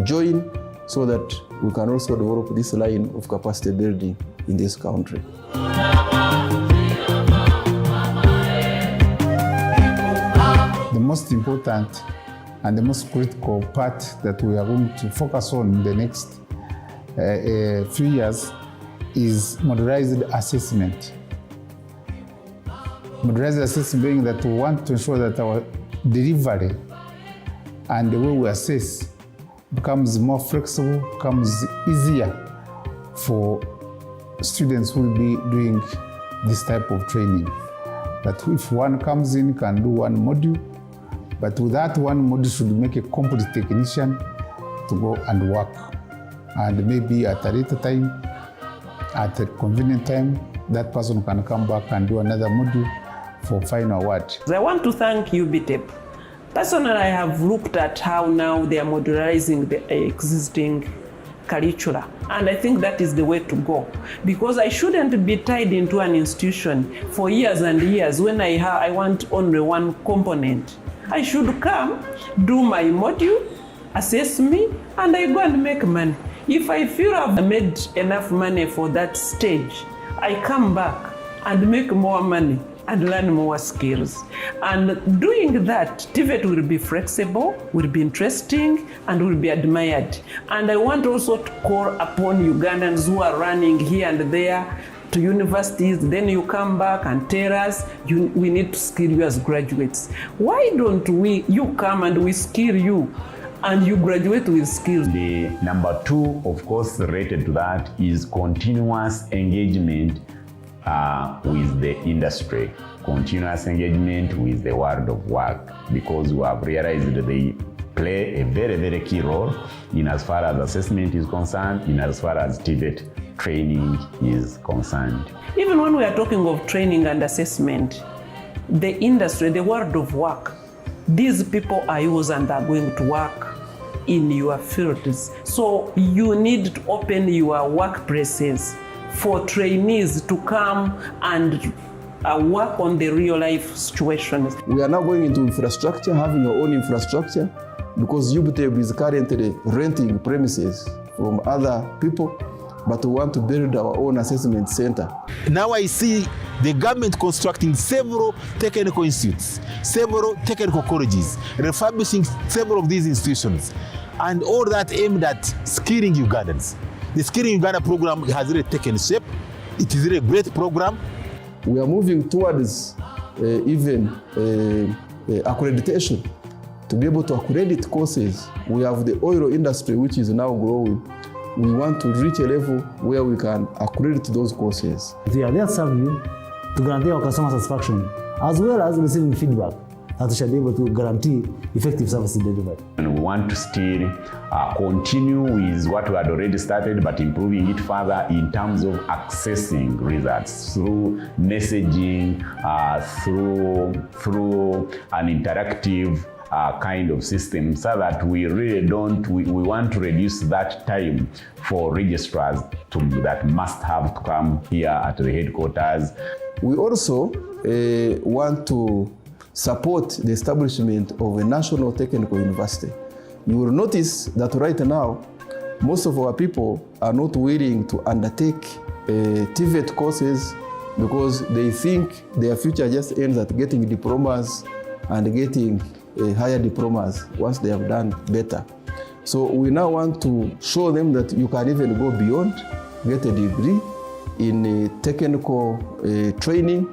join, so that we can also develop this line of capacity building in this country. The most important and the most critical part that we are going to focus on in the next few years is modularized assessment. Modularized assessment being that we want to ensure that our delivery and the way we assess becomes more flexible, becomes easier for students who will be doing this type of training. That if one comes in, can do one module, but with that one module should make a competent technician to go and work. And maybe at a later time, at a convenient time, that person can come back and do another module for final award. I want to thank UBTEB. Personally, I have looked at how now they are modularizing the existing curricula, and I think that is the way to go, because I shouldn't be tied into an institution for years and years when I want only one component. I should come, do my module, assess me, and I go and make money. If I feel I've made enough money for that stage, I come back and make more money and learn more skills. And doing that, TVET will be flexible, will be interesting, and will be admired. And I want also to call upon Ugandans who are running here and there to universities, then you come back and tell us, we need to skill you as graduates. Why don't you come and we skill you, and you graduate with skills? The number two, of course, related to that is continuous engagement with the industry, continuous engagement with the world of work, because we have realized that they play a very, very key role in as far as assessment is concerned, in as far as TVET training is concerned. Even when we are talking of training and assessment, the industry, the world of work, these people are yours and are going to work in your fields. So you need to open your workplaces for trainees to come and work on the real life situations. We are now going into infrastructure, having our own infrastructure, because UBTEB is currently renting premises from other people, but we want to build our own assessment center. Now I see the government constructing several technical institutes, several technical colleges, refurbishing several of these institutions, and all that aimed at skilling Ugandans. The Skilling Uganda program has really taken shape. It is really a great program. We are moving towards even accreditation, to be able to accredit courses. We have the oil industry, which is now growing. We want to reach a level where we can accredit those courses. They are there to serve you, to guarantee our customer satisfaction, as well as receiving feedback that we shall be able to guarantee effective service delivery. And we want to still continue with what we had already started, but improving it further in terms of accessing results through messaging, through an interactive kind of system, so that we really we want to reduce that time for registrars that must have to come here at the headquarters. We also want to support the establishment of a national technical university. You will notice that right now, most of our people are not willing to undertake TVET courses because they think their future just ends at getting diplomas and getting higher diplomas once they have done better. So we now want to show them that you can even go beyond, get a degree in technical training,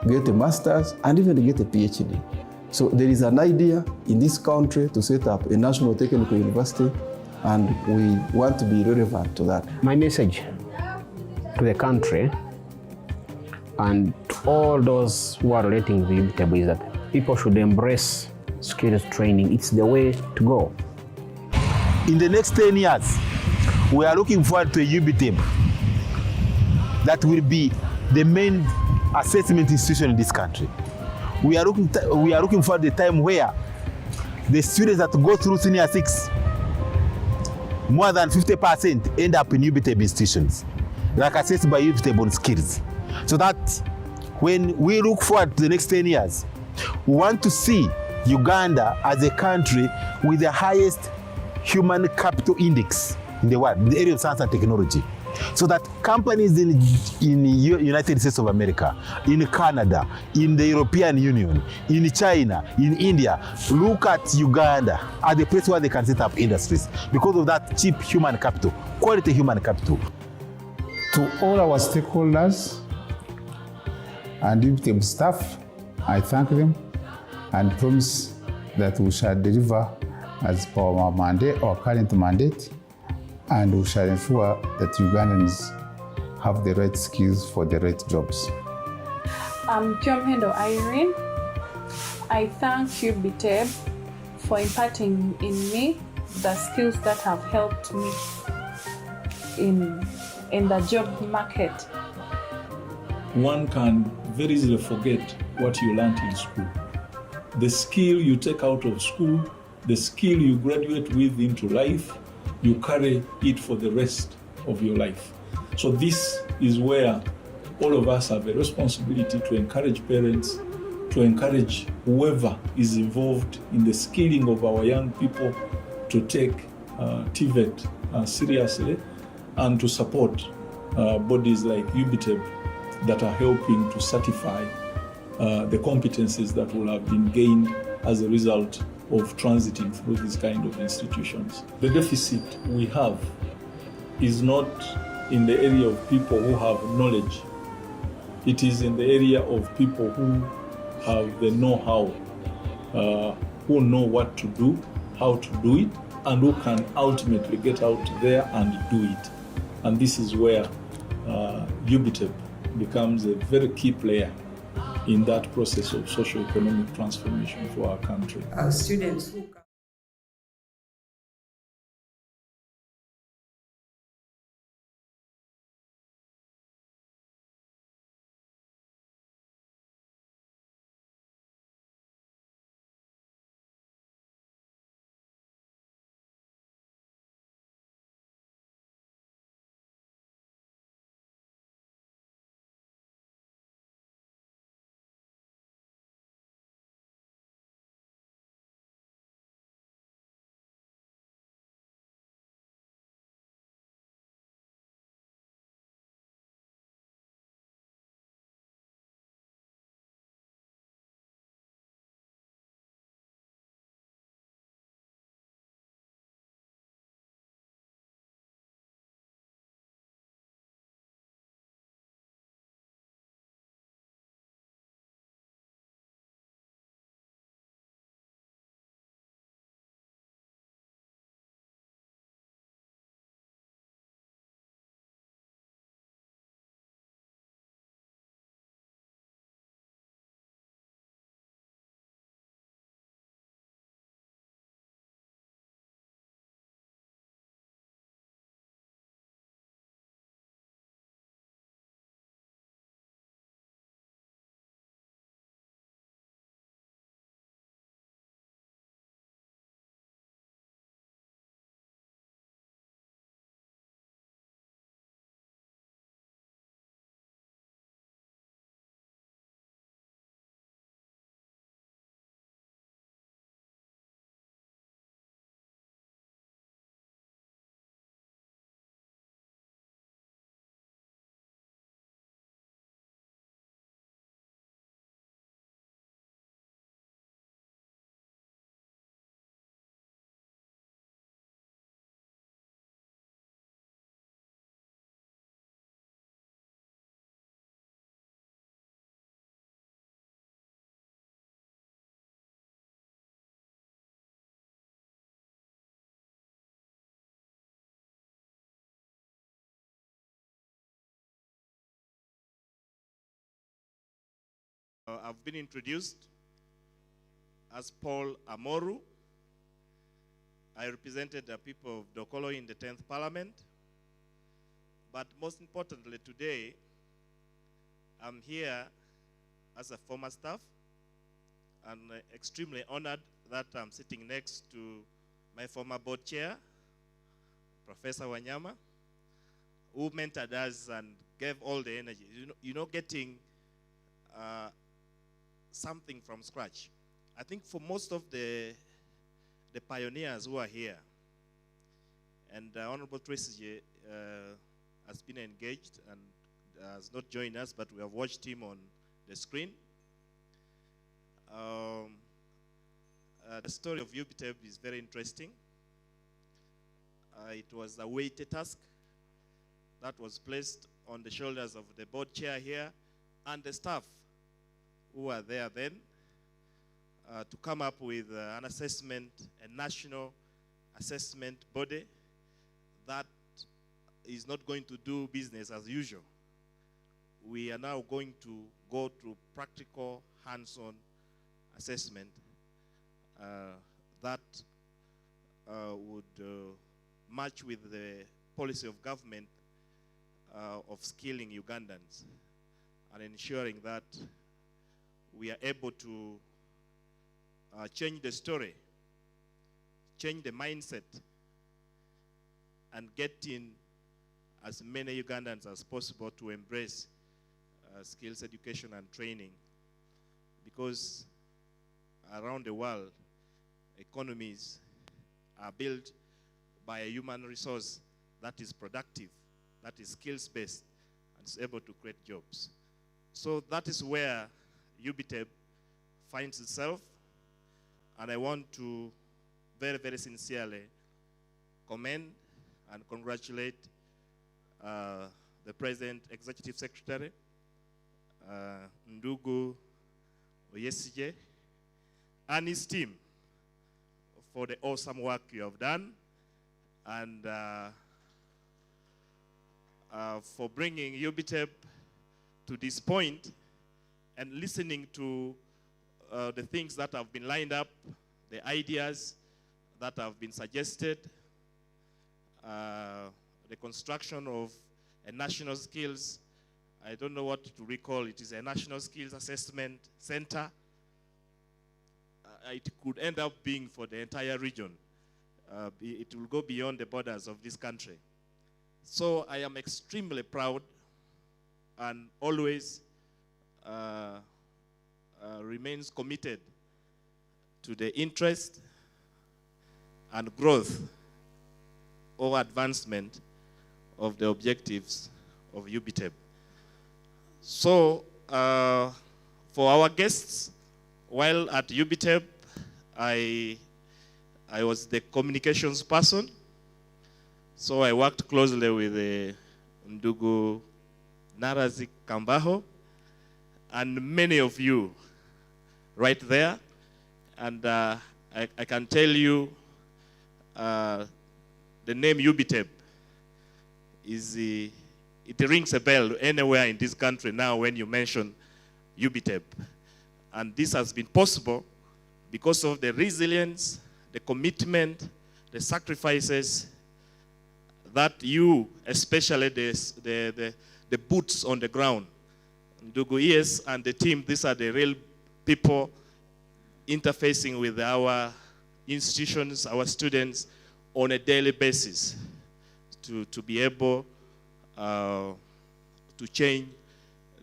get a master's, and even get a PhD. So there is an idea in this country to set up a national technical university, and we want to be relevant to that. My message to the country and to all those who are relating to the UBTEB is that people should embrace skills training. It's the way to go. In the next 10 years, we are looking forward to a UBTEB that will be the main assessment institution in this country. We are looking for the time where the students that go through senior 6, more than 50% end up in UBTEB institutions, like assessed by UBTEB on skills. So that when we look forward to the next 10 years, we want to see Uganda as a country with the highest human capital index in the world, in the area of science and technology. So that companies in United States of America, in Canada, in the European Union, in China, in India, look at Uganda as the place where they can set up industries because of that cheap human capital, quality human capital. To all our stakeholders and UBTEB staff, I thank them and promise that we shall deliver as per our mandate, our current mandate, and we shall ensure that Ugandans have the right skills for the right jobs. I'm Jomhendo Irene. I thank UBTEB for imparting in me the skills that have helped me in the job market. One can very easily forget what you learned in school. The skill you take out of school, the skill you graduate with into life, you carry it for the rest of your life. So this is where all of us have a responsibility to encourage parents, to encourage whoever is involved in the skilling of our young people to take TVET seriously, and to support bodies like UBTEB that are helping to certify the competencies that will have been gained as a result of transiting through these kind of institutions. The deficit we have is not in the area of people who have knowledge. It is in the area of people who have the know-how, who know what to do, how to do it, and who can ultimately get out there and do it. And this is where UBTEB becomes a very key player in that process of socio-economic transformation for our country. Our students who I've been introduced as Paul Amoru. I represented the people of Dokolo in the 10th Parliament. But most importantly today, I'm here as a former staff and extremely honored that I'm sitting next to my former board chair, Professor Wanyama, who mentored us and gave all the energy. Getting something from scratch. I think for most of the pioneers who are here, and Honorable Tracy has been engaged and has not joined us, but we have watched him on the screen. The story of UBTEB is very interesting. It was a weighted task that was placed on the shoulders of the board chair here and the staff who were there then to come up with an assessment, a national assessment body that is not going to do business as usual. We are now going to go through practical, hands-on assessment that would match with the policy of government of skilling Ugandans and ensuring that we are able to change the story, change the mindset, and get in as many Ugandans as possible to embrace skills education and training, because around the world, economies are built by a human resource that is productive, that is skills-based, and is able to create jobs. So that is where UBTEB finds itself, and I want to very, very sincerely commend and congratulate the President Executive Secretary, Ndugu Oyesije, and his team for the awesome work you have done, and for bringing UBTEB to this point and listening to the things that have been lined up, the ideas that have been suggested, the construction of a national skills, I don't know what to recall, it is a national skills assessment center. It could end up being for the entire region. It will go beyond the borders of this country. So I am extremely proud and always remains committed to the interest and growth or advancement of the objectives of UBTEB. So for our guests, while at UBTEB, I was the communications person. So I worked closely with Ndugu Narazi Kambaho and many of you right there. And I can tell you the name UBTEB it rings a bell anywhere in this country now when you mention UBTEB. And this has been possible because of the resilience, the commitment, the sacrifices that you, especially the boots on the ground, Ndugu ES and the team, these are the real people interfacing with our institutions, our students on a daily basis to be able to change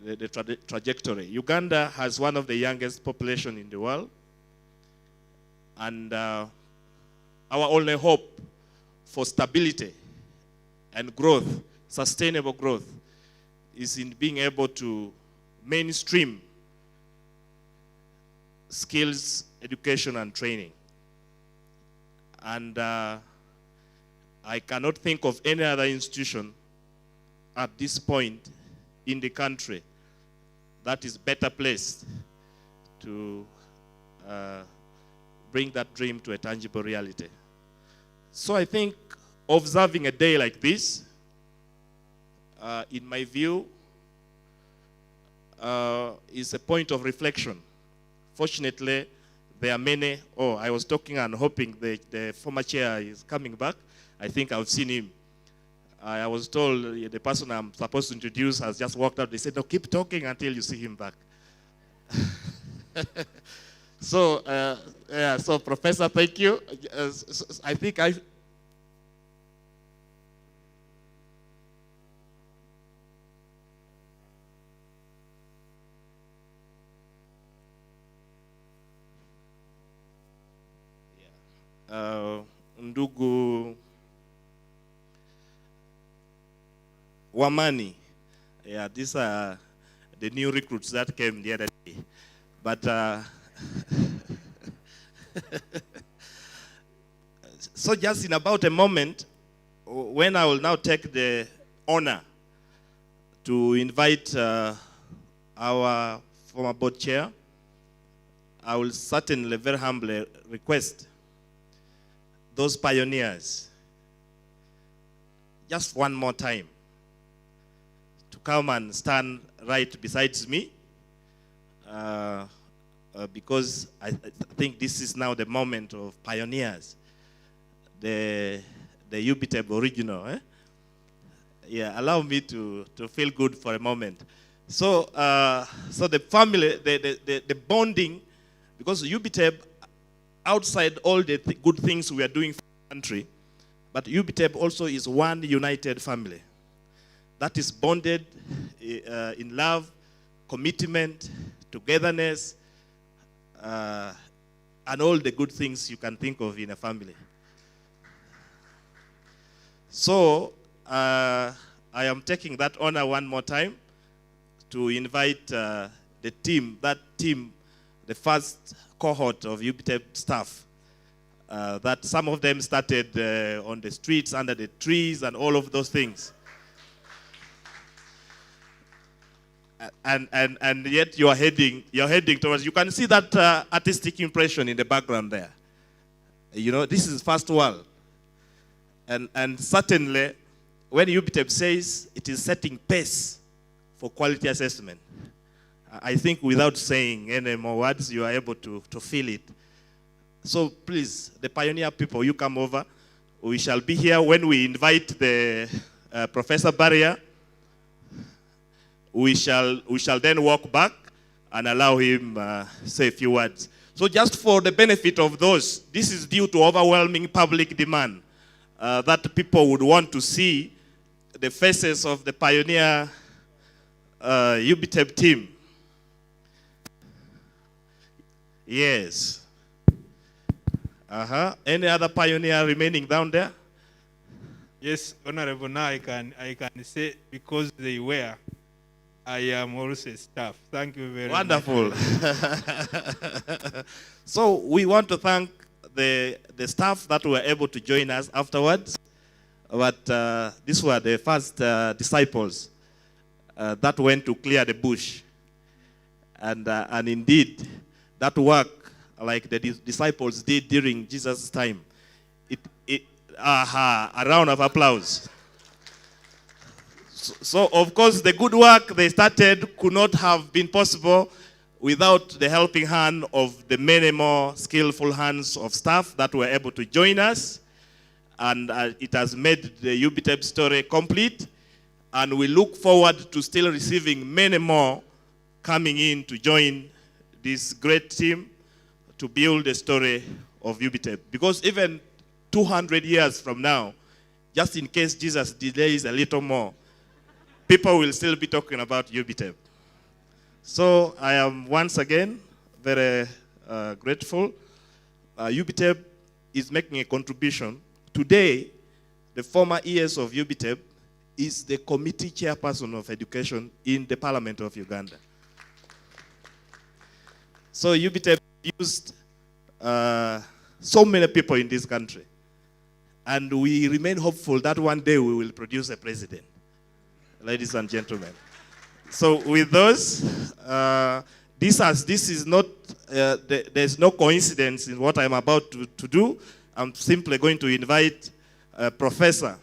the trajectory. Uganda has one of the youngest population in the world, and our only hope for stability and growth, sustainable growth, is in being able to mainstream skills, education, and training. And I cannot think of any other institution at this point in the country that is better placed to bring that dream to a tangible reality. So I think observing a day like this, in my view, is a point of reflection. Fortunately, there are many. Oh, I was talking and hoping the former chair is coming back. I think I've seen him. I was told the person I'm supposed to introduce has just walked out. They said, no, keep talking until you see him back. So, so Professor, thank you. I think ndugu Wamani. Yeah, these are the new recruits that came the other day. But so just in about a moment, when I will now take the honor to invite our former board chair, I will certainly very humbly request those pioneers just one more time to come and stand right beside me, because I think this is now the moment of pioneers, the UBTEB original. Yeah, allow me to feel good for a moment. So, so the family, the bonding, because UBTEB, outside all the good things we are doing for the country, but UBTEB also is one united family that is bonded in love, commitment, togetherness, and all the good things you can think of in a family. So, I am taking that honor one more time to invite the team, the first cohort of UBTEB staff, that some of them started on the streets, under the trees, and all of those things. And yet you're heading towards, you can see that artistic impression in the background there. You know, this is first world. And certainly, when UBTEB says it is setting pace for quality assessment, I think without saying any more words, you are able to feel it. So please, the pioneer people, you come over. We shall be here when we invite the Professor Barrier. We shall then walk back and allow him say a few words. So just for the benefit of those, this is due to overwhelming public demand that people would want to see the faces of the pioneer UBTEB team. Yes. Any other pioneer remaining down there? Yes, Honorable, now I can say, because they were, I am also staff. Thank you very much. Wonderful. So we want to thank the staff that were able to join us afterwards. But these were the first disciples that went to clear the bush. And indeed, that work, like the disciples did during Jesus' time, a round of applause. So, of course, the good work they started could not have been possible without the helping hand of the many more skillful hands of staff that were able to join us. And it has made the UBTEB story complete. And we look forward to still receiving many more coming in to join this great team to build the story of UBTEB. Because even 200 years from now, just in case Jesus delays a little more, people will still be talking about UBTEB. So I am once again very grateful. UBTEB is making a contribution. Today, the former ES of UBTEB is the committee chairperson of education in the Parliament of Uganda. So UBTEB used so many people in this country. And we remain hopeful that one day we will produce a president, ladies and gentlemen. So with those, this is not, there's no coincidence in what I'm about to do. I'm simply going to invite a professor,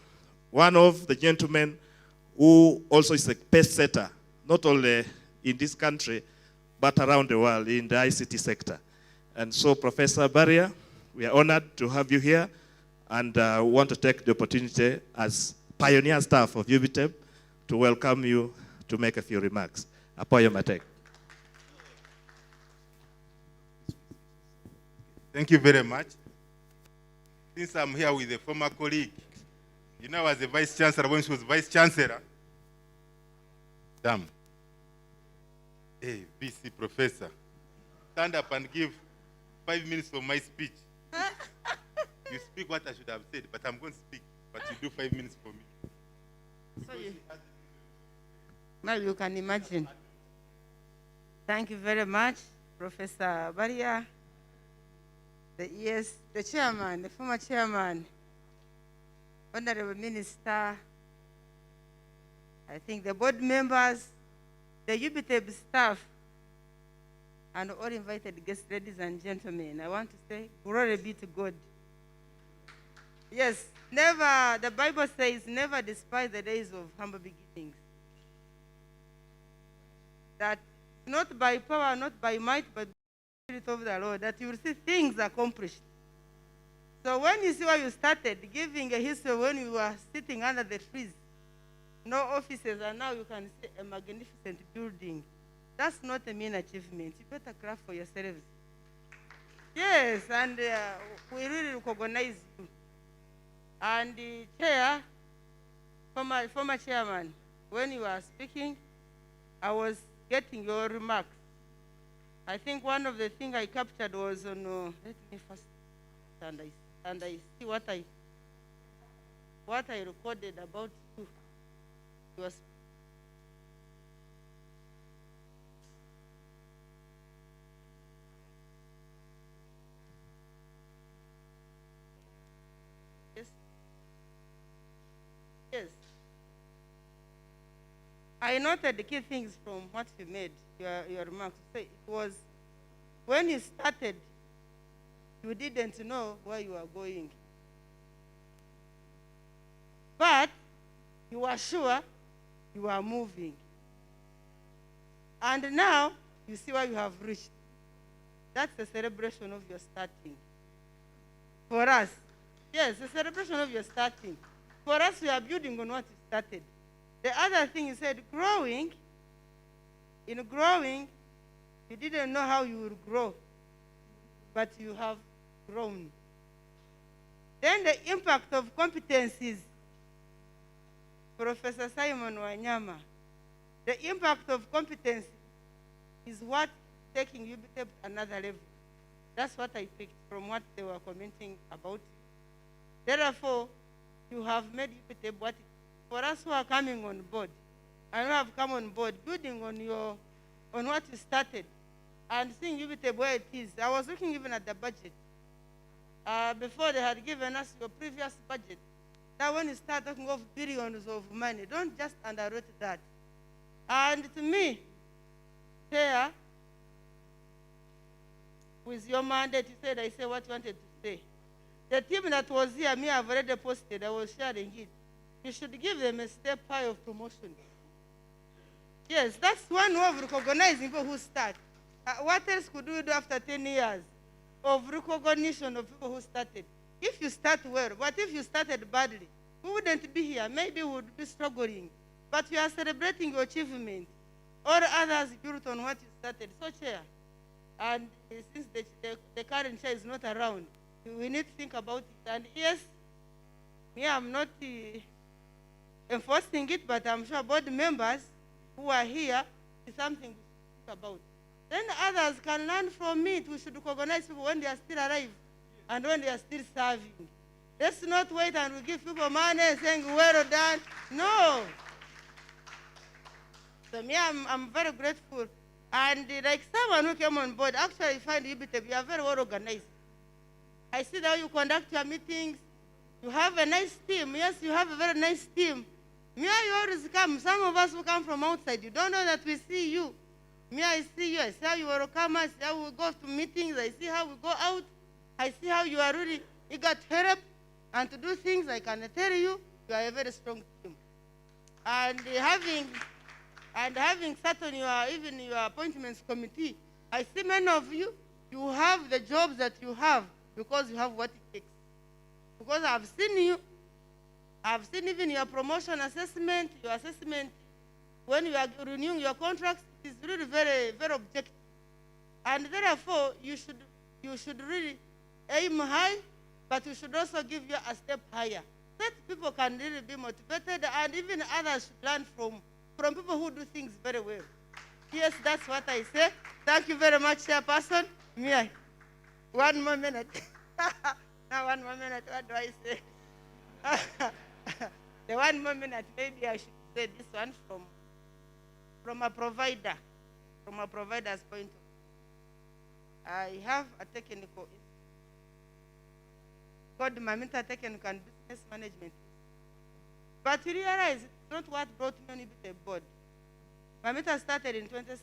one of the gentlemen who also is a pace setter, not only in this country, but around the world in the ICT sector. And so, Professor Barrier, we are honored to have you here, and want to take the opportunity as pioneer staff of UBTEB to welcome you to make a few remarks. Apoyo Matek. Thank you very much. Since I'm here with a former colleague, you know, as a vice chancellor, when she was vice chancellor, damn, hey, VC professor, stand up and give 5 minutes for my speech. You speak what I should have said, but I'm going to speak, but you do 5 minutes for me. So now you can imagine. Thank you very much, Professor Barrier, the chairman, the former chairman, Honorable Minister, I think the board members, the UBTEB staff, and all invited guests, ladies and gentlemen. I want to say, glory be to God. Yes, never, the Bible says, never despise the days of humble beginnings. That not by power, not by might, but by the Spirit of the Lord, that you will see things accomplished. So when you see where you started, giving a history when you were sitting under the trees, no offices, and now you can see a magnificent building. That's not a mean achievement. You better clap for yourselves. Yes, and we really recognize you. And the chair, former chairman, when you were speaking, I was getting your remarks. I think one of the things I captured was on, let me first, and I see what I recorded about you. It was yes. I noted the key things from what you made, your remarks. So it was when you started, you didn't know where you were going. But you were sure you were moving. And now you see where you have reached. That's a celebration of your starting. For us, yes, a celebration of your starting. For us, we are building on what you started. The other thing you said, growing. In growing, you didn't know how you would grow, but you have grown. Then the impact of competencies. Professor Simon Wanyama, the impact of competence is what taking UBTEB to another level. That's what I picked from what they were commenting about. Therefore, you have made UBTEB what it is. For us who are coming on board, and who have come on board, building on what you started, and seeing UBTEB where it is. I was looking even at the budget. Before they had given us your previous budget. Now when you start talking of billions of money, don't just underrate that. And to me, Chair, with your mandate, you said, I say what you wanted to say. The team that was here, me, I've already posted, I was sharing it. You should give them a step high of promotion. Yes, that's one way of recognizing people who start. What else could we do after 10 years of recognition of people who started? If you start well, but if you started badly, we wouldn't be here. Maybe we would be struggling. But you are celebrating your achievement. All others built on what you started. So, Chair, and since the current chair is not around, we need to think about it. And yes, me, I'm not enforcing it, but I'm sure board members who are here is something we should think about. Then others can learn from it. We should recognize people when they are still alive and when they are still serving. Let's not wait and we give people money saying, well done. No. So me, I'm very grateful. And like someone who came on board, actually I find UBTEB, you are very well organized. I see how you conduct your meetings. You have a nice team. Yes, you have a very nice team. Me, you always come. Some of us who come from outside, you don't know that we see you. Me, I see you. I see how you welcome us. I see how we go to meetings. I see how we go out. I see how you are really eager to help and to do things. I can tell you, you are a very strong team. And And having sat on even your appointments committee, I see many of you, you have the jobs that you have because you have what it takes. Because I've seen you, I've seen even your promotion assessment, your assessment when you are renewing your contracts, it is really very, very objective. And therefore, you should really aim high, but you should also give you a step higher. That people can really be motivated, and even others should learn from people who do things very well. Yes, that's what I say. Thank you very much, Chairperson. Mia, 1 more minute. Now 1 more minute, what do I say? The 1 more minute, maybe I should say this one from a provider, from a provider's point of view. I have a technical called Mamita Technical and Business Management. But you realize it's not what brought me on the board. Mamita started in 2016.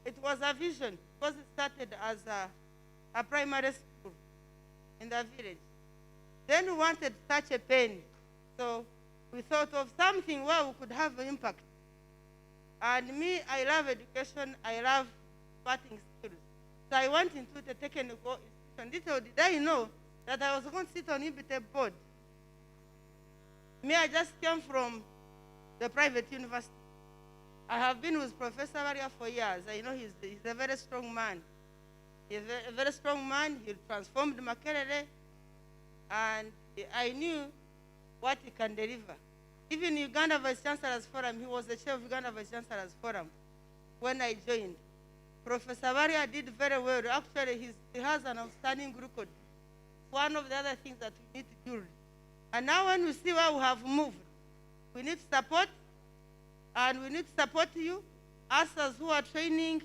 It was a vision because it started as a primary school in the village. Then we wanted to touch a pen. So we thought of something where we could have an impact. And me, I love education, I love imparting skills. So I went into the technical institution. Little did I know that I was going to sit on IBT board. Me, I just came from the private university. I have been with Professor Maria for years. I know he's a very strong man. He's a very strong man. He transformed Makerere, and I knew what he can deliver. Even Uganda Vice Chancellor's Forum, he was the chair of Uganda Vice Chancellor's Forum when I joined. Professor Maria did very well. Actually, he has an outstanding record. One of the other things that we need to build. And now when we see where we have moved, we need support, and we need to support you, us as who are training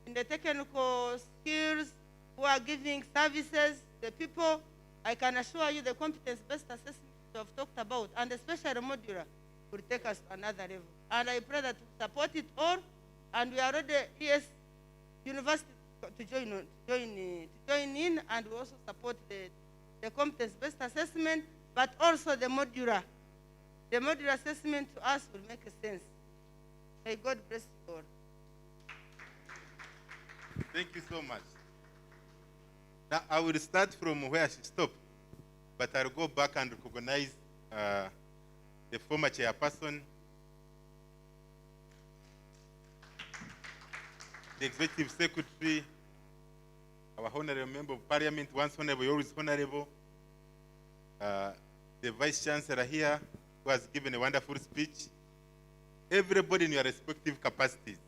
in the technical skills, who are giving services, the people. I can assure you the competence-based assessment we have talked about, and especially modular, will take us to another level. And I pray that we support it all, and we are ready, yes, university to join in, and we also support the competence-based assessment, but also the modular. The modular assessment to us will make a sense. May God bless you all. Thank you so much. Now, I will start from where she stopped, but I'll go back and recognize the former chairperson, the executive secretary, our honorable member of parliament, once honorable, always honorable, the vice chancellor here, who has given a wonderful speech, everybody in your respective capacities.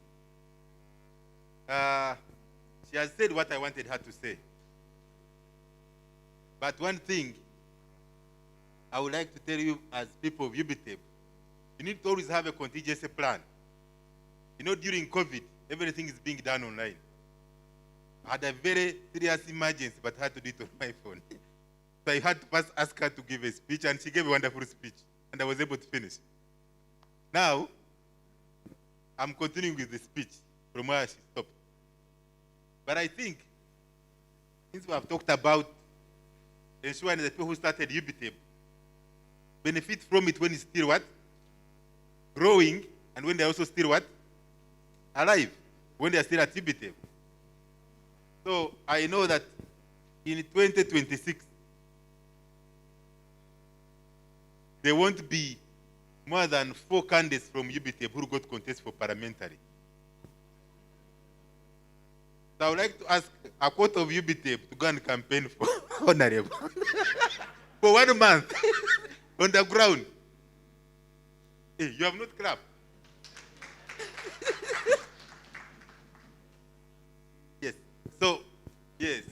She has said what I wanted her to say. But one thing I would like to tell you as people of UBTEP, you need to always have a contingency plan. You know, during COVID, everything is being done online. I had a very serious emergency, but I had to do it on my phone. So I had to first ask her to give a speech, and she gave a wonderful speech, and I was able to finish. Now, I'm continuing with the speech from where she stopped. But I think, since we have talked about ensuring that the people who started UBTEP benefit from it when it's still what? Growing, and when they're also still what? Alive, when they're still at UBTEP. So I know that in 2026, there won't be more than 4 candidates from UBTEP who got contest for parliamentary. So I would like to ask a quote of UBTEP to go and campaign for honorable for 1 month on the ground. Hey, you have not clapped. Yes. So, yes.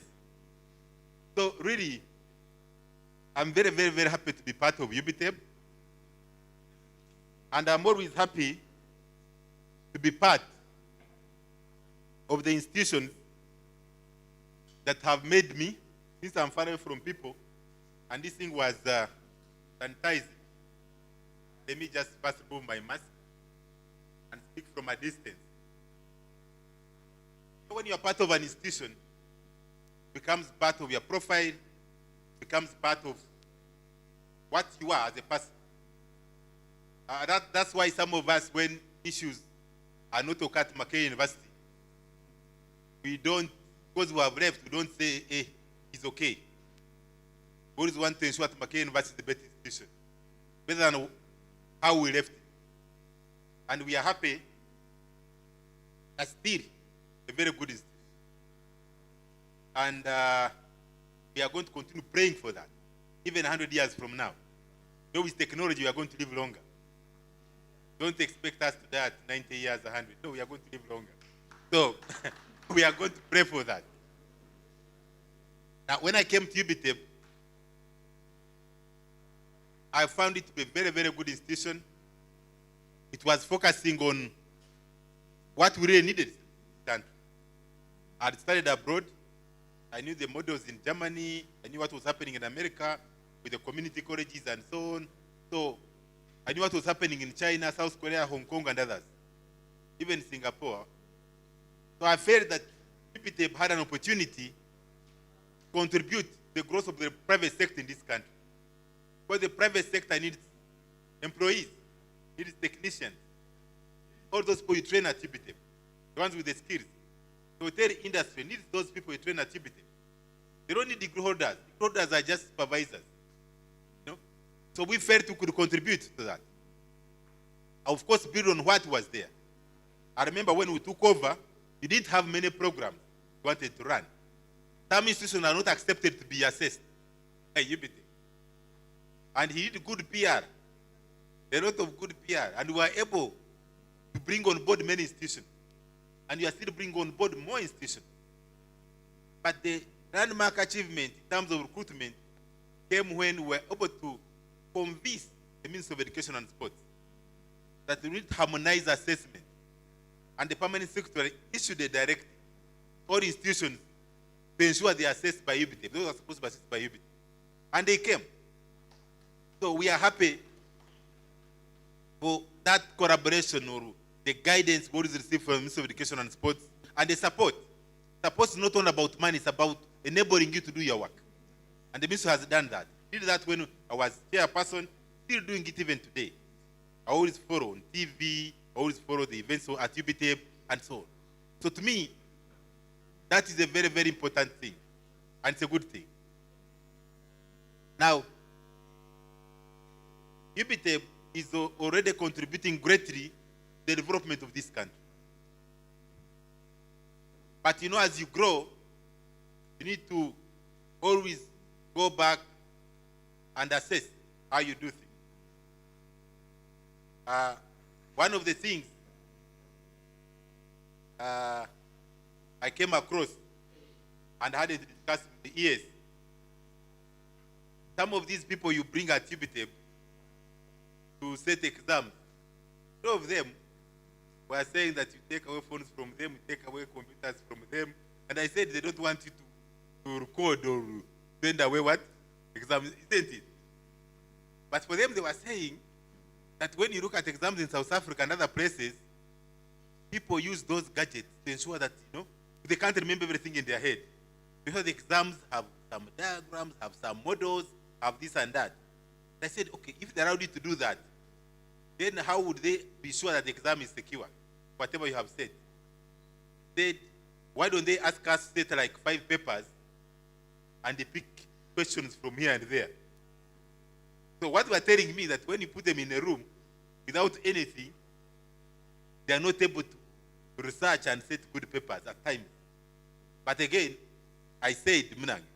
So really, I'm very, very, very happy to be part of UBTEP. And I'm always happy to be part of the institutions that have made me, since I'm far away from people, and this thing was sanitizing. Let me just first remove my mask and speak from a distance. So when you're part of an institution, it becomes part of your profile, becomes part of what you are as a person. That's why some of us, when issues are not okay at Mackay University, we don't, because we have left, we don't say, hey, it's okay. We always want to ensure that Mackay University is the better institution, better than how we left it. And we are happy that's still a very good institution. And we are going to continue praying for that, even 100 years from now. Though with technology, we are going to live longer. Don't expect us to die at 90 years, 100. No, we are going to live longer. So we are going to pray for that. Now, when I came to UBTEB, I found it to be a very, very good institution. It was focusing on what we really needed. I had studied abroad. I knew the models in Germany. I knew what was happening in America with the community colleges and so on. So I knew what was happening in China, South Korea, Hong Kong, and others, even Singapore. So I felt that UBTEB had an opportunity to contribute to the growth of the private sector in this country. Because the private sector needs employees, needs technicians, all those people you train at UBTEB, the ones with the skills. The hotel industry needs those people you train at UBTEB. They don't need degree holders. Degree holders are just supervisors. You know? So we felt we could contribute to that. Of course, build on what was there. I remember when we took over, we didn't have many programs we wanted to run. Some institutions are not accepted to be assessed by UBTEB. And he did good PR, a lot of good PR, and we were able to bring on board many institutions. And we are still bringing on board more institutions. But the landmark achievement in terms of recruitment came when we were able to convince the Ministry of Education and Sports that we need to harmonize assessment. And the Permanent Secretary issued a directive for institutions to ensure they are assessed by UBTEB. Those are supposed to be assessed by UBTEB. And they came. So we are happy for that collaboration or the guidance board is received from the Ministry of Education and Sports, and the support. Support is not only about money, it's about enabling you to do your work. And the Ministry has done that. Did that when I was chairperson, still doing it even today. I always follow on TV, I always follow the events at UBTEB, and so on. So to me, that is a very, very important thing, and it's a good thing. Now, UBTEB is already contributing greatly to the development of this country. But you know, as you grow, you need to always go back and assess how you do things. One of the things I came across and had to discuss with the ES, some of these people you bring at UBTEB to set exams, two of them were saying that you take away phones from them, you take away computers from them. And I said they don't want you to record or send away what? Exams, isn't it? But for them, they were saying that when you look at exams in South Africa and other places, people use those gadgets to ensure that, you know, they can't remember everything in their head. Because the exams have some diagrams, have some models, have this and that. I said, okay, if they allowed you to do that, then how would they be sure that the exam is secure? Whatever you have said. Said, why don't they ask us to set like 5 papers and they pick questions from here and there? So what they were telling me that when you put them in a room without anything, they are not able to research and set good papers at times. But again, I said,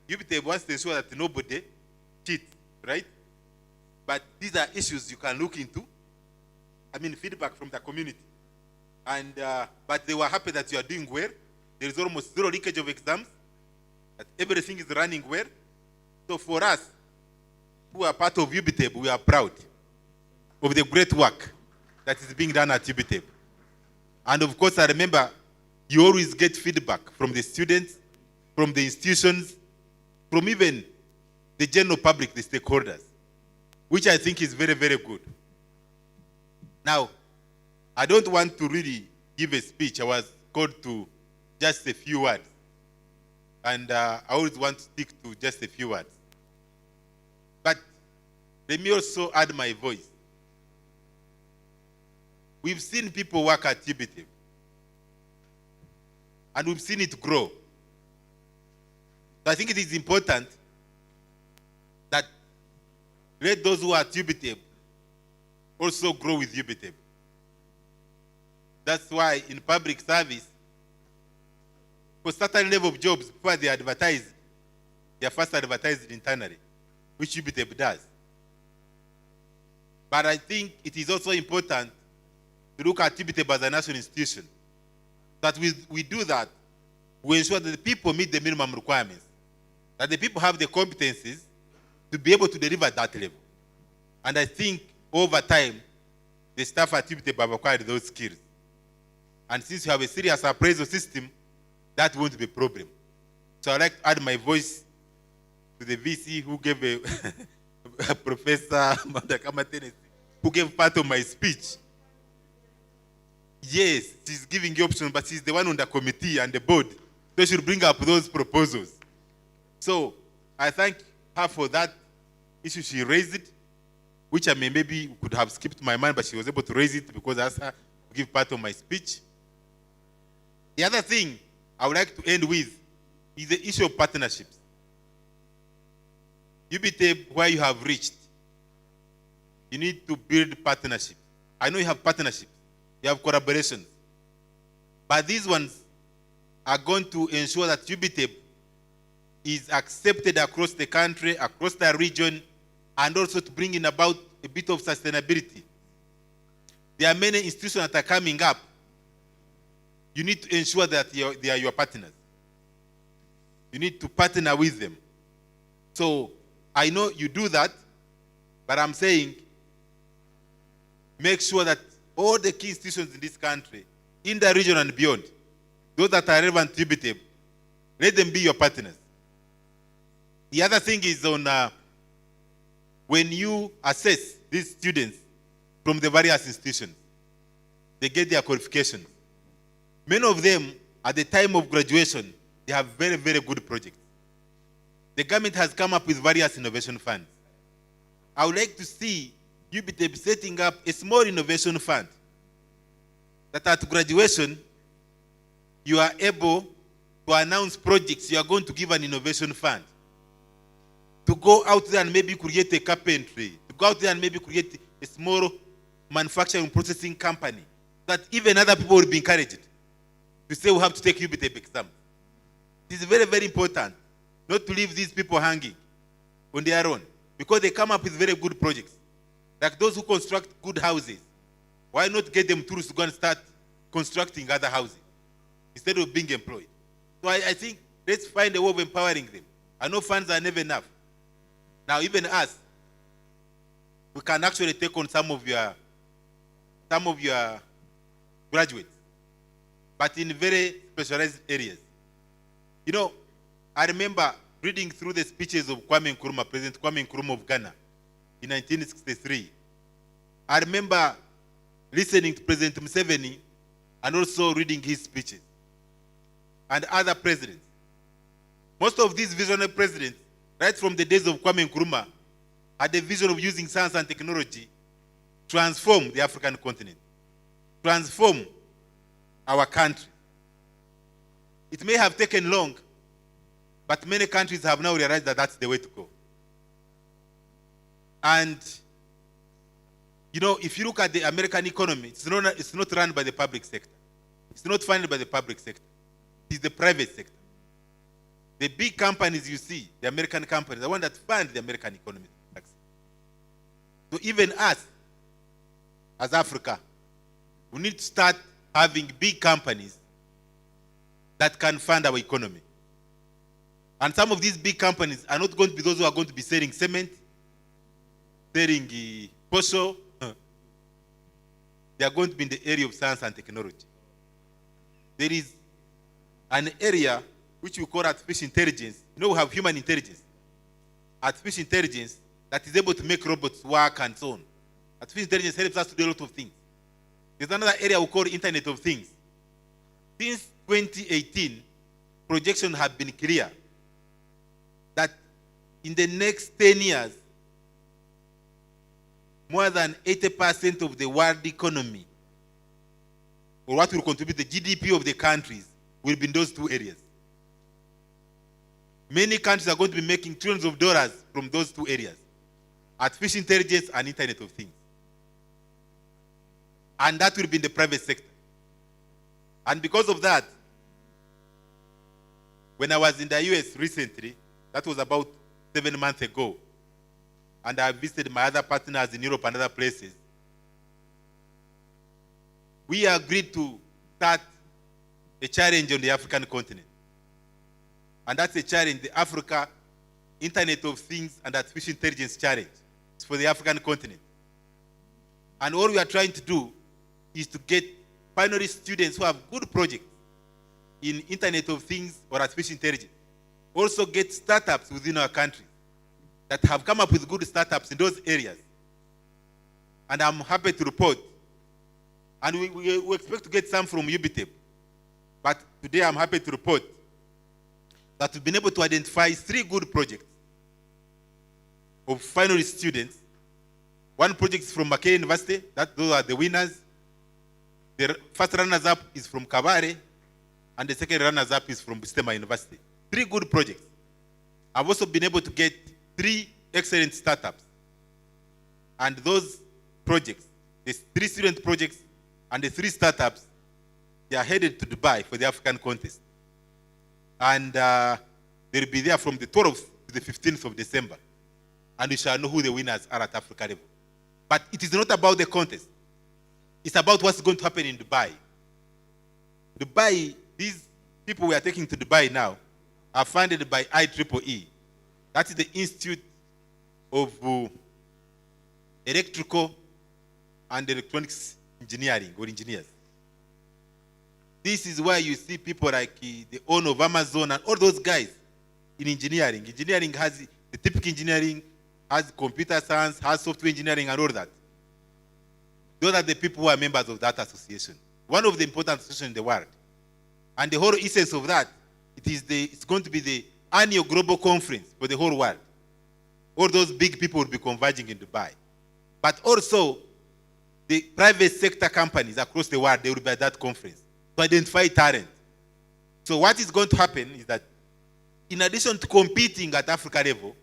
UBTEB wants to ensure that nobody cheats, right? But these are issues you can look into. I mean, feedback from the community. And, but they were happy that you are doing well. There is almost zero leakage of exams, that everything is running well. So for us, who are part of UBTEB, we are proud of the great work that is being done at UBTEB. And of course, I remember you always get feedback from the students, from the institutions, from even the general public, the stakeholders, which I think is very, very good. Now, I don't want to really give a speech. I was called to just a few words. And I always want to stick to just a few words. But let me also add my voice we've seen people work at UBTEB, and we've seen it grow. So I think it is important that let those who are at UBTEB also grow with UBTEB. That's why in public service, for certain level of jobs, before they advertise, they are first advertised internally, which UBTEB does. But I think it is also important to look at UBTEB as a national institution. That we do that, we ensure that the people meet the minimum requirements, that the people have the competencies to be able to deliver at that level. And I think over time, the staff at UBTEB have acquired those skills. And since you have a serious appraisal system, that won't be a problem. So I'd like to add my voice to the VC who gave a Professor who gave part of my speech. Yes, she's giving the option, but she's the one on the committee and the board. So she should bring up those proposals. So I thank her for that issue she raised it, which I maybe could have skipped my mind, but she was able to raise it because I asked her to give part of my speech. The other thing I would like to end with is the issue of partnerships. UBTEB, where you have reached, you need to build partnerships. I know you have partnerships, you have collaborations, but these ones are going to ensure that UBTEB is accepted across the country, across the region, and also to bring in about a bit of sustainability. There are many institutions that are coming up. You need to ensure that they are your partners. You need to partner with them. So I know you do that, but I'm saying make sure that all the key institutions in this country, in the region and beyond, those that are relevant to UBTEB, let them be your partners. The other thing is on when you assess these students from the various institutions, they get their qualifications. Many of them, at the time of graduation, they have very, very good projects. The government has come up with various innovation funds. I would like to see UBTEB setting up a small innovation fund that at graduation, you are able to announce projects you are going to give an innovation fund. To go out there and maybe create a carpentry, to go out there and maybe create a small manufacturing processing company, that even other people will be encouraged to say we have to take UBTEB exam. It is very, very important not to leave these people hanging on their own, because they come up with very good projects. Like those who construct good houses, why not get them tools to go and start constructing other houses instead of being employed? So I think let's find a way of empowering them. I know funds are never enough. Now even us, we can actually take on some of your graduates, but in very specialized areas. You know, I remember reading through the speeches of Kwame Nkrumah, President Kwame Nkrumah of Ghana in 1963. I remember listening to President Museveni and also reading his speeches, and other presidents. Most of these visionary presidents, right from the days of Kwame Nkrumah, had a vision of using science and technology to transform the African continent, transform our country. It may have taken long, but many countries have now realized that that's the way to go. And, you know, if you look at the American economy, it's not run by the public sector. It's not funded by the public sector. It's the private sector. The big companies you see, the American companies, the ones that fund the American economy. So even us, as Africa, we need to start having big companies that can fund our economy. And some of these big companies are not going to be those who are going to be selling cement, selling posho. They are going to be in the area of science and technology. There is an area which we call artificial intelligence. You know, we have human intelligence. Artificial intelligence that is able to make robots work and so on. Artificial intelligence helps us to do a lot of things. There's another area we call Internet of Things. Since 2018, projections have been clear that in the next 10 years, more than 80% of the world economy or what will contribute the GDP of the countries will be in those two areas. Many countries are going to be making trillions of dollars from those two areas: artificial intelligence and Internet of Things. And that will be in the private sector. And because of that, when I was in the US recently, that was about 7 months ago, and I visited my other partners in Europe and other places, we agreed to start a challenge on the African continent. And that's a challenge, the Africa Internet of Things and Artificial Intelligence Challenge. It's for the African continent. And all we are trying to do is to get finalist students who have good projects in Internet of Things or Artificial Intelligence. Also get startups within our country that have come up with good startups in those areas. And I'm happy to report, and we expect to get some from UBTEP, but today I'm happy to report that we've been able to identify 3 good projects of finalist students. One project is from Makerere University, those are the winners. The first runners-up is from Kabare, and the second runners-up is from Bustema University. 3 good projects. I've also been able to get 3 excellent startups. And those projects, the 3 student projects and the 3 startups, they are headed to Dubai for the African contest. And they'll be there from the 12th to the 15th of December. And we shall know who the winners are at Africa level. But it is not about the contest. It's about what's going to happen in Dubai. Dubai, these people we are taking to Dubai now are funded by IEEE. That is the Institute of Electrical and Electronics Engineering, or engineers. This is where you see people like the owner of Amazon and all those guys in engineering. Engineering has, the typical engineering has computer science, has software engineering and all that. Those are the people who are members of that association. One of the important associations in the world. And the whole essence of that, it's going to be the annual global conference for the whole world. All those big people will be converging in Dubai. But also, the private sector companies across the world, they will be at that conference to identify talent. So what is going to happen is that in addition to competing at Africa level,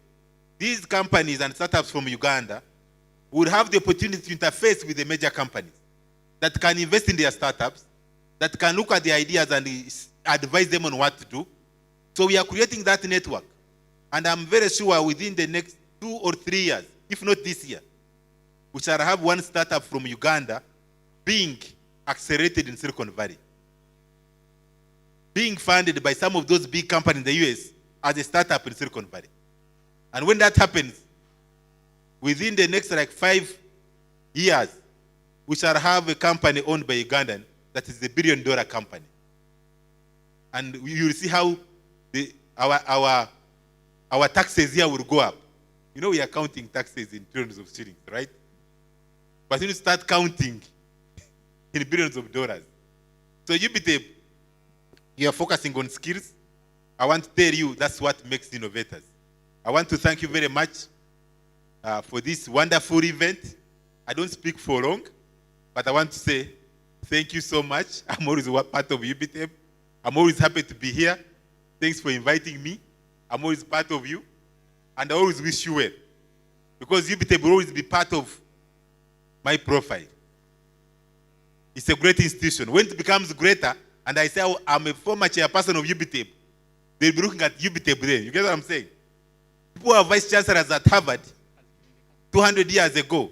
these companies and startups from Uganda will have the opportunity to interface with the major companies that can invest in their startups, that can look at the ideas and advise them on what to do. So we are creating that network. And I'm very sure within the next 2 or 3 years, if not this year, we shall have one startup from Uganda being accelerated in Silicon Valley, being funded by some of those big companies in the US as a startup in Silicon Valley. And when that happens, within the next 5 years, we shall have a company owned by Ugandan that is a $1 billion company. And you will see how our taxes here will go up. You know, we are counting taxes in trillions of shillings, right? But when you start counting in billions of dollars. So UBTEP, you are focusing on skills. I want to tell you that's what makes innovators. I want to thank you very much for this wonderful event. I don't speak for long, but I want to say thank you so much. I'm always part of UBTEP. I'm always happy to be here. Thanks for inviting me. I'm always part of you. And I always wish you well. Because UBTEP will always be part of my profile. It's a great institution. When it becomes greater, and I say, oh, I'm a former chairperson of UBTEP, they'll be looking at UBTEP there. You get what I'm saying? People who are vice chancellors at Harvard 200 years ago.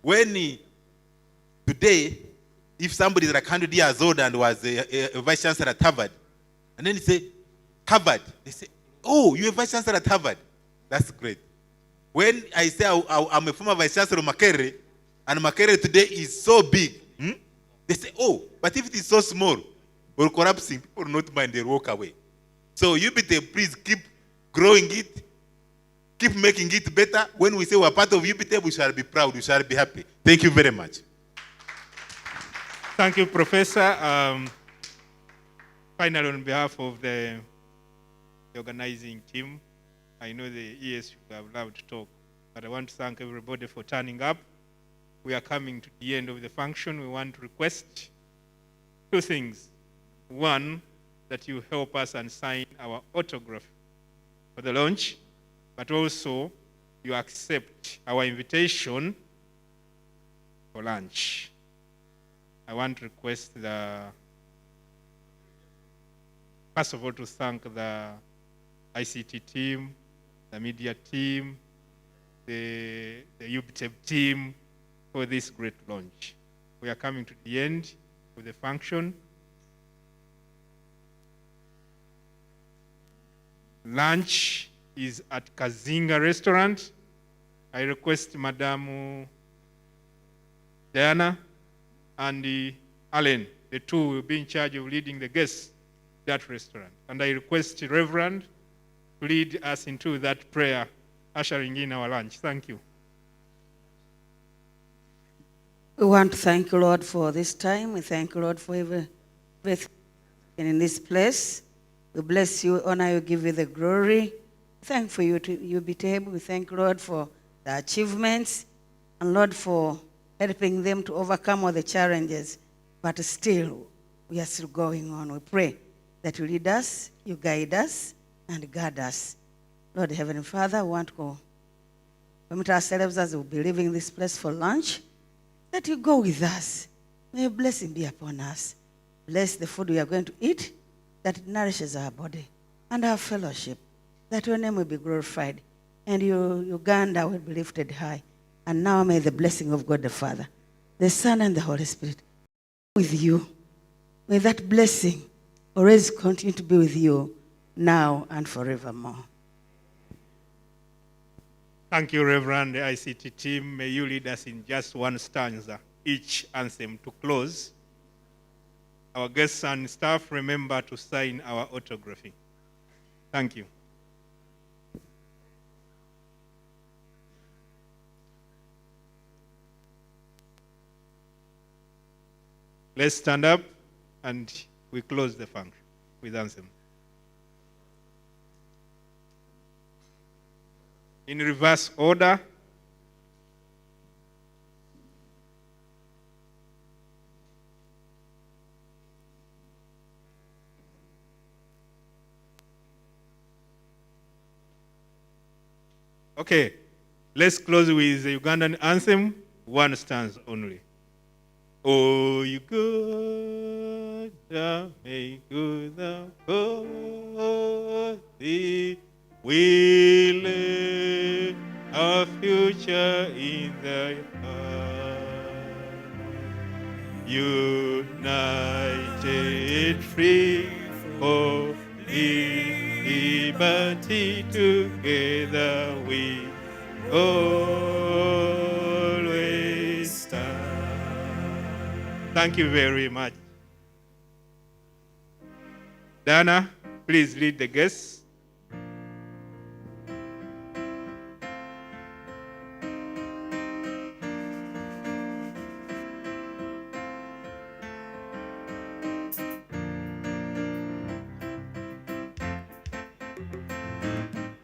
When today, if somebody is like 100 years old and was a vice chancellor at Harvard, and then they say, Harvard, they say, oh, you're a vice chancellor at Harvard. That's great. When I say I'm a former vice chancellor of Makerere, and Makerere today is so big, they say, oh, but if it is so small or collapsing, people will not mind, they'll walk away. So UBTEP, please keep growing it, keep making it better. When we say we're part of UBTEP, we shall be proud, we shall be happy. Thank you very much. Thank you, Professor. Finally, on behalf of the organizing team, I know the ES would have loved to talk, but I want to thank everybody for turning up. We are coming to the end of the function. We want to request two things. One, that you help us and sign our autograph for the launch, but also you accept our invitation for lunch. I want to request first of all, to thank the ICT team, the media team, the UBTEB team for this great launch. We are coming to the end of the function. Lunch is at Kazinga Restaurant. I request Madam Diana and Allen, the two will be in charge of leading the guests that restaurant. And I request Reverend to lead us into that prayer, ushering in our lunch. Thank you. We want to thank you, Lord, for this time. We thank you, Lord, for everything in this place. We bless you, honor you, give you the glory. Thank for you to be able. We thank you, Lord, for the achievements, and Lord, for helping them to overcome all the challenges. But still, we are still going on. We pray that you lead us, you guide us, and guard us. Lord, Heavenly Father, we want to commit ourselves as we'll be leaving this place for lunch, that you go with us. May your blessing be upon us. Bless the food we are going to eat, that it nourishes our body and our fellowship, that your name will be glorified and your Uganda will be lifted high. And now may the blessing of God the Father, the Son, and the Holy Spirit be with you. May that blessing always continue to be with you now and forevermore. Thank you, Reverend. The ICT team, may you lead us in just one stanza, each anthem to close. Our guests and staff, remember to sign our autography. Thank you. Let's stand up and we close the function with anthem. In reverse order. Okay, let's close with the Ugandan anthem, one stanza only. Oh, Uganda, may good the body, we live our future in thy heart. United, free, for liberty, together we always stand. Thank you very much. Dana, please lead the guests.